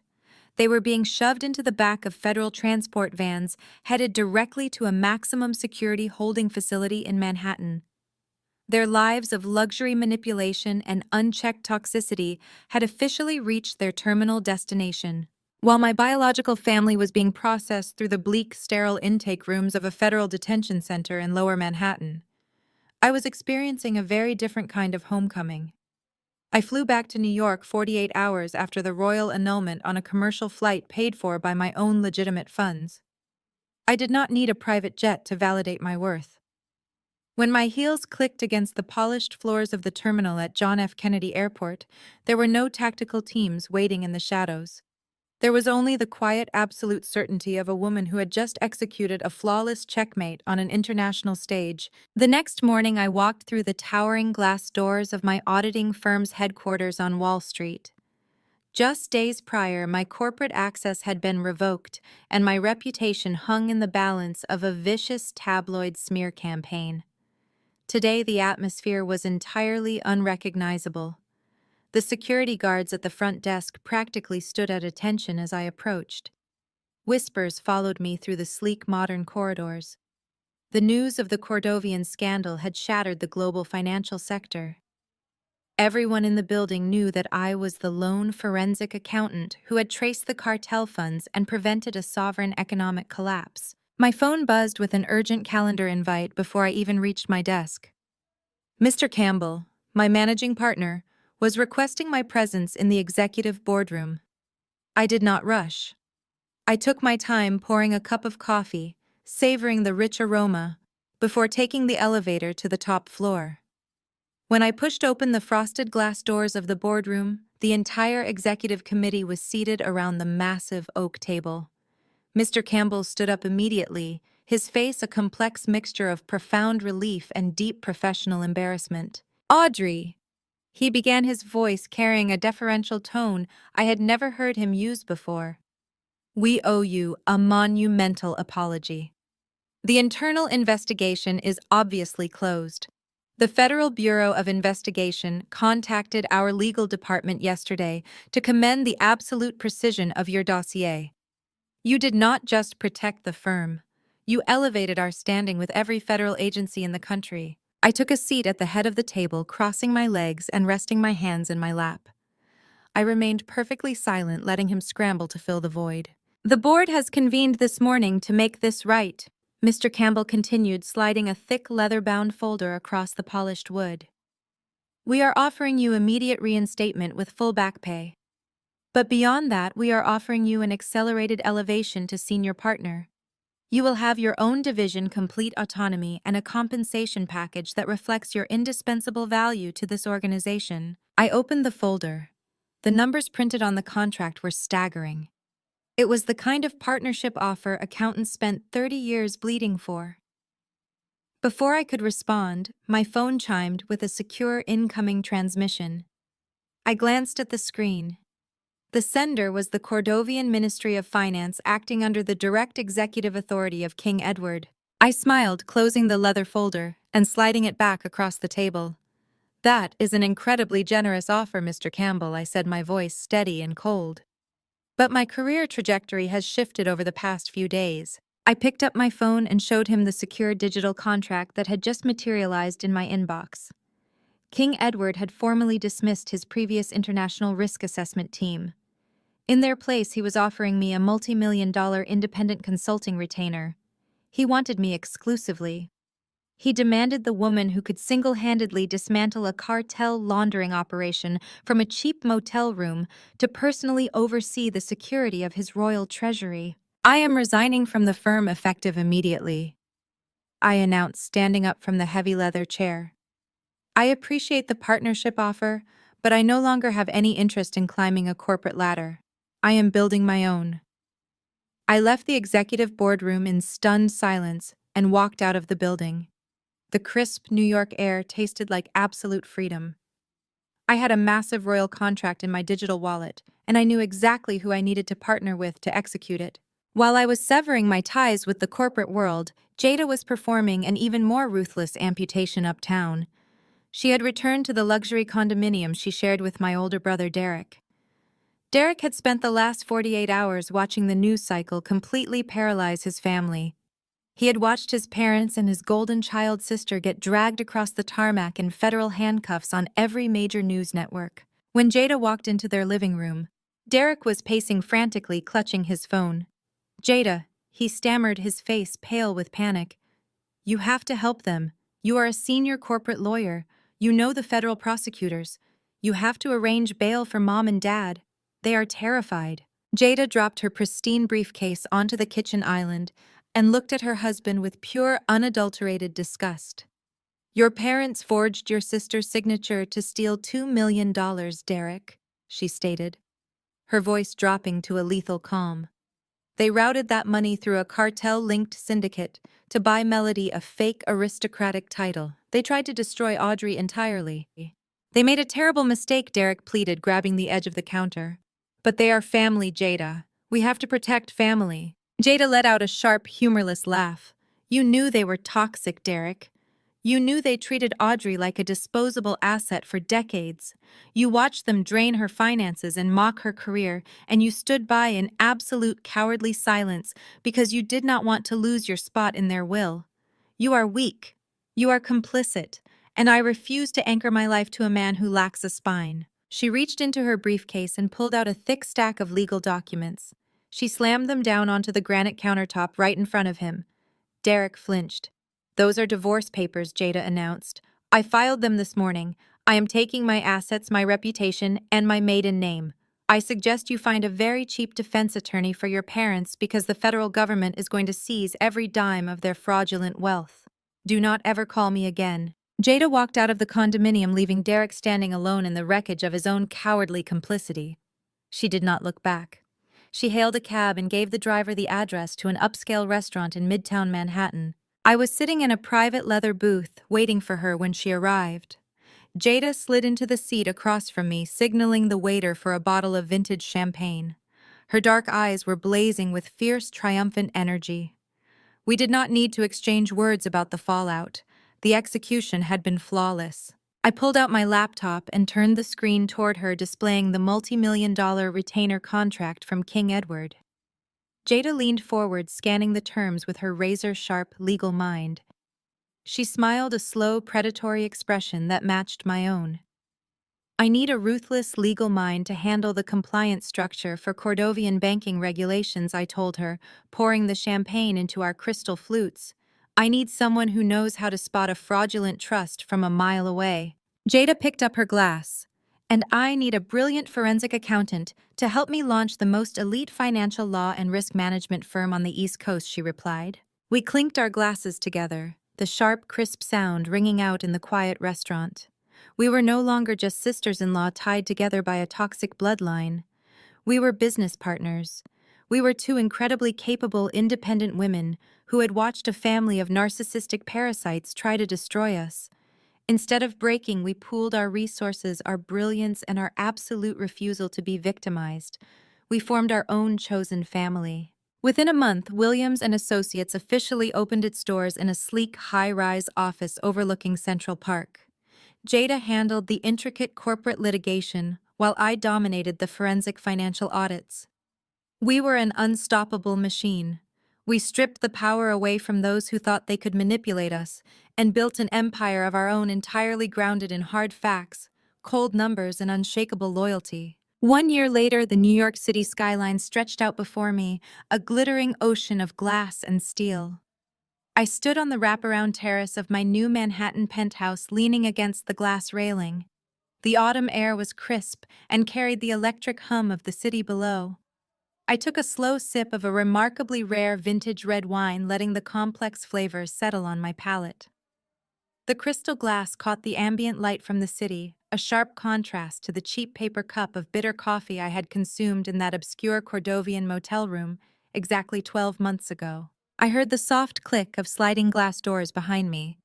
They were being shoved into the back of federal transport vans, headed directly to a maximum security holding facility in Manhattan. Their lives of luxury manipulation and unchecked toxicity had officially reached their terminal destination. While my biological family was being processed through the bleak, sterile intake rooms of a federal detention center in Lower Manhattan, I was experiencing a very different kind of homecoming. I flew back to New York 48 hours after the royal annulment on a commercial flight paid for by my own legitimate funds. I did not need a private jet to validate my worth. When my heels clicked against the polished floors of the terminal at John F. Kennedy Airport, there were no tactical teams waiting in the shadows. There was only the quiet, absolute certainty of a woman who had just executed a flawless checkmate on an international stage. The next morning, I walked through the towering glass doors of my auditing firm's headquarters on Wall Street. Just days prior, my corporate access had been revoked, and my reputation hung in the balance of a vicious tabloid smear campaign. Today, the atmosphere was entirely unrecognizable. The security guards at the front desk practically stood at attention as I approached. Whispers followed me through the sleek modern corridors. The news of the Cordovian scandal had shattered the global financial sector. Everyone in the building knew that I was the lone forensic accountant who had traced the cartel funds and prevented a sovereign economic collapse. My phone buzzed with an urgent calendar invite before I even reached my desk. Mr. Campbell, my managing partner, was requesting my presence in the executive boardroom. I did not rush. I took my time pouring a cup of coffee, savoring the rich aroma, before taking the elevator to the top floor. When I pushed open the frosted glass doors of the boardroom, the entire executive committee was seated around the massive oak table. Mr. Campbell stood up immediately, his face a complex mixture of profound relief and deep professional embarrassment. "Audrey!" He began, his voice carrying a deferential tone I had never heard him use before. "We owe you a monumental apology. The internal investigation is obviously closed. The Federal Bureau of Investigation contacted our legal department yesterday to commend the absolute precision of your dossier. You did not just protect the firm, you elevated our standing with every federal agency in the country." I took a seat at the head of the table, crossing my legs and resting my hands in my lap. I remained perfectly silent, letting him scramble to fill the void. "The board has convened this morning to make this right," Mr. Campbell continued, sliding a thick leather-bound folder across the polished wood. "We are offering you immediate reinstatement with full back pay. But beyond that, we are offering you an accelerated elevation to senior partner. You will have your own division, complete autonomy, and a compensation package that reflects your indispensable value to this organization." I opened the folder. The numbers printed on the contract were staggering. It was the kind of partnership offer accountants spent 30 years bleeding for. Before I could respond, my phone chimed with a secure incoming transmission. I glanced at the screen. The sender was the Cordovian Ministry of Finance, acting under the direct executive authority of King Edward. I smiled, closing the leather folder and sliding it back across the table. "That is an incredibly generous offer, Mr. Campbell," I said, my voice steady and cold. "But my career trajectory has shifted over the past few days." I picked up my phone and showed him the secure digital contract that had just materialized in my inbox. King Edward had formally dismissed his previous international risk assessment team. In their place, he was offering me a multi-million-dollar independent consulting retainer. He wanted me exclusively. He demanded the woman who could single-handedly dismantle a cartel laundering operation from a cheap motel room to personally oversee the security of his royal treasury. "I am resigning from the firm effective immediately," I announced, standing up from the heavy leather chair. "I appreciate the partnership offer, but I no longer have any interest in climbing a corporate ladder. I am building my own." I left the executive boardroom in stunned silence and walked out of the building. The crisp New York air tasted like absolute freedom. I had a massive royal contract in my digital wallet, and I knew exactly who I needed to partner with to execute it. While I was severing my ties with the corporate world, Jada was performing an even more ruthless amputation uptown. She had returned to the luxury condominium she shared with my older brother Derek. Derek had spent the last 48 hours watching the news cycle completely paralyze his family. He had watched his parents and his golden child sister get dragged across the tarmac in federal handcuffs on every major news network. When Jada walked into their living room, Derek was pacing frantically, clutching his phone. "Jada," he stammered, his face pale with panic. "You have to help them. You are a senior corporate lawyer. You know the federal prosecutors. You have to arrange bail for Mom and Dad. They are terrified." Jada dropped her pristine briefcase onto the kitchen island and looked at her husband with pure, unadulterated disgust. "Your parents forged your sister's signature to steal $2 million, Derek," she stated, her voice dropping to a lethal calm. "They routed that money through a cartel-linked syndicate to buy Melody a fake aristocratic title. They tried to destroy Audrey entirely." "They made a terrible mistake," Derek pleaded, grabbing the edge of the counter. "But they are family, Jada. We have to protect family." Jada let out a sharp, humorless laugh. "You knew they were toxic, Derek. You knew they treated Audrey like a disposable asset for decades. You watched them drain her finances and mock her career, and you stood by in absolute cowardly silence because you did not want to lose your spot in their will. You are weak. You are complicit, and I refuse to anchor my life to a man who lacks a spine." She reached into her briefcase and pulled out a thick stack of legal documents. She slammed them down onto the granite countertop right in front of him. Derek flinched. "Those are divorce papers," Jada announced. "I filed them this morning. I am taking my assets, my reputation, and my maiden name. I suggest you find a very cheap defense attorney for your parents because the federal government is going to seize every dime of their fraudulent wealth. Do not ever call me again." Jada walked out of the condominium, leaving Derek standing alone in the wreckage of his own cowardly complicity. She did not look back. She hailed a cab and gave the driver the address to an upscale restaurant in Midtown Manhattan. I was sitting in a private leather booth, waiting for her when she arrived. Jada slid into the seat across from me, signaling the waiter for a bottle of vintage champagne. Her dark eyes were blazing with fierce, triumphant energy. We did not need to exchange words about the fallout. The execution had been flawless. I pulled out my laptop and turned the screen toward her, displaying the multi-million-dollar retainer contract from King Edward. Jada leaned forward, scanning the terms with her razor-sharp legal mind. She smiled, a slow, predatory expression that matched my own. I need a ruthless legal mind to handle the compliance structure for Cordovian banking regulations, I told her, pouring the champagne into our crystal flutes. I need someone who knows how to spot a fraudulent trust from a mile away. Jada picked up her glass. And I need a brilliant forensic accountant to help me launch the most elite financial law and risk management firm on the East Coast, she replied. We clinked our glasses together, the sharp, crisp sound ringing out in the quiet restaurant. We were no longer just sisters-in-law tied together by a toxic bloodline. We were business partners. We were two incredibly capable, independent women who had watched a family of narcissistic parasites try to destroy us. Instead of breaking, we pooled our resources, our brilliance, and our absolute refusal to be victimized. We formed our own chosen family. Within a month, Williams and Associates officially opened its doors in a sleek, high-rise office overlooking Central Park. Jada handled the intricate corporate litigation, while I dominated the forensic financial audits. We were an unstoppable machine. We stripped the power away from those who thought they could manipulate us and built an empire of our own entirely grounded in hard facts, cold numbers, and unshakable loyalty. 1 year later, the New York City skyline stretched out before me, a glittering ocean of glass and steel. I stood on the wraparound terrace of my new Manhattan penthouse, leaning against the glass railing. The autumn air was crisp and carried the electric hum of the city below. I took a slow sip of a remarkably rare vintage red wine, letting the complex flavors settle on my palate. The crystal glass caught the ambient light from the city, a sharp contrast to the cheap paper cup of bitter coffee I had consumed in that obscure Cordovian motel room exactly 12 months ago. I heard the soft click of sliding glass doors behind me.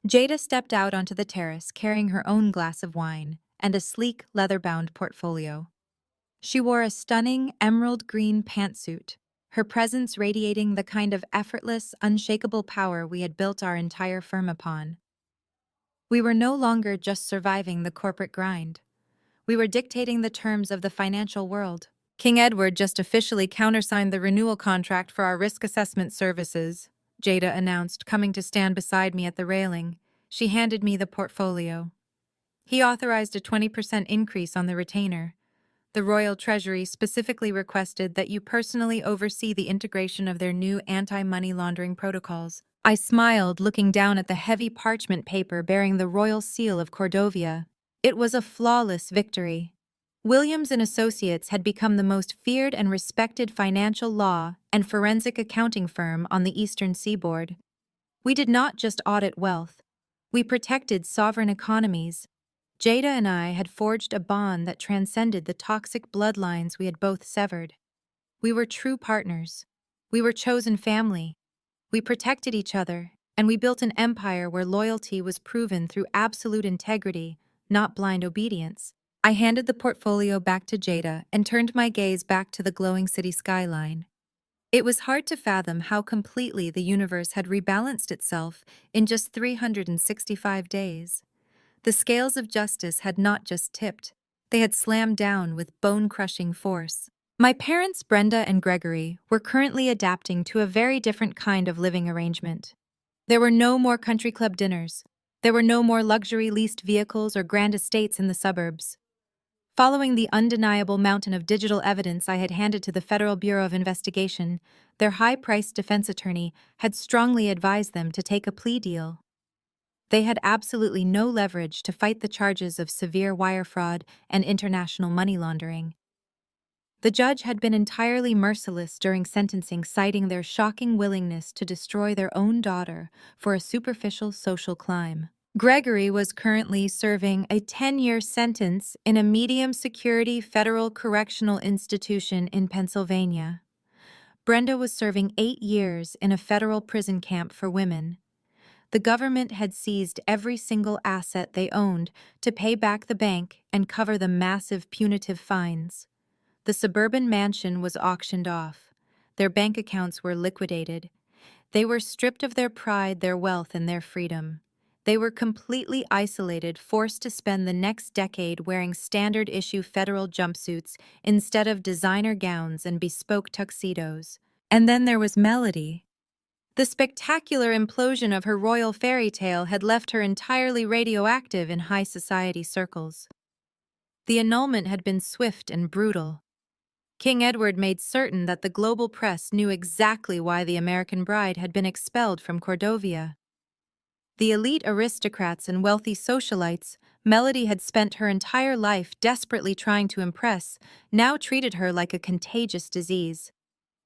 Jada stepped out onto the terrace, carrying her own glass of wine and a sleek, leather-bound portfolio. She wore a stunning emerald green pantsuit, her presence radiating the kind of effortless, unshakable power we had built our entire firm upon. We were no longer just surviving the corporate grind. We were dictating the terms of the financial world. King Edward just officially countersigned the renewal contract for our risk assessment services, Jada announced, coming to stand beside me at the railing. She handed me the portfolio. He authorized a 20% increase on the retainer. The Royal Treasury specifically requested that you personally oversee the integration of their new anti-money laundering protocols. I smiled, looking down at the heavy parchment paper bearing the royal seal of Cordovia. It was a flawless victory. Williams and Associates had become the most feared and respected financial law and forensic accounting firm on the Eastern Seaboard. We did not just audit wealth. We protected sovereign economies. Jada and I had forged a bond that transcended the toxic bloodlines we had both severed. We were true partners. We were chosen family. We protected each other, and we built an empire where loyalty was proven through absolute integrity, not blind obedience. I handed the portfolio back to Jada and turned my gaze back to the glowing city skyline. It was hard to fathom how completely the universe had rebalanced itself in just 365 days. The scales of justice had not just tipped, they had slammed down with bone-crushing force. My parents, Brenda and Gregory, were currently adapting to a very different kind of living arrangement. There were no more country club dinners. There were no more luxury leased vehicles or grand estates in the suburbs. Following the undeniable mountain of digital evidence I had handed to the Federal Bureau of Investigation, their high-priced defense attorney had strongly advised them to take a plea deal. They had absolutely no leverage to fight the charges of severe wire fraud and international money laundering. The judge had been entirely merciless during sentencing, citing their shocking willingness to destroy their own daughter for a superficial social climb. Gregory was currently serving a 10-year sentence in a medium-security federal correctional institution in Pennsylvania. Brenda was serving 8 years in a federal prison camp for women. The government had seized every single asset they owned to pay back the bank and cover the massive punitive fines. The suburban mansion was auctioned off. Their bank accounts were liquidated. They were stripped of their pride, their wealth, and their freedom. They were completely isolated, forced to spend the next decade wearing standard-issue federal jumpsuits instead of designer gowns and bespoke tuxedos. And then there was Melody. The spectacular implosion of her royal fairy tale had left her entirely radioactive in high society circles. The annulment had been swift and brutal. King Edward made certain that the global press knew exactly why the American bride had been expelled from Cordovia. The elite aristocrats and wealthy socialites Melody had spent her entire life desperately trying to impress now treated her like a contagious disease.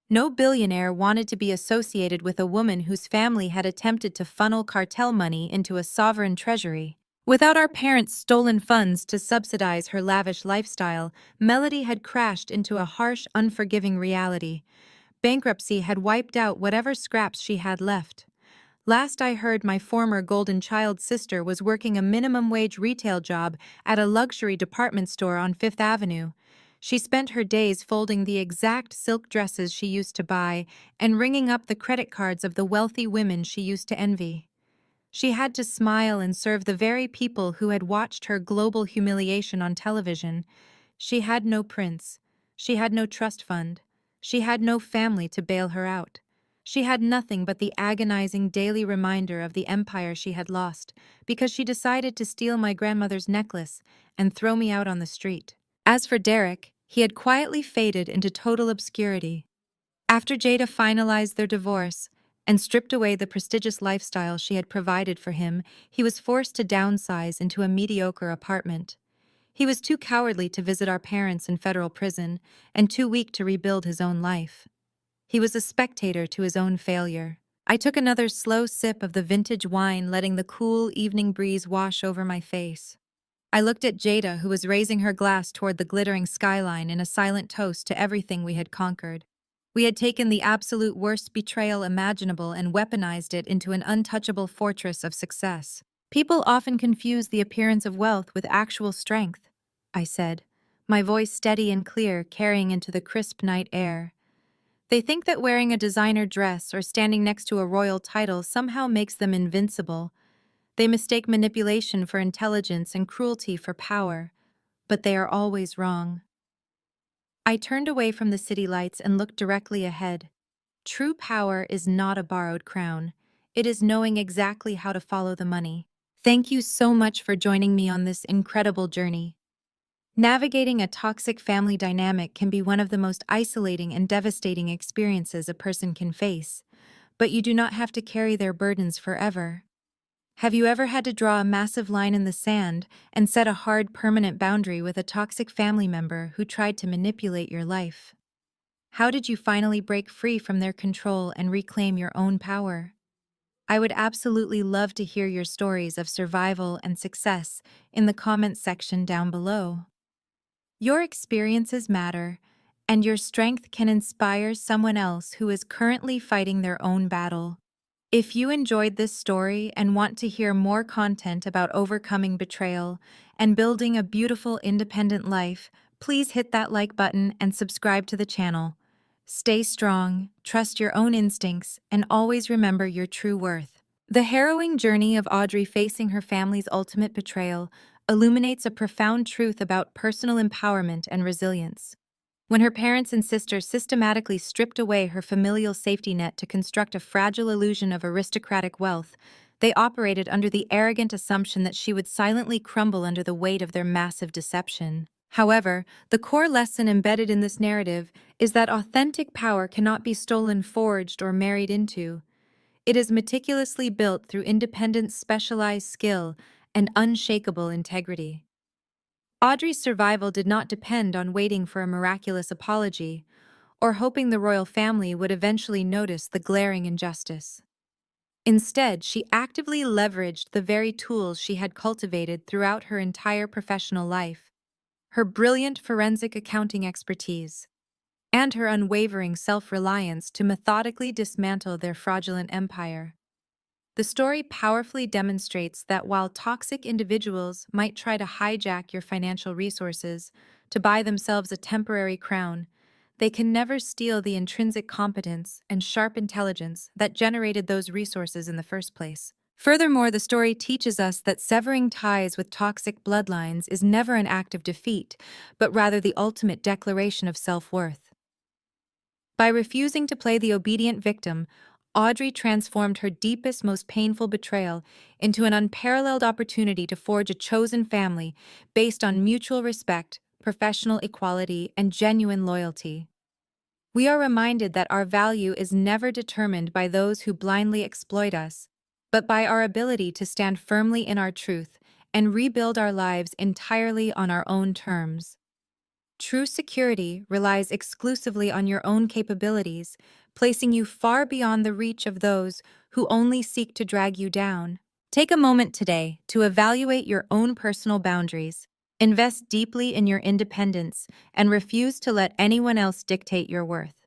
No billionaire wanted to be associated with a woman whose family had attempted to funnel cartel money into a sovereign treasury. Without our parents' stolen funds to subsidize her lavish lifestyle, Melody had crashed into a harsh, unforgiving reality. Bankruptcy had wiped out whatever scraps she had left. Last I heard, my former golden child sister was working a minimum wage retail job at a luxury department store on Fifth Avenue. She spent her days folding the exact silk dresses she used to buy and ringing up the credit cards of the wealthy women she used to envy. She had to smile and serve the very people who had watched her global humiliation on television. She had no prince. She had no trust fund. She had no family to bail her out. She had nothing but the agonizing daily reminder of the empire she had lost because she decided to steal my grandmother's necklace and throw me out on the street. As for Derek, he had quietly faded into total obscurity. After Jada finalized their divorce and stripped away the prestigious lifestyle she had provided for him, he was forced to downsize into a mediocre apartment. He was too cowardly to visit our parents in federal prison and too weak to rebuild his own life. He was a spectator to his own failure. I took another slow sip of the vintage wine, letting the cool evening breeze wash over my face. I looked at Jada, who was raising her glass toward the glittering skyline in a silent toast to everything we had conquered. We had taken the absolute worst betrayal imaginable and weaponized it into an untouchable fortress of success. People often confuse the appearance of wealth with actual strength, I said, my voice steady and clear, carrying into the crisp night air. They think that wearing a designer dress or standing next to a royal title somehow makes them invincible. They mistake manipulation for intelligence and cruelty for power, but they are always wrong. I turned away from the city lights and looked directly ahead. True power is not a borrowed crown. It is knowing exactly how to follow the money. Thank you so much for joining me on this incredible journey. Navigating a toxic family dynamic can be one of the most isolating and devastating experiences a person can face, but you do not have to carry their burdens forever. Have you ever had to draw a massive line in the sand and set a hard, permanent boundary with a toxic family member who tried to manipulate your life? How did you finally break free from their control and reclaim your own power? I would absolutely love to hear your stories of survival and success in the comments section down below. Your experiences matter, and your strength can inspire someone else who is currently fighting their own battle. If you enjoyed this story and want to hear more content about overcoming betrayal and building a beautiful independent life, please hit that like button and subscribe to the channel. Stay strong, trust your own instincts, and always remember your true worth. The harrowing journey of Audrey facing her family's ultimate betrayal illuminates a profound truth about personal empowerment and resilience. When her parents and sisters systematically stripped away her familial safety net to construct a fragile illusion of aristocratic wealth, they operated under the arrogant assumption that she would silently crumble under the weight of their massive deception. However, the core lesson embedded in this narrative is that authentic power cannot be stolen, forged, or married into. It is meticulously built through independent, specialized skill and unshakable integrity. Audrey's survival did not depend on waiting for a miraculous apology or hoping the royal family would eventually notice the glaring injustice. Instead, she actively leveraged the very tools she had cultivated throughout her entire professional life: her brilliant forensic accounting expertise, and her unwavering self-reliance to methodically dismantle their fraudulent empire. The story powerfully demonstrates that while toxic individuals might try to hijack your financial resources to buy themselves a temporary crown, they can never steal the intrinsic competence and sharp intelligence that generated those resources in the first place. Furthermore, the story teaches us that severing ties with toxic bloodlines is never an act of defeat, but rather the ultimate declaration of self-worth. By refusing to play the obedient victim, Audrey transformed her deepest, most painful betrayal into an unparalleled opportunity to forge a chosen family based on mutual respect, professional equality, and genuine loyalty. We are reminded that our value is never determined by those who blindly exploit us, but by our ability to stand firmly in our truth and rebuild our lives entirely on our own terms. True security relies exclusively on your own capabilities, placing you far beyond the reach of those who only seek to drag you down. Take a moment today to evaluate your own personal boundaries. Invest deeply in your independence and refuse to let anyone else dictate your worth.